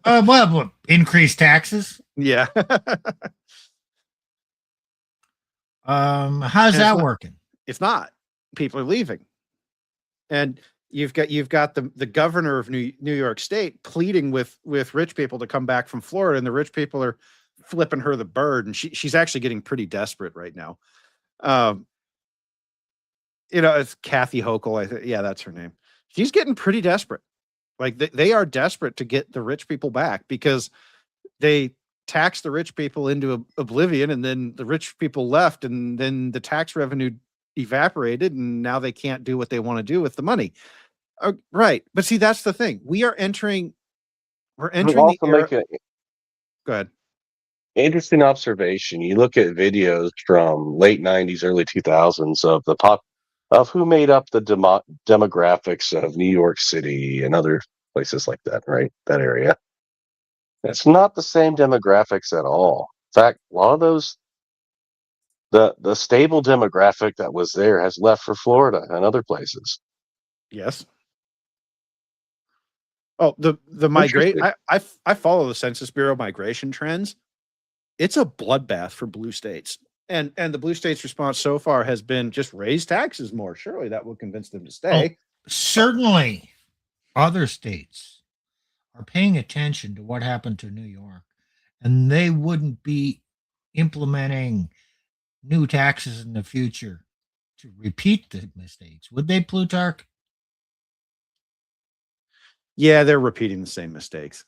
S7: well, increase taxes.
S6: Yeah.
S7: How's that working?
S6: It's not. People are leaving. And you've got the governor of New York State pleading with rich people to come back from Florida, and the rich people are flipping her the bird, and she's actually getting pretty desperate right now. It's Kathy Hochul. I think, yeah, that's her name. She's getting pretty desperate. Like they are desperate to get the rich people back because they taxed the rich people into oblivion, and then the rich people left, and then the tax revenue evaporated, and now they can't do what they want to do with the money. Right. But see, that's the thing. We're entering the era. Go ahead.
S5: Interesting observation. You look at videos from late 90s, early 2000s of who made up the demographics of New York City and other places like that, right? That area. It's not the same demographics at all. In fact, a lot of those, the stable demographic that was there has left for Florida and other places.
S6: Yes. Oh, the migration. I follow the Census Bureau migration trends. It's a bloodbath for blue states. And the blue states' response so far has been just raise taxes more. Surely that will convince them to stay.
S7: Certainly other states are paying attention to what happened to New York, and they wouldn't be implementing new taxes in the future to repeat the mistakes. Would they, Plutarch?
S6: Yeah, they're repeating the same mistakes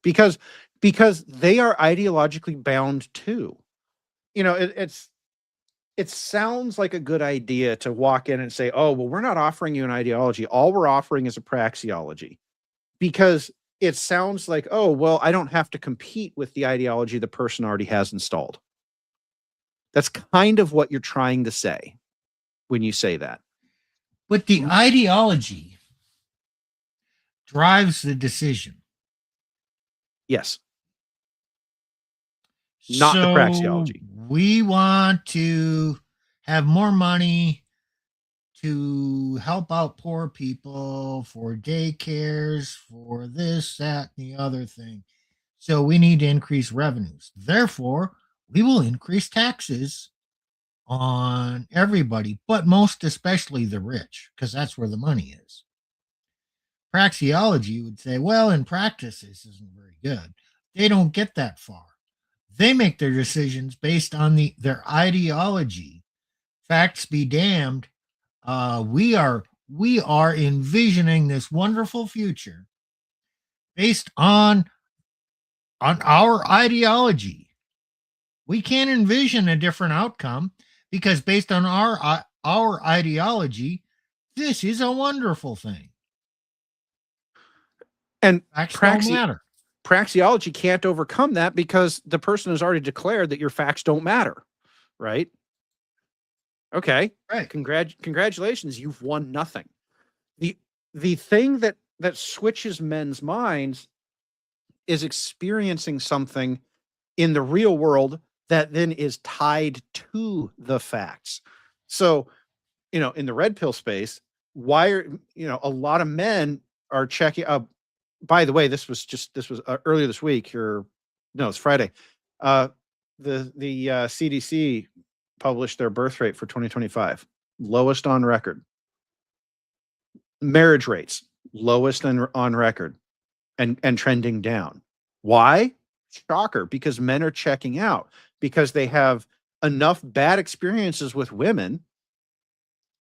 S6: because they are ideologically bound too. It sounds like a good idea to walk in and say, oh, well, we're not offering you an ideology. All we're offering is a praxeology, because it sounds like, oh, well, I don't have to compete with the ideology the person already has installed. That's kind of what you're trying to say when you say that.
S7: But the ideology drives the decision.
S6: Yes. Not the praxeology.
S7: We want to have more money to help out poor people for daycares, for this, that, and the other thing. So we need to increase revenues. Therefore, we will increase taxes on everybody, but most especially the rich, because that's where the money is. Praxeology would say, well, in practice, this isn't very good. They don't get that far. They make their decisions based on their ideology. Facts be damned. We are envisioning this wonderful future based on on our ideology. We can't envision a different outcome because based on our ideology, this is a wonderful thing.
S6: And
S7: Facts don't matter.
S6: praxeology can't overcome that because the person has already declared that your facts don't matter, right? Okay.
S7: Right.
S6: Congratulations, you've won nothing. The thing that switches men's minds is experiencing something in the real world that then is tied to the facts. So, in the red pill space, why are, a lot of men are checking by the way, this was earlier this week, or no, it's Friday. The CDC published their birth rate for 2025, lowest on record. Marriage rates, lowest on record, and trending down. Why? Shocker, because men are checking out because they have enough bad experiences with women,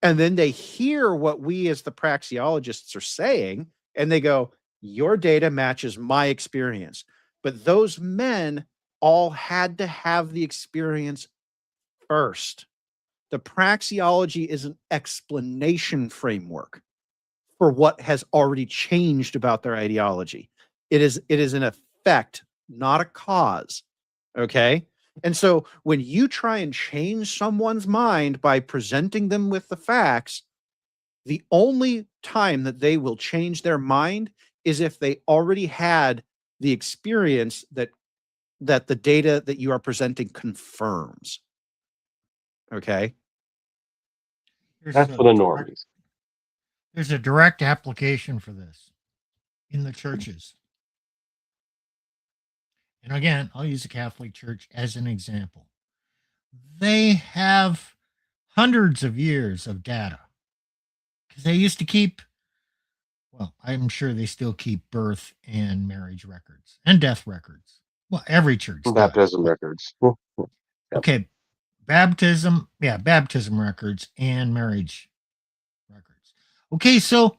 S6: and then they hear what we as the praxeologists are saying, and they go, your data matches my experience. But those men all had to have the experience first. The praxeology is an explanation framework for what has already changed about their ideology. It is an effect, not a cause. Okay? And so when you try and change someone's mind by presenting them with the facts, the only time that they will change their mind is if they already had the experience that the data that you are presenting confirms. Okay?
S5: That's for the normies.
S7: There's a direct application for this in the churches. And again, I'll use the Catholic Church as an example. They have hundreds of years of data because they used to keep, well, I'm sure they still keep birth and marriage records and death records. Well, every church does.
S5: Baptism records. Yep.
S7: Okay, baptism records and marriage records. Okay, so,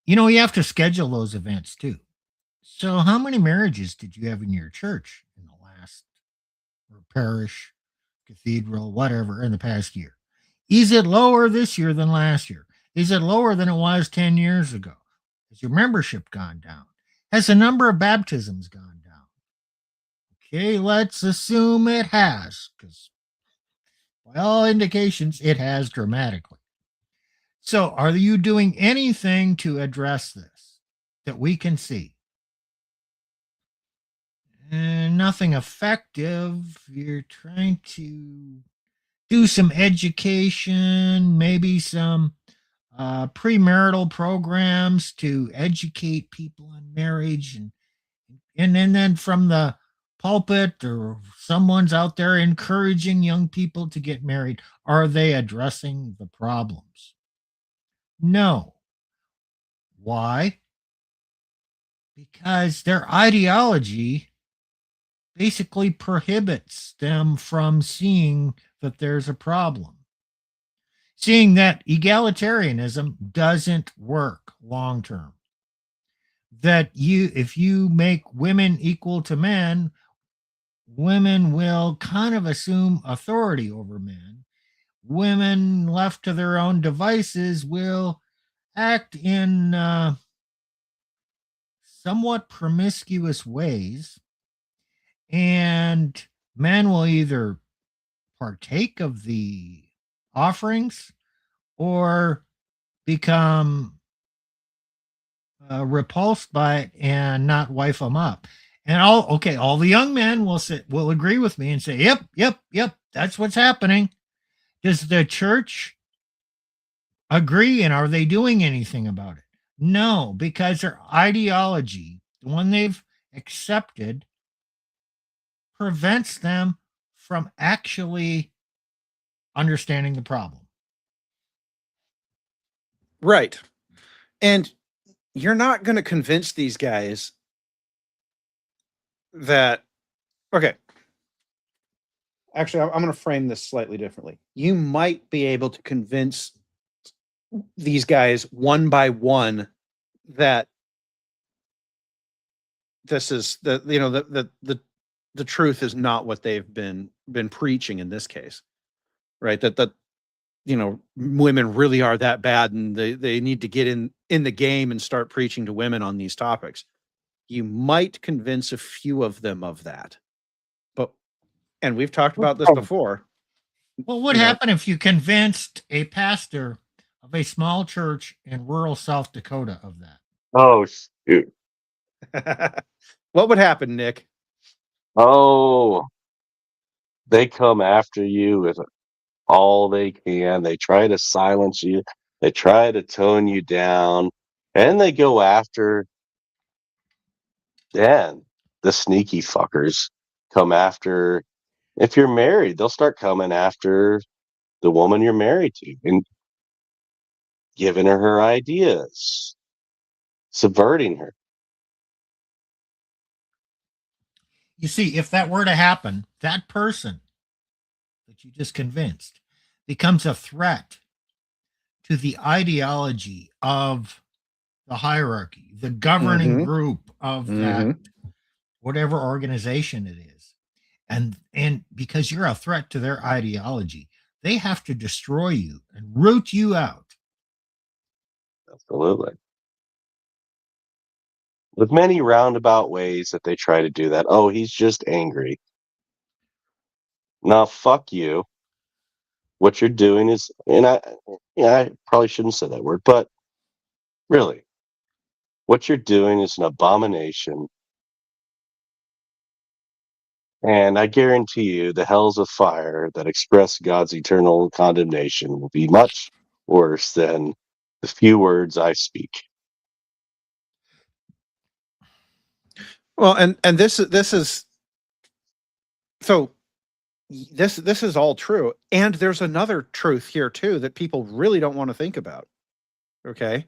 S7: you have to schedule those events too. So how many marriages did you have in your church in the last, or parish, cathedral, whatever, in the past year? Is it lower this year than last year? Is it lower than it was 10 years ago? Has your membership gone down? Has the number of baptisms gone down? Okay, let's assume it has, because by all indications, it has dramatically. So are you doing anything to address this that we can see? Nothing effective. You're trying to do some education, maybe some premarital programs to educate people on marriage, and then from the pulpit or someone's out there encouraging young people to get married. Are they addressing the problems? No. Why? Because their ideology basically prohibits them from seeing that there's a problem. Seeing that egalitarianism doesn't work long term. That if you make women equal to men, women will kind of assume authority over men. Women left to their own devices will act in somewhat promiscuous ways, and men will either partake of the offerings or become repulsed by it and not wife them up. And all the young men will agree with me and say, yep, that's what's happening. Does the church agree, and are they doing anything about it? No, because their ideology, the one they've accepted, prevents them from actually understanding the problem.
S6: Right. And you're not going to convince these guys that, okay. Actually, I'm going to frame this slightly differently. You might be able to convince these guys one by one that this is the the truth is not what they've been preaching in this case, right? That women really are that bad, and they need to get in the game and start preaching to women on these topics. You might convince a few of them of that, and we've talked about this before.
S7: What would happen if you convinced a pastor of a small church in rural South Dakota of that?
S5: Oh, shoot.
S6: What would happen, Nick?
S5: Oh, they come after you with all they can. They try to silence you. They try to tone you down. And they go after, then the sneaky fuckers come after. If you're married, they'll start coming after the woman you're married to and giving her ideas, subverting her.
S7: You see, if that were to happen, that person that you just convinced becomes a threat to the ideology of the hierarchy, the governing group of that whatever organization it is. And because you're a threat to their ideology, they have to destroy you and root you out.
S5: Absolutely. With many roundabout ways that they try to do that. Oh, he's just angry. Now, fuck you. What you're doing is, and I probably shouldn't say that word, but really, what you're doing is an abomination. And I guarantee you, the hells of fire that express God's eternal condemnation will be much worse than the few words I speak.
S6: Well, and this is so. This is all true, and there's another truth here too that people really don't want to think about. Okay,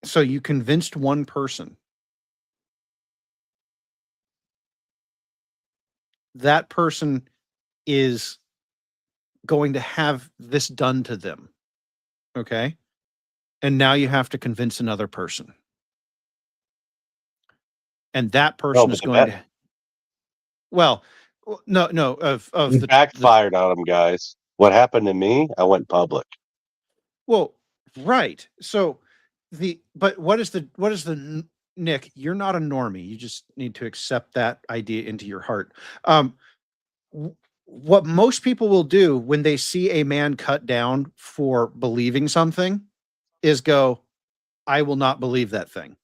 S6: so you convinced one person. That person is going to have this done to them. Okay, and now you have to convince another person, and that person is going to. Well, no, of the
S5: backfired on them, guys. What happened to me? I went public.
S6: Well, right. So but what is the Nick? You're not a normie. You just need to accept that idea into your heart. What most people will do when they see a man cut down for believing something is go, "I will not believe that thing.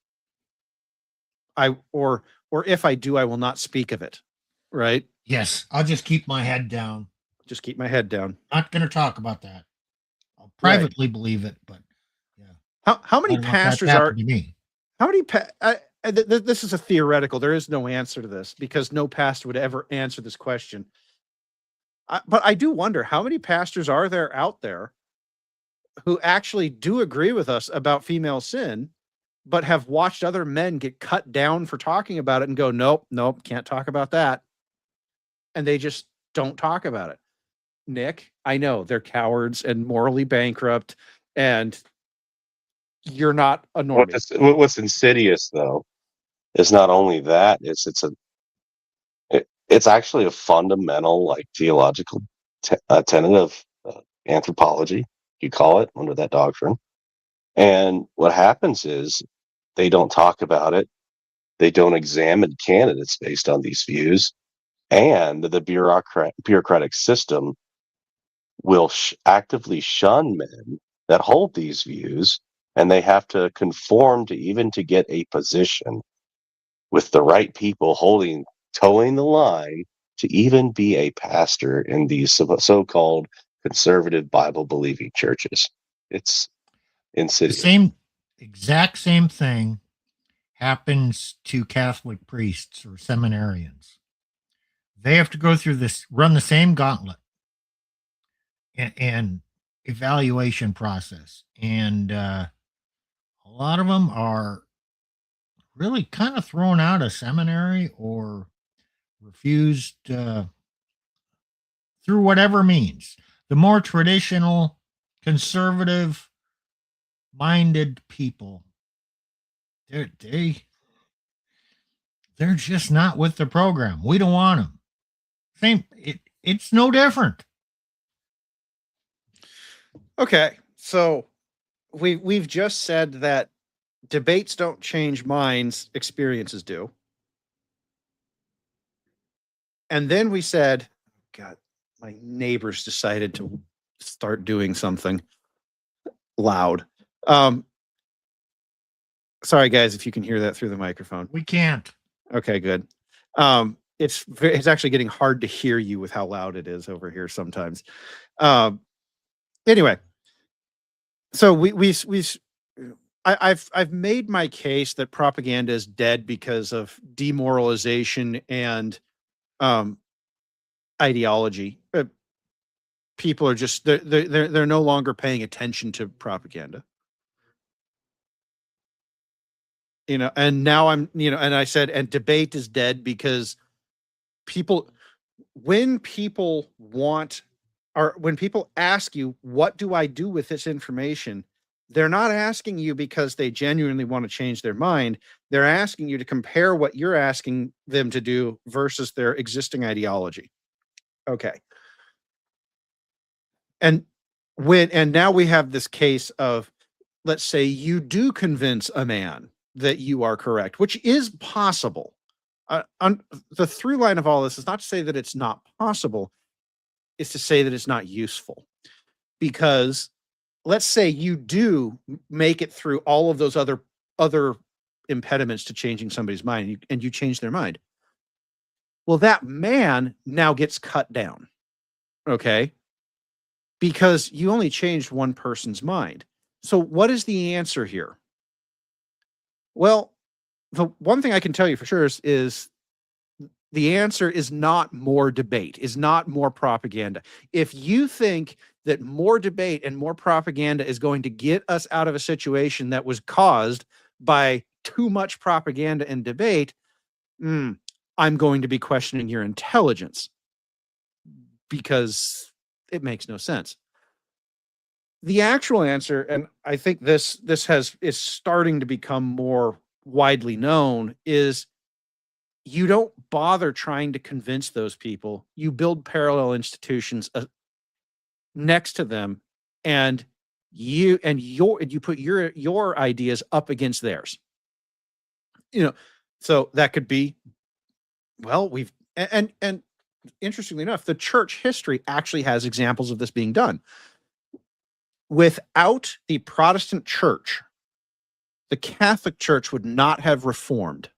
S6: Or if I do, I will not speak of it." Right?
S7: Yes, I'll just keep my head down.
S6: Just keep my head down.
S7: Not going to talk about that. I'll privately believe it, but yeah.
S6: How many pastors are
S7: to me?
S6: How many this is a theoretical. There is no answer to this because no pastor would ever answer this question. But I do wonder how many pastors are there out there who actually do agree with us about female sin, but have watched other men get cut down for talking about it and go, nope, can't talk about that. And they just don't talk about it. Nick, I know they're cowards and morally bankrupt, and you're not a normie.
S5: What's insidious, though, is not only that, it's actually a fundamental, like, theological tenet of anthropology, you call it, under that doctrine. And what happens is they don't talk about it. They don't examine candidates based on these views. And the bureaucratic system will actively shun men that hold these views, and they have to conform to even to get a position with the right people towing the line to even be a pastor in these so-called conservative Bible-believing churches. It's insidious.
S7: The exact same thing happens to Catholic priests or seminarians. They have to go through run the same gauntlet and evaluation process. And a lot of them are really kind of thrown out of seminary or refused through whatever means. The more traditional, conservative minded people, they They're just not with the program. We don't want them. It's no different.
S6: Okay, so we've just said that debates don't change minds, experiences do. And then we said, God, my neighbors decided to start doing something loud. Sorry guys, if you can hear that through the microphone.
S7: We can't.
S6: Okay, good. It's actually getting hard to hear you with how loud it is over here sometimes. Anyway, so I've made my case that propaganda is dead because of demoralization and ideology. People are just they're no longer paying attention to propaganda. And now and I said, and debate is dead because when people ask you, what do I do with this information? They're not asking you because they genuinely want to change their mind. They're asking you to compare what you're asking them to do versus their existing ideology. Okay. And now we have this case of, let's say you do convince a man that you are correct, which is possible. The through line of all this is not to say that it's not possible, it's to say that it's not useful. Because let's say you do make it through all of those other impediments to changing somebody's mind, and you change their mind. Well, that man now gets cut down, okay? Because you only changed one person's mind. So what is the answer here? Well, the one thing I can tell you for sure is the answer is not more debate, is not more propaganda. If you think that more debate and more propaganda is going to get us out of a situation that was caused by too much propaganda and debate, I'm going to be questioning your intelligence, because it makes no sense. The actual answer, and I think this is starting to become more widely known, is you don't bother trying to convince those people. You build parallel institutions next to them, and you put your ideas up against theirs. So that could be, well, and interestingly enough, the church history actually has examples of this being done. Without the Protestant church, the Catholic Church would not have reformed,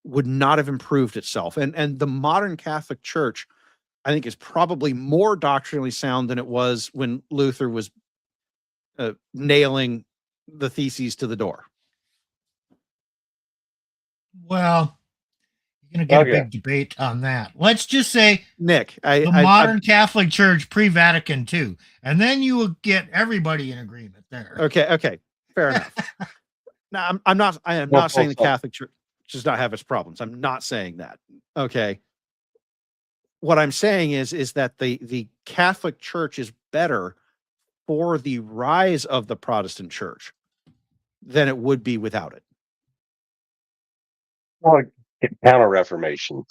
S6: would not have improved itself. And the modern Catholic Church, I think, is probably more doctrinally sound than it was when Luther was nailing the theses to the door.
S7: Well, you're going to get a big debate on that. Let's just say,
S6: Nick,
S7: the modern Catholic Church pre-Vatican II, and then you will get everybody in agreement there.
S6: Okay, fair enough. Now, I am not saying the Catholic Church does not have its problems. I'm not saying that. Okay. What I'm saying is that the Catholic Church is better for the rise of the Protestant Church than it would be without it.
S5: Well, Counter-Reformation,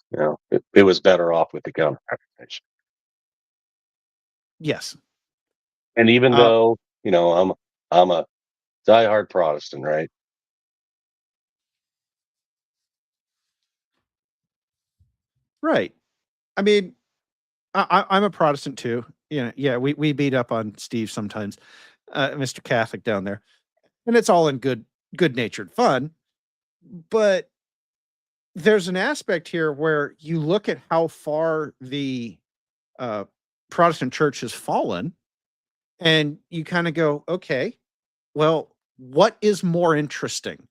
S5: it was better off with the Counter-Reformation.
S6: Yes.
S5: And even though, I'm a diehard Protestant, right?
S6: Right. I mean, I'm a Protestant too. Yeah, we beat up on Steve sometimes, Mr. Catholic down there, and it's all in good-natured fun. But there's an aspect here where you look at how far the Protestant church has fallen, and you kind of go, okay, well, what is more interesting?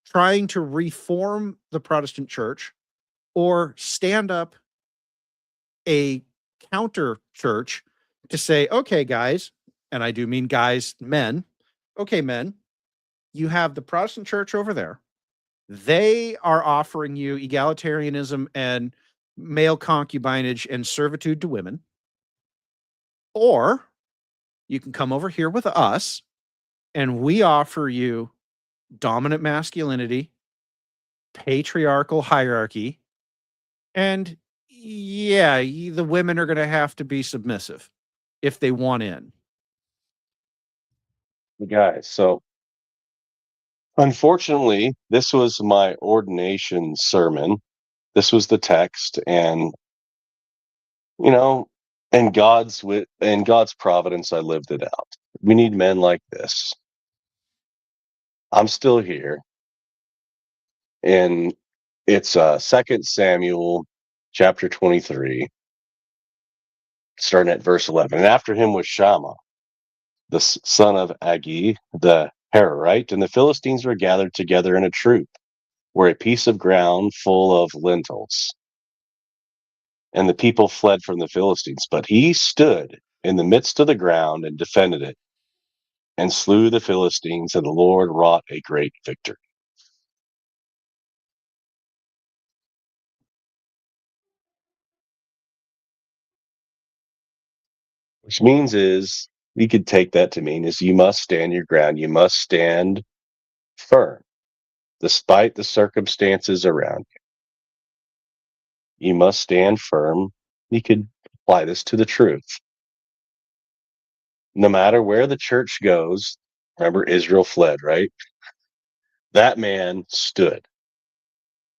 S6: Trying to reform the Protestant church, or stand up a counter church to say, okay, guys, and I do mean guys, men, okay, men, you have the Protestant church over there. They are offering you egalitarianism and male concubinage and servitude to women. Or you can come over here with us, and we offer you dominant masculinity patriarchal hierarchy. And yeah, the women are going to have to be submissive if they want in.
S5: Guys, so unfortunately, this was my ordination sermon. This was the text, and you know, and God's providence, I lived it out. We need men like this. I'm still here, and it's 2 Samuel chapter 23, starting at verse 11. And after him was Shammah, the son of Agi, the Hararite, and the Philistines were gathered together in a troop, where a piece of ground full of lentils. And the people fled from the Philistines, but he stood in the midst of the ground and defended it, and slew the Philistines, and the Lord wrought a great victory. Which means is, you could take that to mean is you must stand your ground. You must stand firm, despite the circumstances around you. You must stand firm. You could apply this to the truth. No matter where the church goes, remember Israel fled, right? That man stood,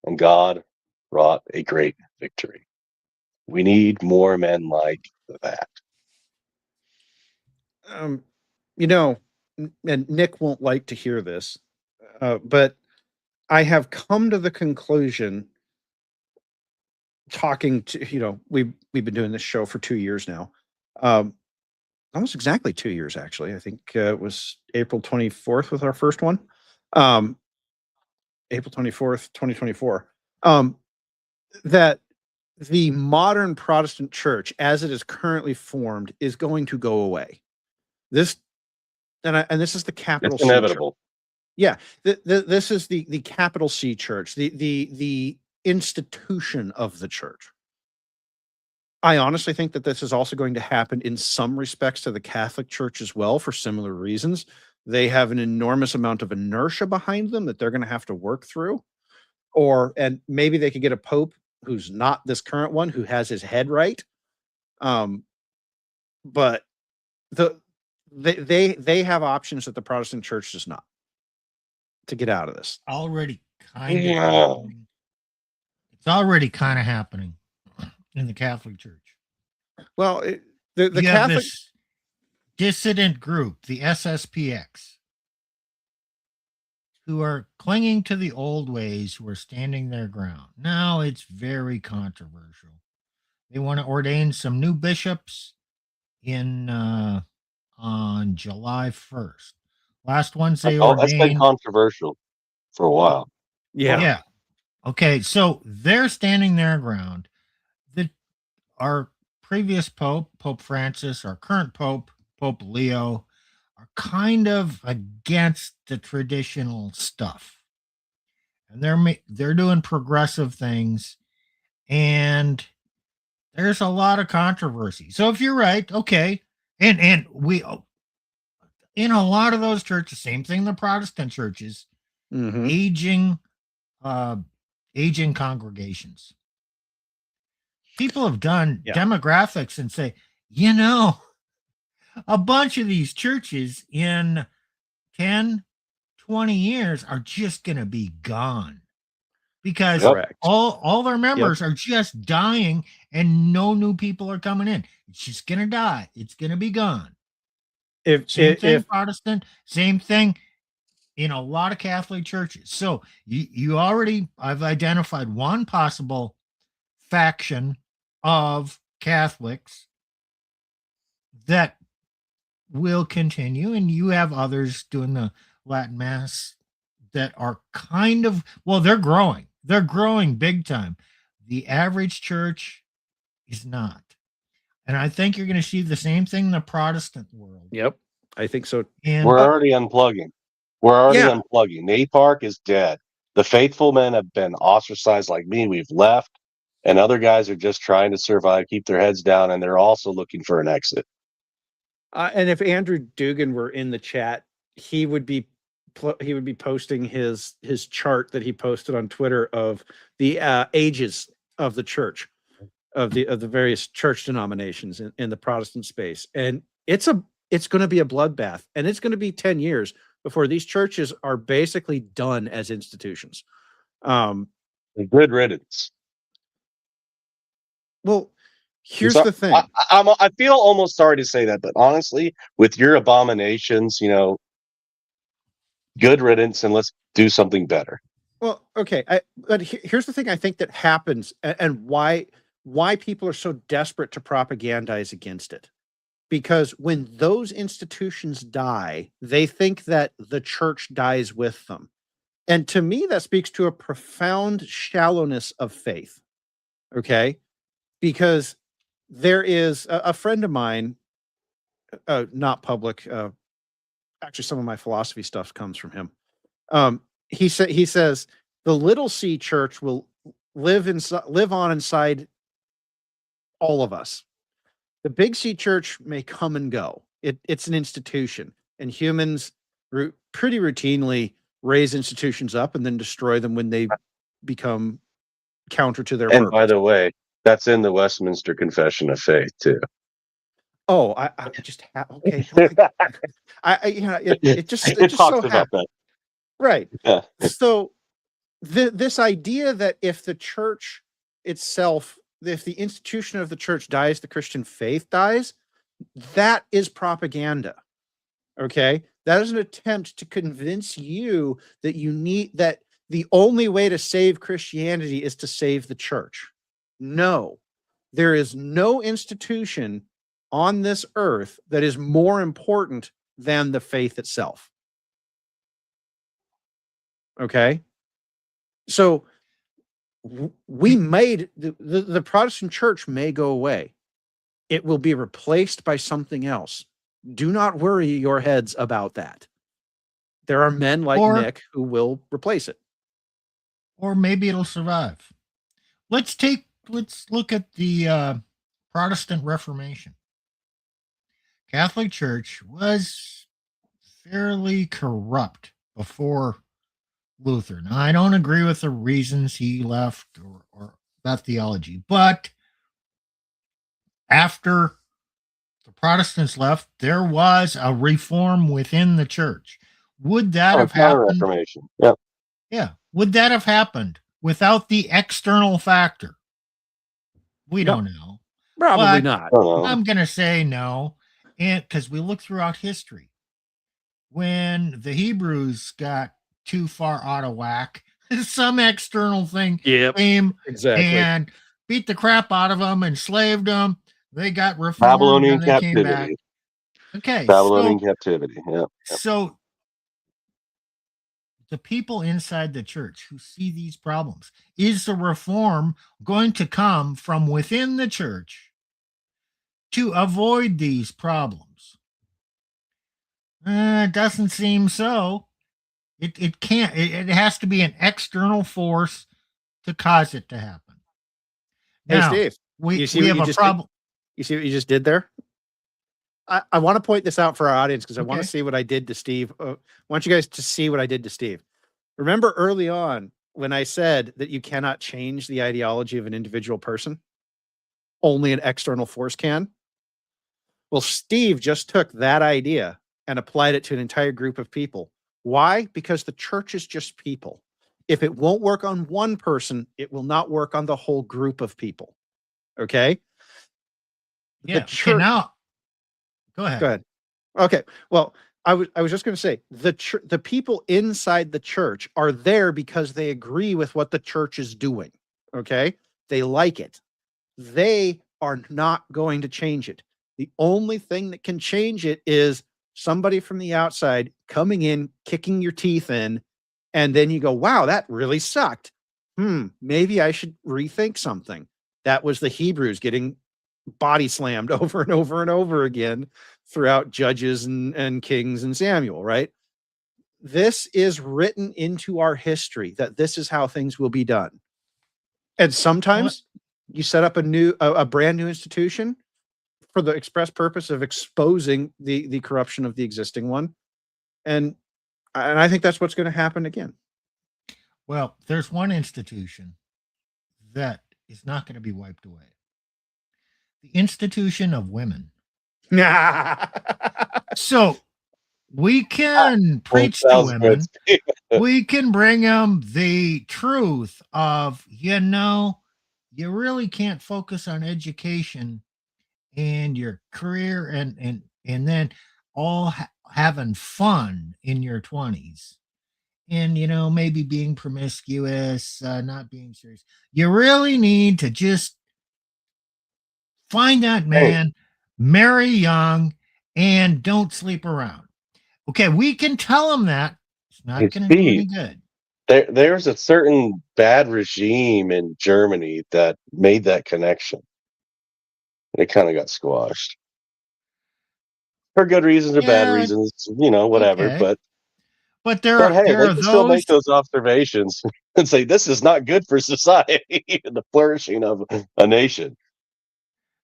S5: and God wrought a great victory. We need more men like that.
S6: You know, and Nick won't like to hear this, but I have come to the conclusion, talking to, we've been doing this show for 2 years now. Almost exactly 2 years, actually. I think it was April 24th was our first one. April 24th, 2024. That the modern Protestant church, as it is currently formed, is going to go away. This this is the capital
S5: It's
S6: C church.
S5: inevitable.
S6: Yeah, this is the capital C church, the institution of the church. I honestly think that this is also going to happen in some respects to the Catholic Church as well, for similar reasons. They have an enormous amount of inertia behind them that they're going to have to work through, and maybe they could get a pope who's not this current one, who has his head right. But they have options that the Protestant church does not, to get out of this.
S7: Already kind of happening. It's already kind of happening in the Catholic Church.
S6: Well, the
S7: you
S6: Catholic
S7: have this dissident group, the SSPX, who are clinging to the old ways, who are standing their ground. Now it's very controversial. They want to ordain some new bishops on July 1st. Last ones they ordained.
S5: That's been controversial for a while.
S6: Yeah.
S7: Okay, so they're standing their ground. Our previous Pope, Pope Francis, our current Pope, Pope Leo, are kind of against the traditional stuff. And they're doing progressive things, and there's a lot of controversy. So if you're right, okay, and we in a lot of those churches, same thing the Protestant churches, aging congregations. People have done demographics and say, a bunch of these churches in 10, 20 years are just going to be gone, because all their members are just dying and no new people are coming in. It's just going to die. It's going to be gone. Same thing Protestant, same thing in a lot of Catholic churches. So I've identified one possible faction of Catholics that will continue, and you have others doing the Latin Mass that are they're growing big time. The average church is not, and I think you're going to see the same thing in the Protestant world.
S6: Yep, I think so.
S5: And we're already unplugging. Unplugging. The APARC is dead. The faithful men have been ostracized, like me. We've left. And other guys are just trying to survive, keep their heads down, and they're also looking for an exit.
S6: And if Andrew Dugan were in the chat, he would be posting his chart that he posted on Twitter of the ages of the church, of the various church denominations in the Protestant space, and it's going to be a bloodbath, and it's going to be 10 years before these churches are basically done as institutions.
S5: Good riddance.
S6: Well, here's the thing.
S5: I feel almost sorry to say that, but honestly, with your abominations, good riddance, and let's do something better.
S6: Well, okay, but here's the thing I think that happens, and why people are so desperate to propagandize against it. Because when those institutions die, they think that the church dies with them. And to me, that speaks to a profound shallowness of faith. Okay? Because there is a friend of mine, not public, actually some of my philosophy stuff comes from him. He says the little C church will live on inside all of us. The big C church may come and go. It's an institution, and humans pretty routinely raise institutions up and then destroy them when they become counter to their purpose.
S5: By the way, that's in the Westminster Confession of Faith too.
S6: Oh, I just okay. It just
S5: talks
S6: so
S5: about that,
S6: right?
S5: Yeah.
S6: So this idea that if the church itself, if the institution of the church dies, the Christian faith dies, that is propaganda. Okay, that is an attempt to convince you that the only way to save Christianity is to save the church. No, there is no institution on this earth that is more important than the faith itself. Okay, so we made the Protestant church may go away. It will be replaced by something else. Do not worry your heads about that. There are men like Nick who will replace it.
S7: Or maybe it'll survive. Let's look at the Protestant Reformation. Catholic Church was fairly corrupt before Luther. Now, I don't agree with the reasons he left or that theology, but after the Protestants left, there was a reform within the church. Would that have happened?
S5: Reformation. Yep.
S7: Yeah. Would that have happened without the external factor? We don't know.
S6: Probably not.
S7: I'm going to say no. And because we look throughout history, when the Hebrews got too far out of whack, some external thing came and beat the crap out of them, enslaved them. They got reformed.
S5: Babylonian
S7: and they
S5: captivity.
S7: came back. Okay.
S5: Babylonian captivity. Yeah.
S7: So the people inside the church who see these problems, is the reform going to come from within the church to avoid these problems? It doesn't seem so. It can't. It has to be an external force to cause it to happen. Now,
S6: hey, Steve,
S7: we have a problem.
S6: You see what you just did there? I want to point this out for our audience because I want to see what I did to Steve. I want you guys to see what I did to Steve. Remember early on when I said that you cannot change the ideology of an individual person? Only an external force can? Well, Steve just took that idea and applied it to an entire group of people. Why? Because the church is just people. If it won't work on one person, it will not work on the whole group of people. Okay?
S7: Yeah. Okay, now, go ahead.
S6: Okay. Well, I was just going to say the people inside the church are there because they agree with what the church is doing. Okay? They like it. They are not going to change it. The only thing that can change it is somebody from the outside coming in, kicking your teeth in, and then you go, wow, that really sucked. Maybe I should rethink something. That was the Hebrews getting body slammed over and over and over again throughout Judges and Kings and Samuel, right? This is written into our history that this is how things will be done. And sometimes you set up a brand new institution for the express purpose of exposing the corruption of the existing one. And And I think that's what's going to happen again.
S7: Well, there's one institution that is not going to be wiped away. The institution of women. So we can preach to
S5: Sounds good.
S7: women. We can bring them the truth of, you really can't focus on education and your career and then all having fun in your 20s. And maybe being promiscuous, not being serious. You really need to just find that man, marry young, and don't sleep around. Okay, we can tell them that. It's not going to do any good.
S5: There's a certain bad regime in Germany that made that connection. And it kind of got squashed. For good reasons or bad reasons, whatever.
S7: Okay. But
S5: hey, they can still make those observations and say this is not good for society and the flourishing of a nation.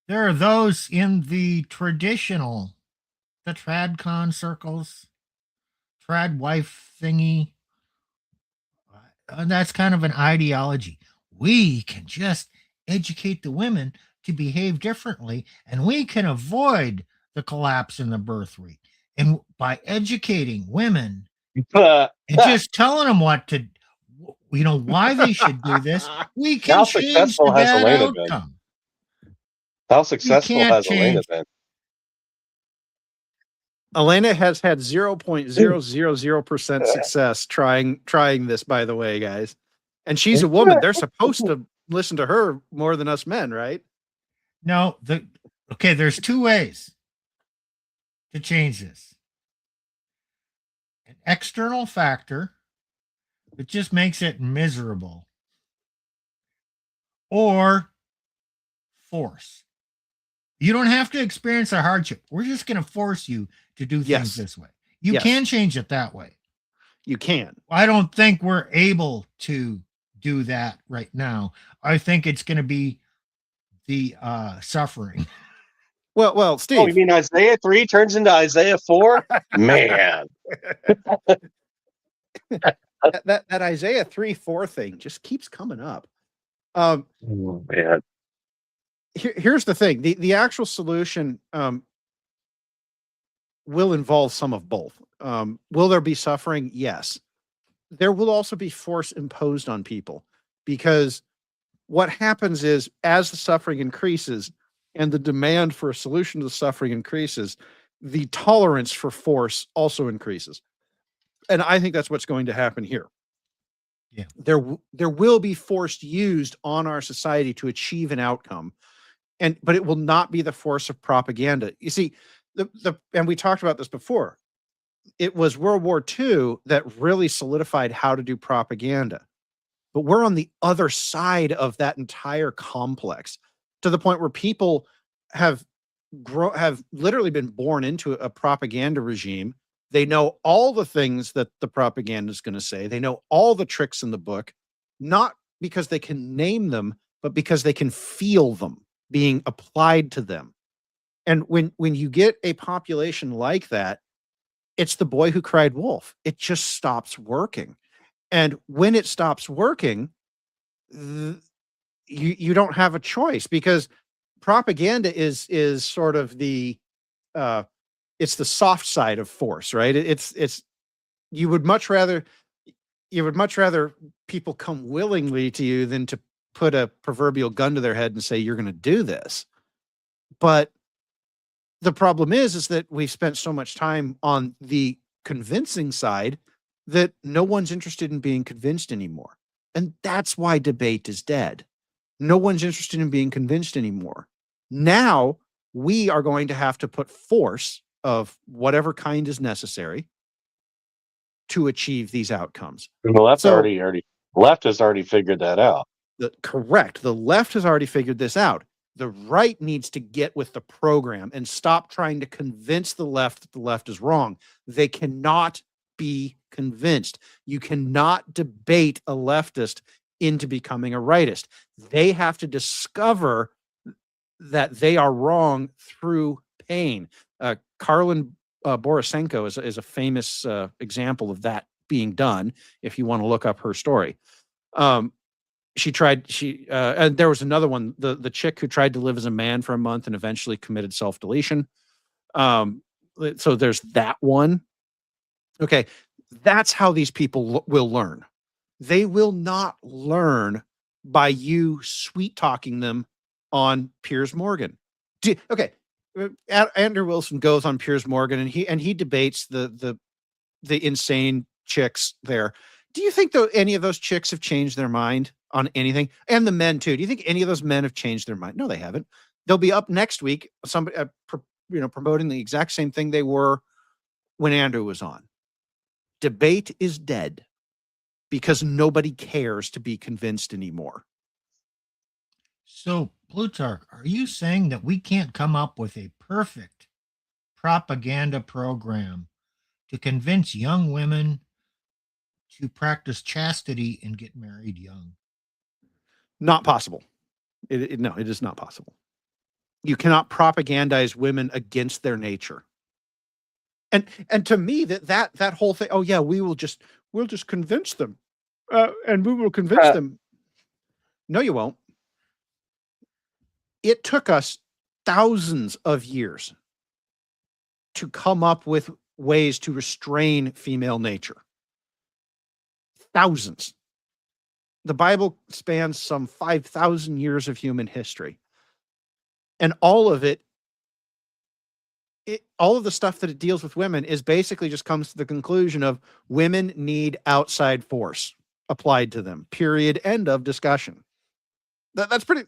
S7: There are those in the tradcon circles, trad wife thingy. And that's kind of an ideology. We can just educate the women to behave differently, and we can avoid the collapse in the birth rate. And by educating women and just telling them what to, why they should do this, we can change the bad outcome.
S5: How successful has Elena been?
S6: Elena has had 0.000% success trying this, by the way, guys. And she's a woman. They're supposed to listen to her more than us men, right?
S7: No, there's two ways to change this. An external factor that just makes it miserable, or force. You don't have to experience a hardship. We're just going to force you to do things this way. You can change it that way.
S6: You can.
S7: I don't think we're able to do that right now. I think it's going to be the suffering.
S6: Well, Steve.
S5: Oh, you mean Isaiah 3 turns into Isaiah 4? Man.
S6: that Isaiah 3:4 thing just keeps coming up.
S5: Oh, man.
S6: Here's the thing. The actual solution will involve some of both. Will there be suffering? Yes. There will also be force imposed on people, because what happens is, as the suffering increases and the demand for a solution to the suffering increases, the tolerance for force also increases. And I think that's what's going to happen here.
S7: Yeah.
S6: There will be force used on our society to achieve an outcome, but it will not be the force of propaganda. You see, and we talked about this before. It was World War II that really solidified how to do propaganda. But we're on the other side of that entire complex, to the point where people have literally been born into a propaganda regime. They know all the things that the propaganda is going to say. They know all the tricks in the book, not because they can name them, but because they can feel them being applied to them. And when you get a population like that, it's the boy who cried wolf. It just stops working. And when it stops working, you don't have a choice, because propaganda is sort of it's the soft side of force, right? It's you would much rather people come willingly to you than to put a proverbial gun to their head and say, you're going to do this. But the problem is that we've spent so much time on the convincing side that no one's interested in being convinced anymore. And that's why debate is dead. No one's interested in being convinced anymore. Now we are going to have to put force of whatever kind is necessary to achieve these outcomes.
S5: And the left left has already figured that out.
S6: Correct. The left has already figured this out. The right needs to get with the program and stop trying to convince the left that the left is wrong. They cannot be convinced. You cannot debate a leftist into becoming a rightist. They have to discover that they are wrong through pain. Carlin Borisenko is a famous example of that being done. If you want to look up her story, and there was another one, the chick who tried to live as a man for a month and eventually committed self-deletion. So there's that one. Okay, that's how these people will learn. They will not learn by you sweet talking them on Piers Morgan. Okay, Andrew Wilson goes on Piers Morgan and he debates the insane chicks there. Do you think any of those chicks have changed their mind on anything? And the men too. Do you think any of those men have changed their mind? No, they haven't. They'll be up next week, somebody promoting the exact same thing they were when Andrew was on. Debate is dead because nobody cares to be convinced anymore.
S7: So, Plutarch, are you saying that we can't come up with a perfect propaganda program to convince young women to practice chastity and get married young?
S6: Not possible. No, it is not possible. You cannot propagandize women against their nature. And to me, that whole thing, oh yeah, we'll just convince them. And we will convince them. No, you won't. It took us thousands of years to come up with ways to restrain female nature. Thousands. The Bible spans some 5,000 years of human history. And all of it, all of the stuff that it deals with women is basically just comes to the conclusion of women need outside force applied to them. Period. End of discussion. That's pretty.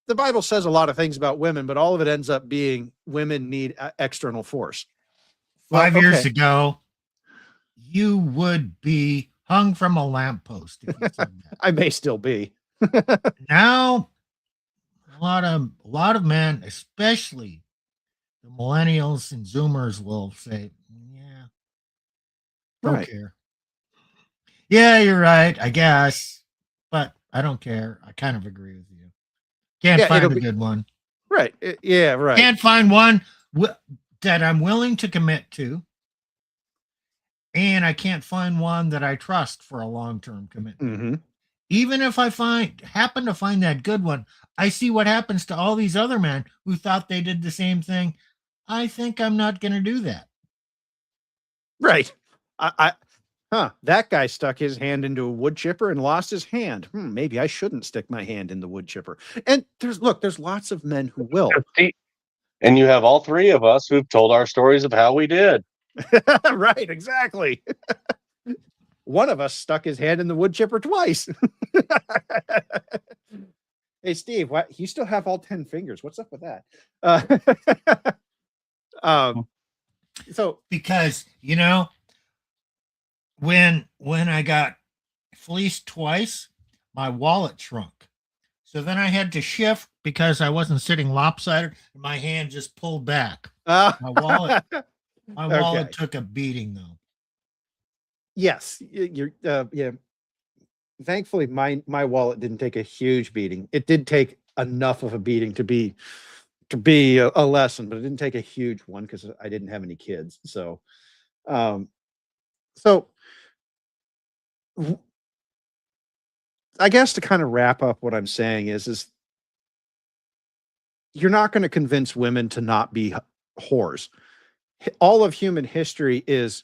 S6: The Bible says a lot of things about women, but all of it ends up being women need external force.
S7: 5 years ago, you would be hung from a lamppost if you said that.
S6: I may still be.
S7: Now, a lot of men, especially the millennials and Zoomers, will say, "Yeah, don't care." Yeah, you're right, I guess, but I don't care. I kind of agree with you. Can't find a good one.
S6: Right. Yeah, right.
S7: Can't find one that I'm willing to commit to. And I can't find one that I trust for a long-term commitment.
S6: Mm-hmm.
S7: Even if I happen to find that good one, I see what happens to all these other men who thought they did the same thing. I think I'm not going to do that.
S6: Right. That guy stuck his hand into a wood chipper and lost his hand. Maybe I shouldn't stick my hand in the wood chipper. And there's lots of men who will.
S5: And you have all three of us who've told our stories of how we did.
S6: Right, exactly. One of us stuck his hand in the wood chipper twice. Hey, Steve, you still have all 10 fingers. What's up with that? So
S7: because, when I got fleeced twice, my wallet shrunk. So then I had to shift because I wasn't sitting lopsided. And my hand just pulled back. My wallet took a beating, though.
S6: Yes, yeah. Thankfully, my wallet didn't take a huge beating. It did take enough of a beating to be a lesson, but it didn't take a huge one because I didn't have any kids. So, I guess to kind of wrap up what I'm saying is you're not going to convince women to not be whores. All of human history is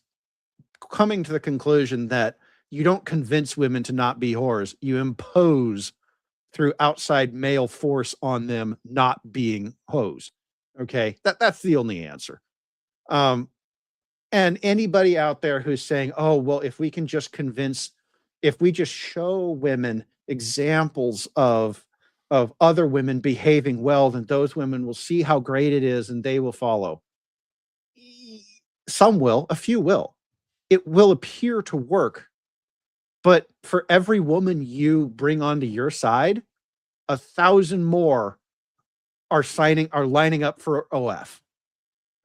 S6: coming to the conclusion that you don't convince women to not be whores. You impose through outside male force on them not being hoes. Okay, that's the only answer. And anybody out there who's saying, "Oh, well, if we just show women examples of other women behaving well, then those women will see how great it is and they will follow." Some will, a few will. It will appear to work, but for every woman you bring onto your side, 1,000 more are lining up for OF.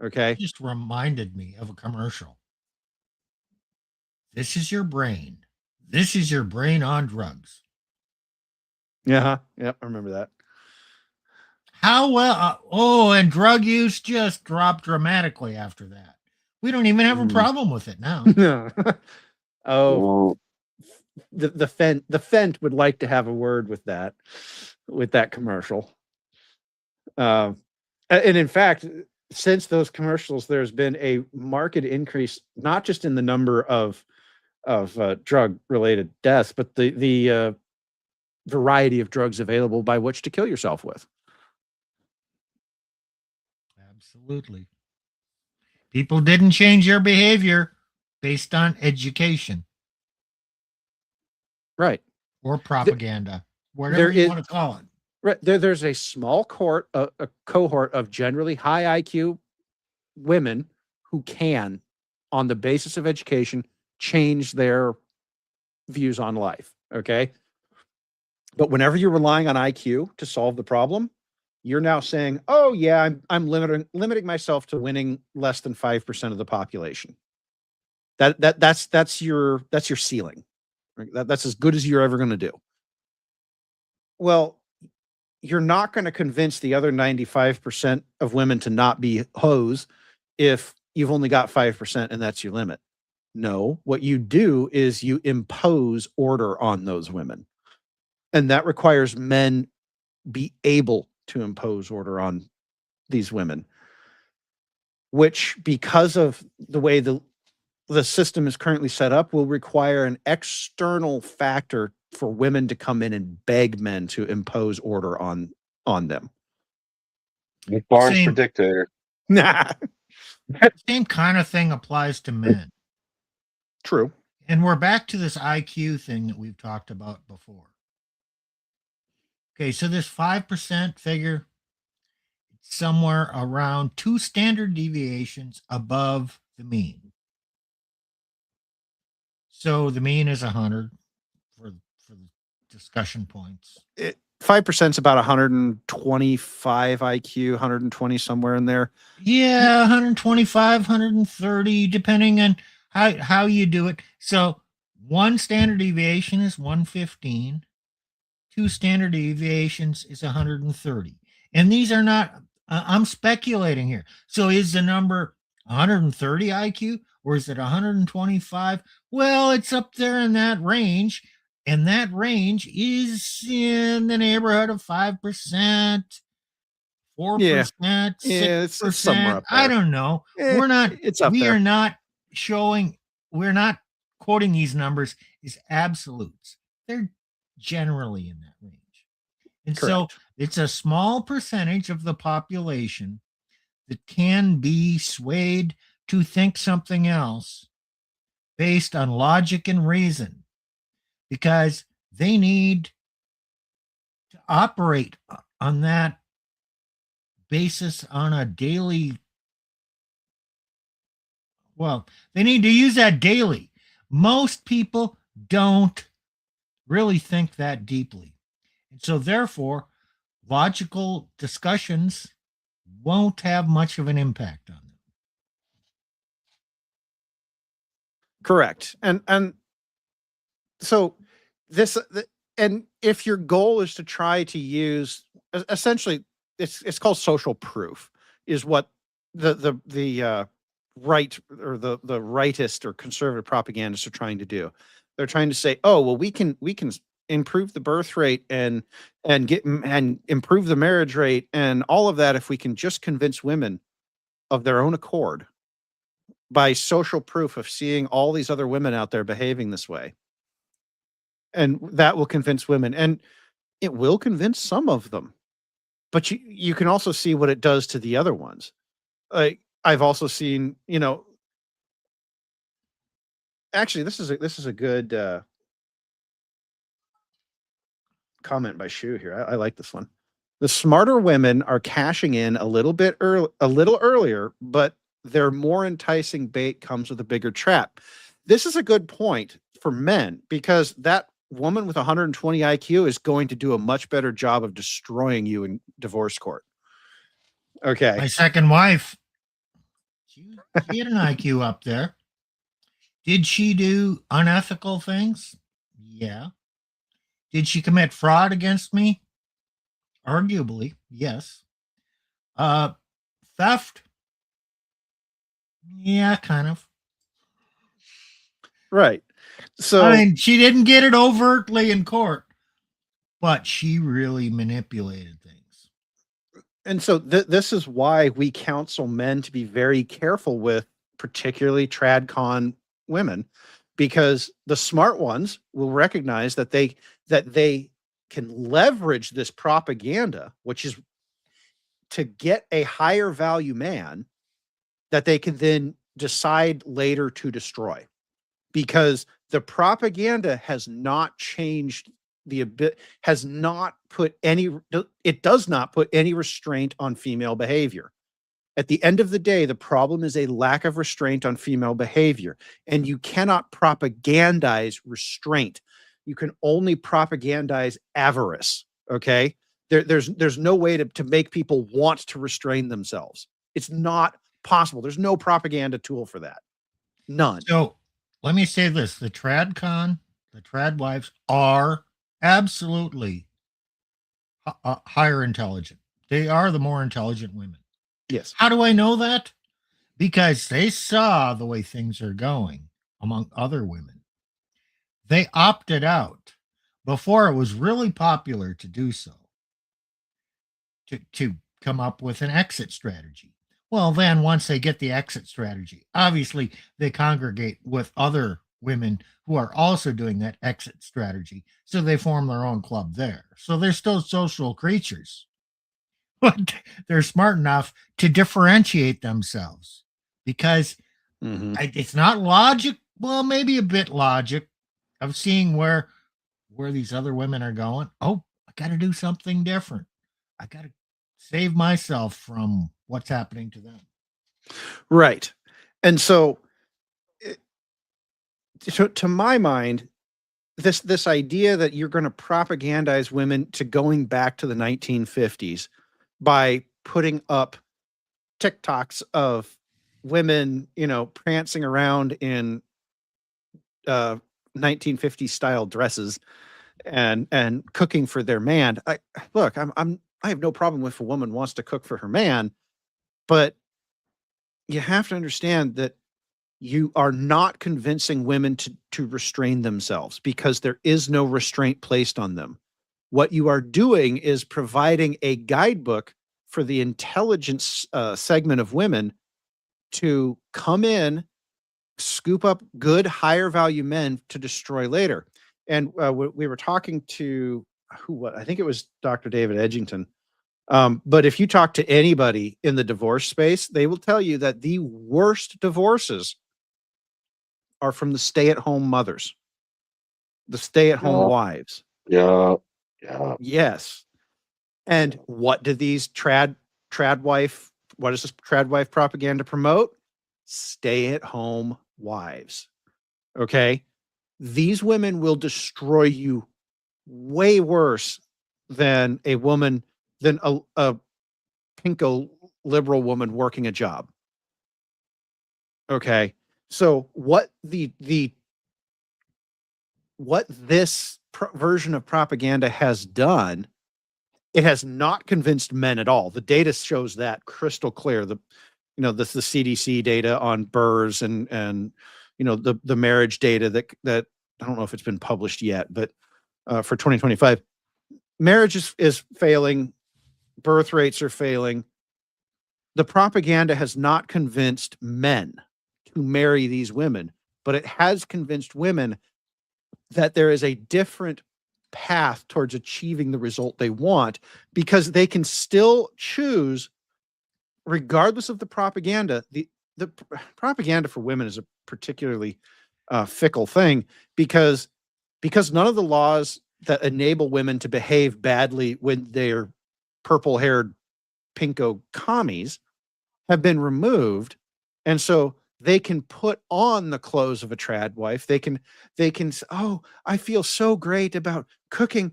S6: Okay.
S7: It just reminded me of a commercial. This is your brain. This is your brain on drugs.
S6: Yeah. Yep. I remember that.
S7: How well? And drug use just dropped dramatically after that. We don't even have a
S6: Mhm.
S7: problem with it now.
S6: No. Oh,
S5: Mm,
S6: the Fent would like to have a word with that commercial. And in fact, since those commercials, there's been a marked increase, not just in the number of drug related deaths, but the variety of drugs available by which to kill yourself with.
S7: Absolutely. People didn't change their behavior based on education
S6: Right.
S7: or propaganda, whatever
S6: there
S7: you
S6: is-
S7: want to call it.
S6: Right. There's a small a cohort of generally high IQ women who can, on the basis of education, change their views on life. Okay. But whenever you're relying on IQ to solve the problem, you're now saying, "Oh yeah, I'm limiting myself to winning less than 5% of the population." That's your ceiling. Right? That's as good as you're ever going to do. Well, you're not going to convince the other 95% of women to not be hoes if you've only got 5% and that's your limit. No, what you do is you impose order on those women. And that requires men be able to impose order on these women, which, because of the way the system is currently set up, will require an external factor for women to come in and beg men to impose order on them.
S5: Barnes
S7: Same.
S5: for dictator.
S6: Nah,
S7: Same kind of thing applies to men.
S6: true.
S7: And we're back to this IQ thing that we've talked about before. Okay, so this 5% figure, it's somewhere around 2 standard deviations above the mean. So the mean is 100 for the discussion points.
S6: 5% is about 125 IQ, 120, somewhere in there.
S7: Yeah, 125, 130, depending on how you do it. So 1 standard deviation is 115. 2 standard deviations is 130. And these are not, I'm speculating here. So is the number 130 IQ or is it 125? Well, it's up there in that range. And that range is in the neighborhood of 5%, 4%,
S6: Yeah,
S7: 6%.
S6: it's somewhere up
S7: I
S6: there.
S7: don't know.
S6: It's up
S7: We
S6: there.
S7: are not we're not quoting these numbers as absolutes. They're generally in that range. And so
S6: Correct.
S7: it's a small percentage of the population that can be swayed to think something else based on logic and reason because they need to operate on that basis on a daily. Well, they need to use that daily. Most people don't really think that deeply. And so, therefore, logical discussions won't have much of an impact on them.
S6: Correct. And so this and if your goal is to try to use essentially it's called social proof is what the right or the rightist or conservative propagandists are trying to do. They're trying to say, "Oh, well, we can improve the birth rate and improve the marriage rate and all of that if we can just convince women of their own accord by social proof of seeing all these other women out there behaving this way." And that will convince women, and it will convince some of them. But you can also see what it does to the other ones. Like, I've also seen, actually, this is a good comment by Shu here. I like this one. The smarter women are cashing in a little earlier, but their more enticing bait comes with a bigger trap. This is a good point for men because that woman with 120 IQ is going to do a much better job of destroying you in divorce court. Okay.
S7: My second wife, she had an IQ up there. Did she do unethical things? Yeah. Did she commit fraud against me? Arguably, yes. Theft? Yeah, kind of.
S6: Right. So
S7: I mean, she didn't get it overtly in court, but she really manipulated things.
S6: and so this is why we counsel men to be very careful with particularly tradcon women, because the smart ones will recognize that they can leverage this propaganda, which is to get a higher value man that they can then decide later to destroy, because the propaganda has not changed has not put any it does not put any restraint on female behavior. At the end of the day, the problem is a lack of restraint on female behavior, and you cannot propagandize restraint. You can only propagandize avarice. Okay, there's no way to make people want to restrain themselves. It's not possible. There's no propaganda tool for that. None.
S7: So let me say this: the tradcon, the trad wives are absolutely higher intelligent. They are the more intelligent women.
S6: Yes.
S7: How do I know that? Because they saw the way things are going among other women. They opted out before it was really popular to do so, to come up with an exit strategy. Well, then once they get the exit strategy, obviously they congregate with other women who are also doing that exit strategy. So they form their own club there. So they're still social creatures, but they're smart enough to differentiate themselves because it's not logic. Well, maybe a bit logic of seeing where these other women are going. Oh, I got to do something different. I got to save myself from what's happening to them.
S6: Right. And so, to my mind, this idea that you're going to propagandize women to going back to the 1950s by putting up TikToks of women, prancing around in 1950s style dresses and cooking for their man. I have no problem if a woman wants to cook for her man, but you have to understand that you are not convincing women to restrain themselves, because there is no restraint placed on them. What you are doing is providing a guidebook for the intelligence segment of women to come in, scoop up good, higher value men to destroy later. And we were talking to I think it was Dr. David Edgington. But if you talk to anybody in the divorce space, they will tell you that the worst divorces are from the stay-at-home mothers, the stay-at-home wives.
S5: Yeah.
S6: Yes. And what do these what does this trad wife propaganda promote? Stay-at-home wives. Okay? These women will destroy you way worse than a pinko liberal woman working a job. Okay? So what this version of propaganda has done, it has not convinced men at all. The data shows that crystal clear. The CDC data on burrs and the marriage data that I don't know if it's been published yet, but for 2025, marriage is failing, birth rates are failing. The propaganda has not convinced men to marry these women, but it has convinced women that there is a different path towards achieving the result they want, because they can still choose, regardless of the propaganda. The propaganda for women is a particularly fickle thing, because none of the laws that enable women to behave badly when they're purple-haired pinko commies have been removed, and so they can put on the clothes of a trad wife. They can oh, I feel so great about cooking,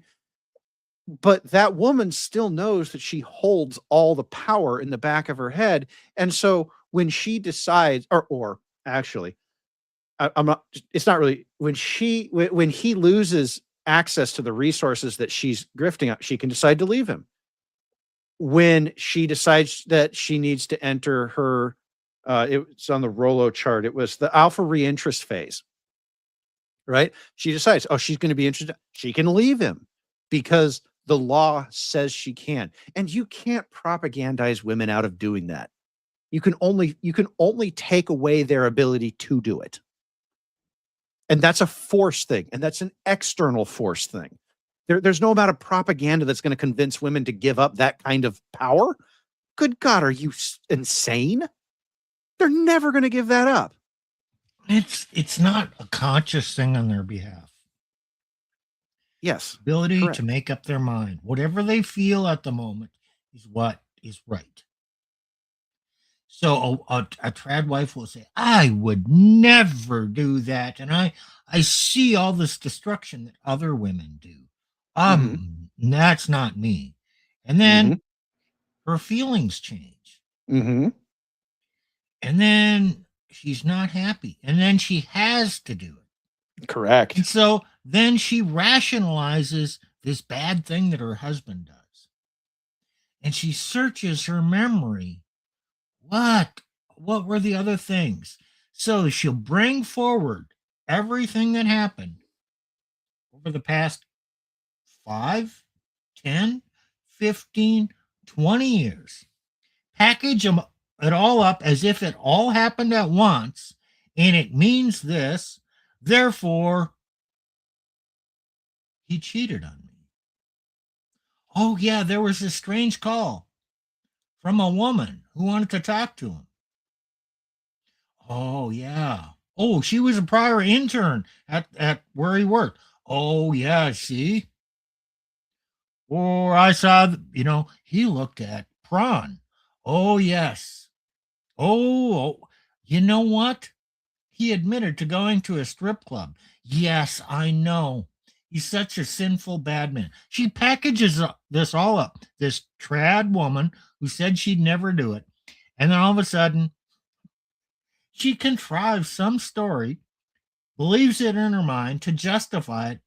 S6: but that woman still knows that she holds all the power in the back of her head. And so when she decides, or actually, I'm not, it's not really, when he loses access to the resources that she's grifting up, she can decide to leave him. When she decides that she needs to enter her It's on the Rollo chart. It was the alpha reinterest phase, right? She decides, oh, she's going to be interested. She can leave him because the law says she can. And you can't propagandize women out of doing that. You can only take away their ability to do it. And that's a force thing. And that's an external force thing. There's no amount of propaganda that's going to convince women to give up that kind of power. Good God, are you insane? They're never going to give that up.
S7: It's not a conscious thing on their behalf.
S6: Yes.
S7: Ability
S6: correct.
S7: to make up their mind. Whatever they feel at the moment is what is right. So a trad wife will say, I would never do that. And I see all this destruction that other women do. That's not me. And then her feelings change.
S6: Mm-hmm.
S7: And then she's not happy. And then she has to do it.
S6: Correct.
S7: And so then she rationalizes this bad thing that her husband does. And she searches her memory. What were the other things? So she'll bring forward everything that happened over the past 5, 10, 15, 20 years. Package it all up as if it all happened at once, and it means this. Therefore, he cheated on me. Oh, yeah, there was a strange call from a woman who wanted to talk to him. Oh, yeah. Oh, she was a prior intern at where he worked. Oh, yeah, see? Or I saw, he looked at prawn. Oh, yes. Oh, you know what? He admitted to going to a strip club. Yes, I know. He's such a sinful bad man. She packages this all up. This trad woman who said she'd never do it. And then all of a sudden, she contrives some story, believes it in her mind to justify it.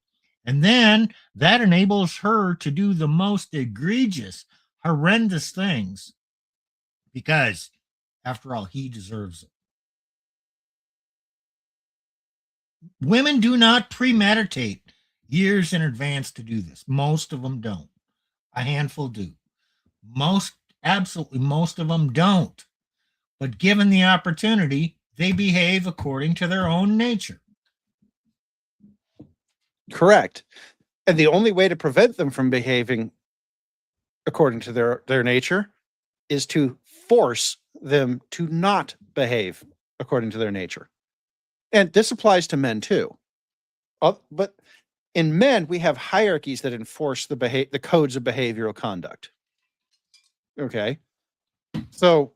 S7: And then that enables her to do the most egregious, horrendous things because, after all, he deserves it. Women do not premeditate years in advance to do this. Most of them don't. A handful do. Absolutely most of them don't. But given the opportunity, they behave according to their own nature.
S6: Correct. And the only way to prevent them from behaving according to their nature is to force them to not behave according to their nature. And this applies to men too. But in men, we have hierarchies that enforce the codes of behavioral conduct. Okay. So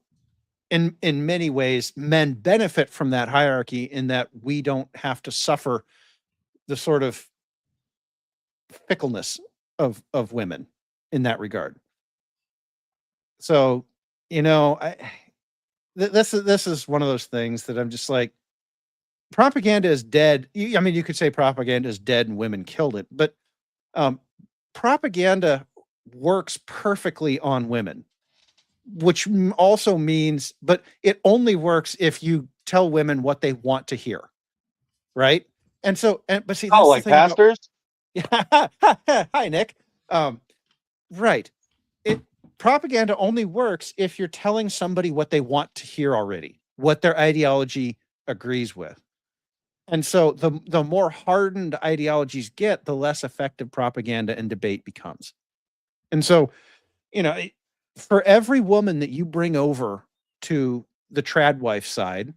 S6: in many ways, men benefit from that hierarchy in that we don't have to suffer the sort of fickleness of women in that regard. So, this is one of those things that I'm just like, propaganda is dead. I mean, you could say propaganda is dead and women killed it, but propaganda works perfectly on women, which also means, but it only works if you tell women what they want to hear, right? And so, but see, that's
S5: like pastors.
S6: Hi, Nick. Right. Propaganda only works if you're telling somebody what they want to hear already, what their ideology agrees with. And so the more hardened ideologies get, the less effective propaganda and debate becomes. And so, for every woman that you bring over to the trad wife side,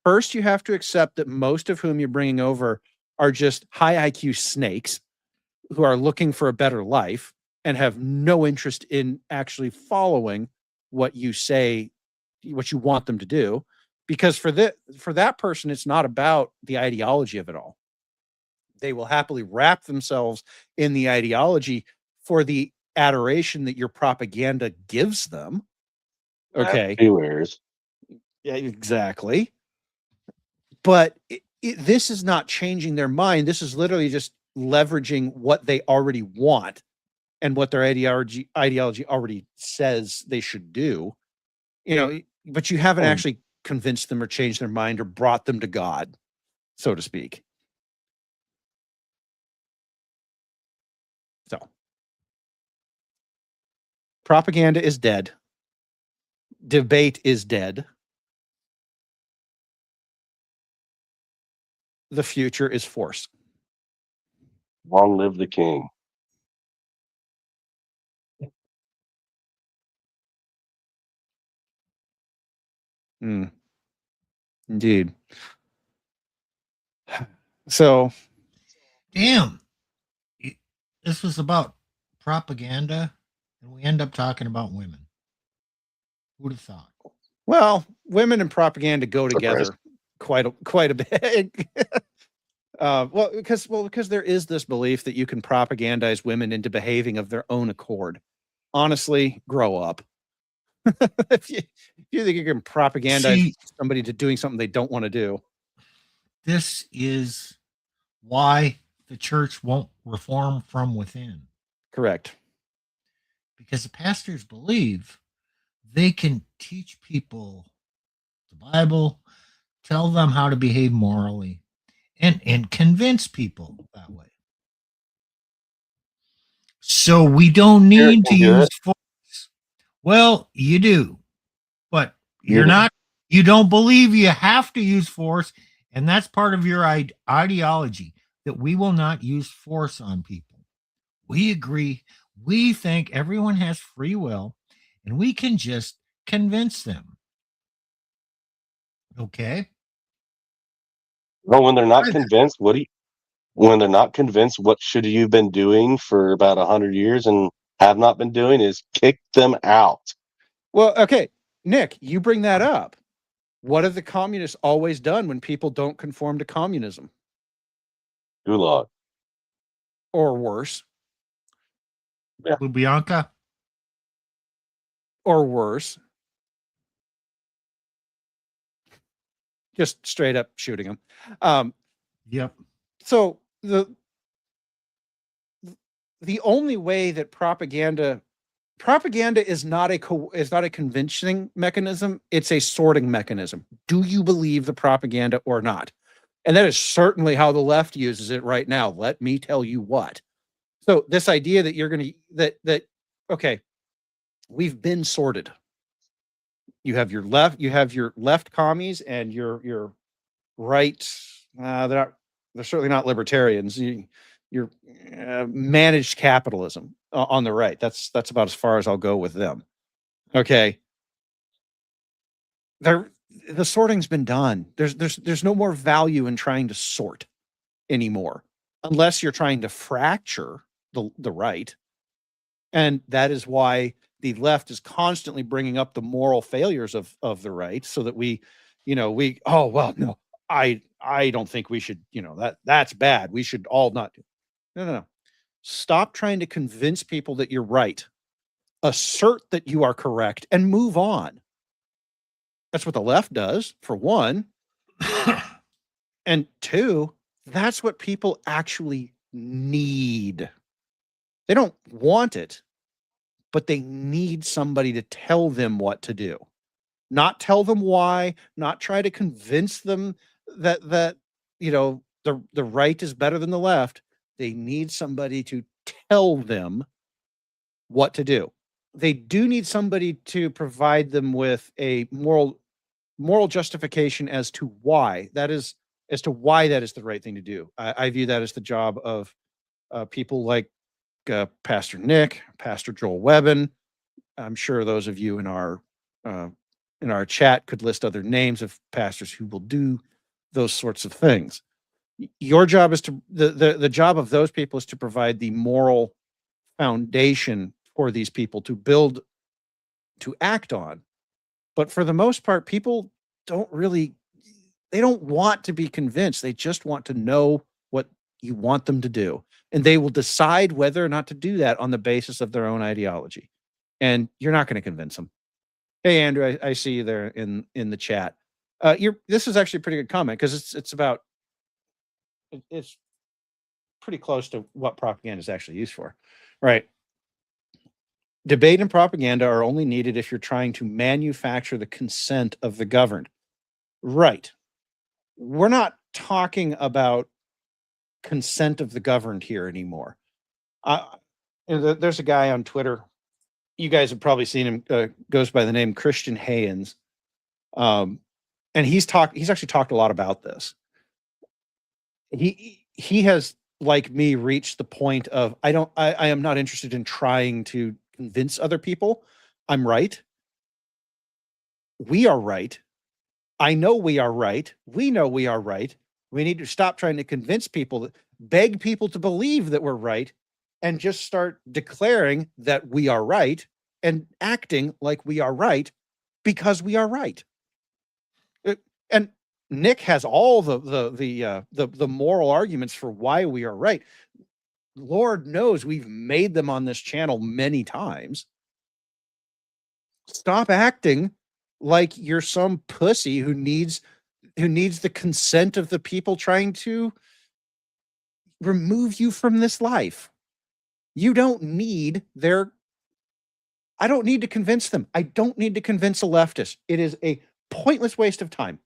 S6: first you have to accept that most of whom you're bringing over are just high IQ snakes who are looking for a better life and have no interest in actually following what you say, what you want them to do. Because for that person, it's not about the ideology of it all. They will happily wrap themselves in the ideology for the adoration that your propaganda gives them. Okay.
S5: Viewers.
S6: Yeah, exactly. But this is not changing their mind. This is literally just leveraging what they already want and what their ideology already says they should do. But you haven't actually convinced them or changed their mind or brought them to God, so to speak. So, propaganda is dead. Debate is dead. The future is force.
S5: Long live the king.
S6: Indeed. So,
S7: Damn. This was about propaganda, and we end up talking about women. Who'd have thought?
S6: well, women and propaganda go
S5: Surprise.
S6: together quite a bit. Well, because there is this belief that you can propagandize women into behaving of their own accord. Honestly, grow up. if you think you can propagandize somebody to doing something they don't want to do.
S7: This is why the church won't reform from within.
S6: Correct.
S7: Because the pastors believe they can teach people the Bible, tell them how to behave morally, and convince people that way. So we don't need to use force. Well, you do, but you're not. You don't believe you have to use force, and that's part of your ideology that we will not use force on people. We agree. We think everyone has free will, and we can just convince them. Okay.
S5: Well, when they're not convinced, when they're not convinced, what should you have been doing for about 100 years and have not been doing is kick them out.
S6: Well, okay, Nick, you bring that up. What have the communists always done when people don't conform to communism?
S5: Gulag.
S6: Or worse.
S5: Yeah.
S7: Lubyanka.
S6: Or worse. Just straight up shooting them.
S7: Yep.
S6: So the only way that propaganda is not a convincing mechanism, it's a sorting mechanism. Do you believe the propaganda or not? And that is certainly how the left uses it right now. Let me tell you what. So this idea that you're going to okay, we've been sorted. You have your left commies and your right. They're certainly not libertarians. You're managed capitalism on the right. That's about as far as I'll go with them. Okay. The sorting's been done. There's no more value in trying to sort anymore, unless you're trying to fracture the right. And that is why the left is constantly bringing up the moral failures of the right, so that no, I don't think we should, that's bad. We should all not do. No. Stop trying to convince people that you're right. Assert that you are correct and move on. That's what the left does, for one. And two, that's what people actually need. They don't want it, but they need somebody to tell them what to do. Not tell them why, not try to convince them that the right is better than the left. They need somebody to tell them what to do. They do need somebody to provide them with a moral justification as to why that is the right thing to do. I view that as the job of people like Pastor Nick, Pastor Joel Webben. I'm sure those of you in our chat could list other names of pastors who will do those sorts of things. Your job is the job of those people is to provide the moral foundation for these people to build, to act on. But for the most part, people don't want to be convinced. They just want to know what you want them to do. And they will decide whether or not to do that on the basis of their own ideology. And you're not going to convince them. Hey, Andrew, I see you there in the chat. This is actually a pretty good comment, because it's pretty close to what propaganda is actually used for. Right. Debate and propaganda are only needed if you're trying to manufacture the consent of the governed. Right. We're not talking about consent of the governed here anymore. There's a guy on Twitter. You guys have probably seen him. Goes by the name Christian Haynes, and he's actually talked a lot about this. He has, like me, reached the point of I am not interested in trying to convince other people I'm right. We are right. I know we are right. We know we are right. We need to stop trying to convince people, beg people to believe that we're right, and just start declaring that we are right and acting like we are right because we are right. And Nick has all the moral arguments for why we are right. Lord knows we've made them on this channel many times. Stop acting like you're some pussy who needs the consent of the people trying to remove you from this life. You don't need I don't need to convince them. I don't need to convince a leftist. It is a pointless waste of time.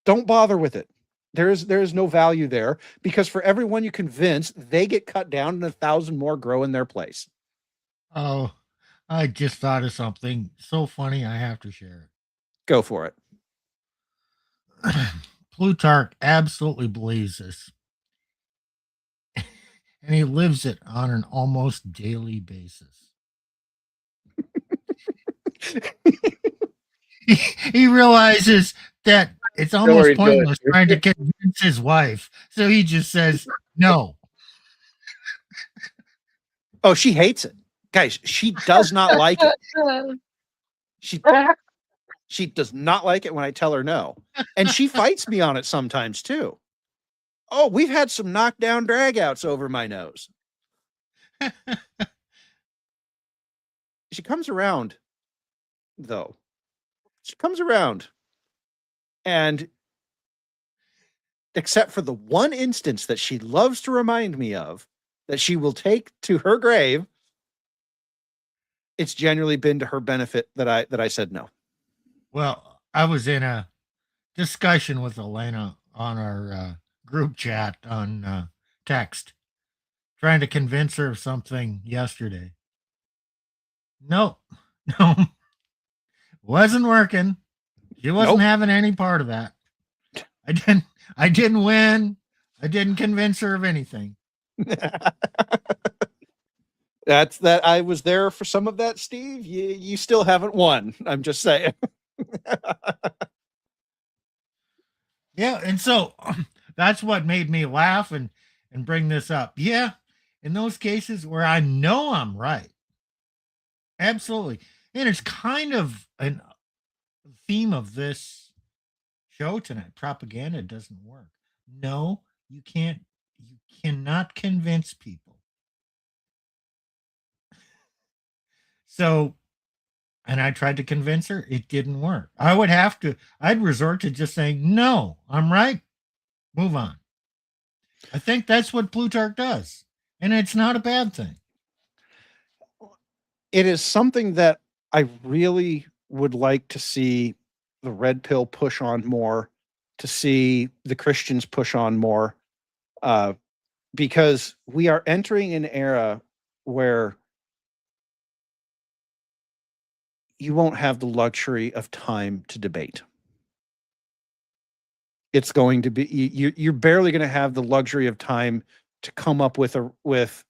S6: Don't bother with it. There is no value there, because for everyone you convince, they get cut down and 1,000 more grow in their place.
S7: Oh, I just thought of something so funny I have to share it.
S6: Go for it.
S7: Plutarch absolutely believes this. And he lives it on an almost daily basis. he realizes that it's almost pointless trying to convince his wife. So he just says no.
S6: Oh, she hates it. Guys, she does not like it. She does not like it when I tell her no. And she fights me on it sometimes too. Oh, we've had some knockdown dragouts over my nose. She comes around, though. She comes around. And except for the one instance that she loves to remind me of, that she will take to her grave, it's generally been to her benefit that I said no.
S7: Well, I was in a discussion with Elena on our group chat on text, trying to convince her of something yesterday. No, wasn't working. She wasn't having any part of that. I didn't win. I didn't convince her of anything.
S6: That's that. I was there for some of that, Steve. You still haven't won. I'm just saying.
S7: Yeah, and so that's what made me laugh and bring this up. Yeah, in those cases where I know I'm right. Absolutely. And it's kind of a theme of this show tonight. Propaganda doesn't work. No, you cannot convince people. So, and I tried to convince her, it didn't work. I'd resort to just saying, no, I'm right. Move on. I think that's what Plutarch does. And it's not a bad thing.
S6: It is something that I really would like to see the red pill push on more, to see the Christians push on more, because we are entering an era where you won't have the luxury of time to debate. It's going to be, you're barely going to have the luxury of time to come up with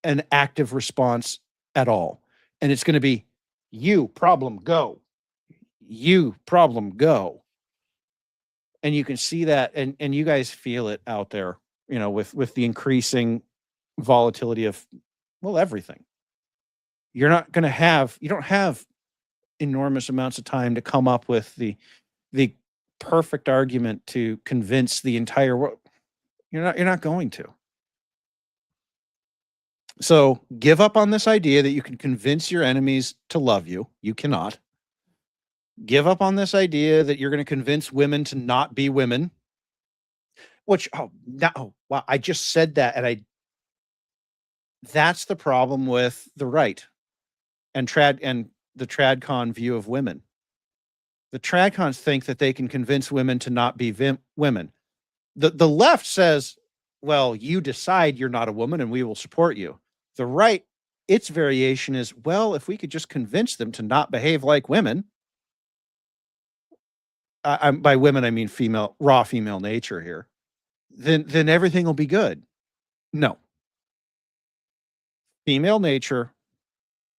S6: an active response at all. And it's going to be, you problem, go. You problem, go. And you can see that, and you guys feel it out there, with the increasing volatility of, well, everything. You don't have enormous amounts of time to come up with the perfect argument to convince the entire world. You're not going to. So give up on this idea that you can convince your enemies to love you. You cannot. Give up on this idea that you're going to convince women to not be women. Which, wow, I just said that, and That's the problem with the right and the tradcon view of women. The tradcons think that they can convince women to not be women. The left says, well, you decide you're not a woman and we will support you. The right, its variation is, well, if we could just convince them to not behave like women, by women I mean raw female nature here, then everything will be good. No. Female nature,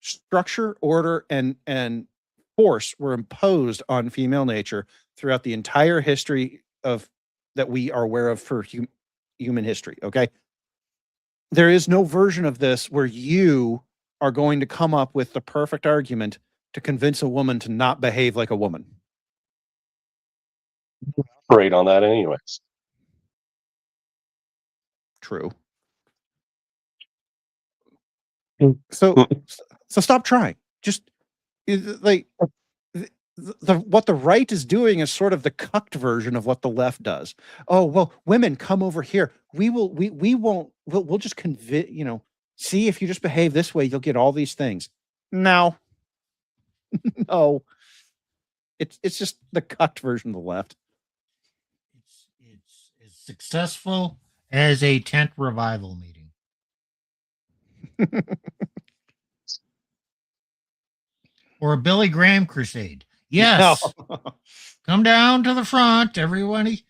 S6: structure, order, and force were imposed on female nature throughout the entire history of that we are aware of for human history. Okay. There is no version of this where you are going to come up with the perfect argument to convince a woman to not behave like a woman.
S5: Operate on that anyways.
S6: True.
S5: Mm.
S6: So stop trying. Just like what the right is doing is sort of the cucked version of what the left does. Oh, well, women, come over here. We'll just convince, see, if you just behave this way, you'll get all these things. No. No. It's just the cucked version of the left.
S7: It's as successful as a tent revival meeting. Or a Billy Graham crusade. Yes. No. Come down to the front, everybody.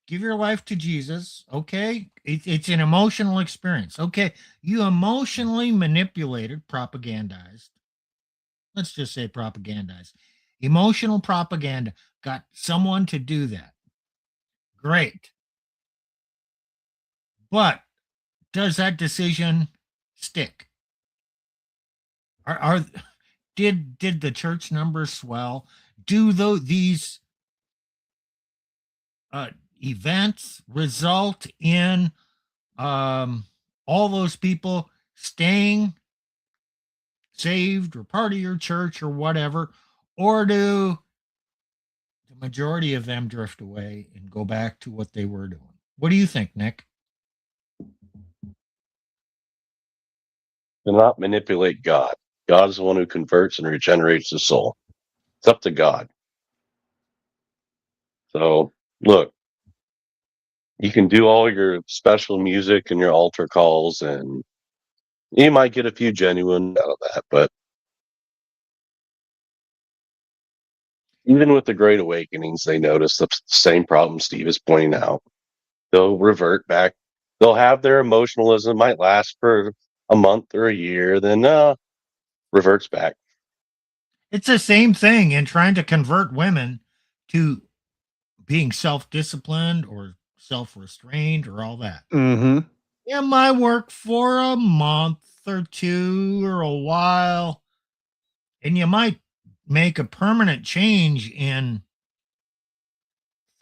S7: Give your life to Jesus. Okay. It's an emotional experience. Okay. You emotionally manipulated, propagandized. Let's just say propagandized. Emotional propaganda got someone to do that. Great. But does that decision stick? Did the church numbers swell? Do these events result in all those people staying saved or part of your church or whatever? Or do the majority of them drift away and go back to what they were doing? What do you think, Nick?
S5: Do not manipulate God. God is the one who converts and regenerates the soul. It's up to God. So, look, you can do all your special music and your altar calls, and you might get a few genuine out of that. But even with the Great Awakenings, they notice the same problem Steve is pointing out. They'll revert back. They'll have their emotionalism, might last for a month or a year, then reverts back.
S7: It's the same thing in trying to convert women to being self-disciplined or self-restrained or all that.
S6: Mm-hmm.
S7: It might work for a month or two or a while, and you might make a permanent change in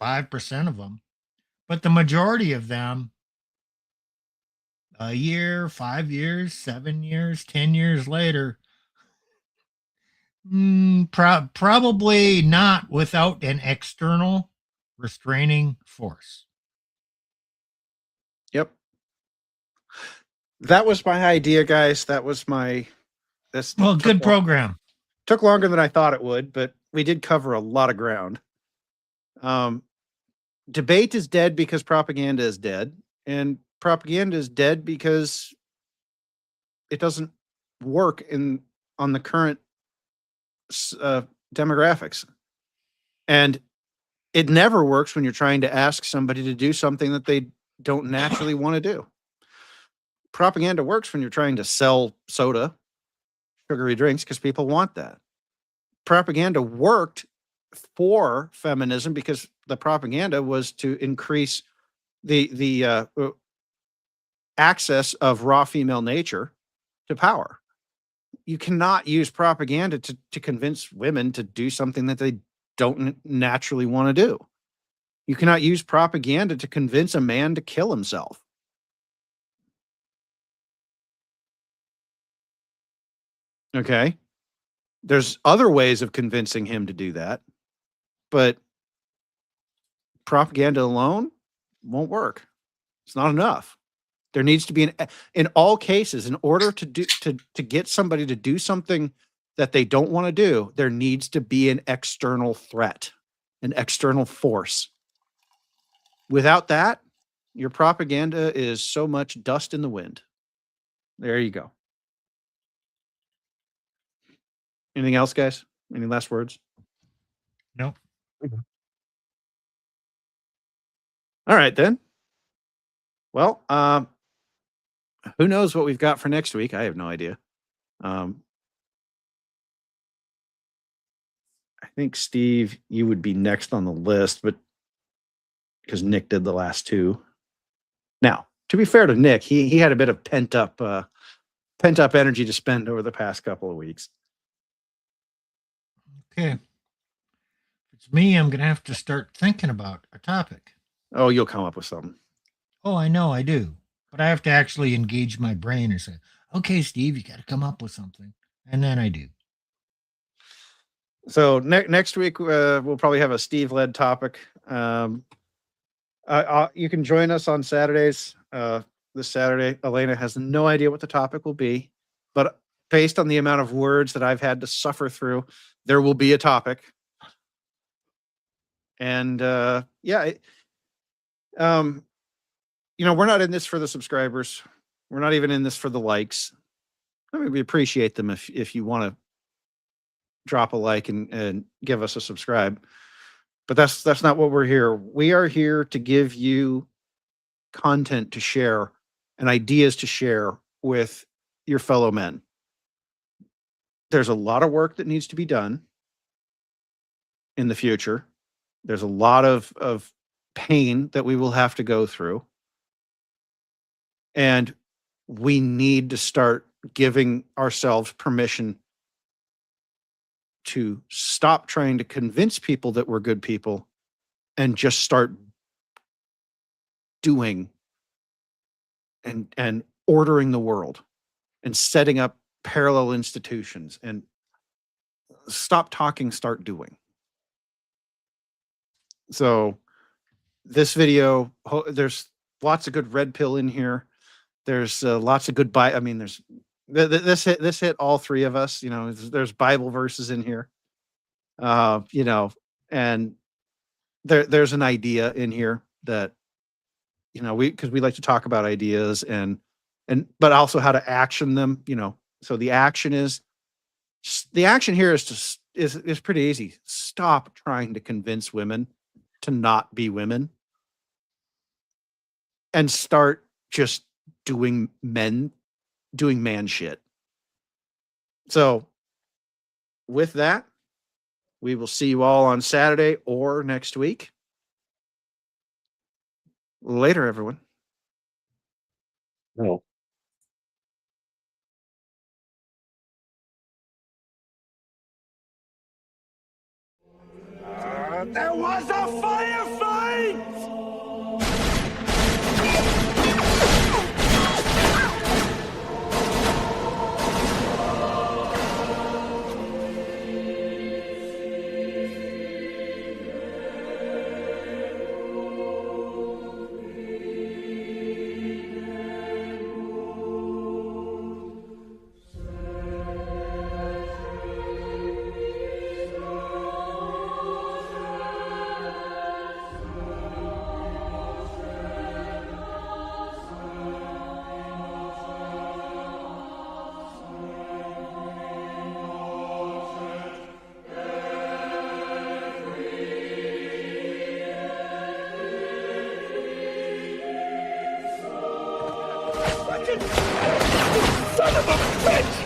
S7: 5% of them, but the majority of them, a year, 5 years, 7 years, 10 years later, probably not without an external restraining force.
S6: Yep. That was my idea, guys. That was
S7: good program.
S6: Took longer than I thought it would, but we did cover a lot of ground. Debate is dead because propaganda is dead, and propaganda is dead because it doesn't work on the current demographics. And it never works when you're trying to ask somebody to do something that they don't naturally want to do. Propaganda works when you're trying to sell soda, sugary drinks, because people want that. Propaganda worked for feminism because the propaganda was to increase the access of raw female nature to power. You cannot use propaganda to convince women to do something that they don't naturally want to do. You cannot use propaganda to convince a man to kill himself. Okay. There's other ways of convincing him to do that, but propaganda alone won't work. It's not enough. There needs to be in all cases, in order to get somebody to do something that they don't want to do, there needs to be an external threat, an external force. Without that, your propaganda is so much dust in the wind. There you go. Anything else, guys? Any last words?
S7: Nope.
S6: All right, then. Well, who knows what we've got for next week? I have no idea. I think, Steve, you would be next on the list, but because Nick did the last two. Now, to be fair to Nick, he had a bit of pent up energy to spend over the past couple of weeks.
S7: Okay. If it's me, I'm going to have to start thinking about a topic.
S6: Oh, you'll come up with something.
S7: Oh, I know I do. But I have to actually engage my brain and say, okay, Steve, you got to come up with something. And then I do.
S6: So next week, we'll probably have a Steve-led topic. You can join us on Saturdays. This Saturday, Elena has no idea what the topic will be, but based on the amount of words that I've had to suffer through, there will be a topic. And we're not in this for the subscribers. We're not even in this for the likes. I mean, we appreciate them if you want to drop a like and give us a subscribe. But that's not what we're here. We are here to give you content to share and ideas to share with your fellow men. There's a lot of work that needs to be done in the future. There's a lot of pain that we will have to go through. And we need to start giving ourselves permission to stop trying to convince people that we're good people and just start doing and ordering the world and setting up parallel institutions, and stop talking, start doing. So this video, there's lots of good red pill in here. There's lots of good there's this hit all three of us. There's Bible verses in here. And there's an idea in here that because we like to talk about ideas but also how to action them. So the action here is pretty easy. Stop trying to convince women to not be women and start just doing man shit. So with that, we will see you all on Saturday or next week. Later, everyone.
S5: No.
S2: There was a firefight! Son of a bitch!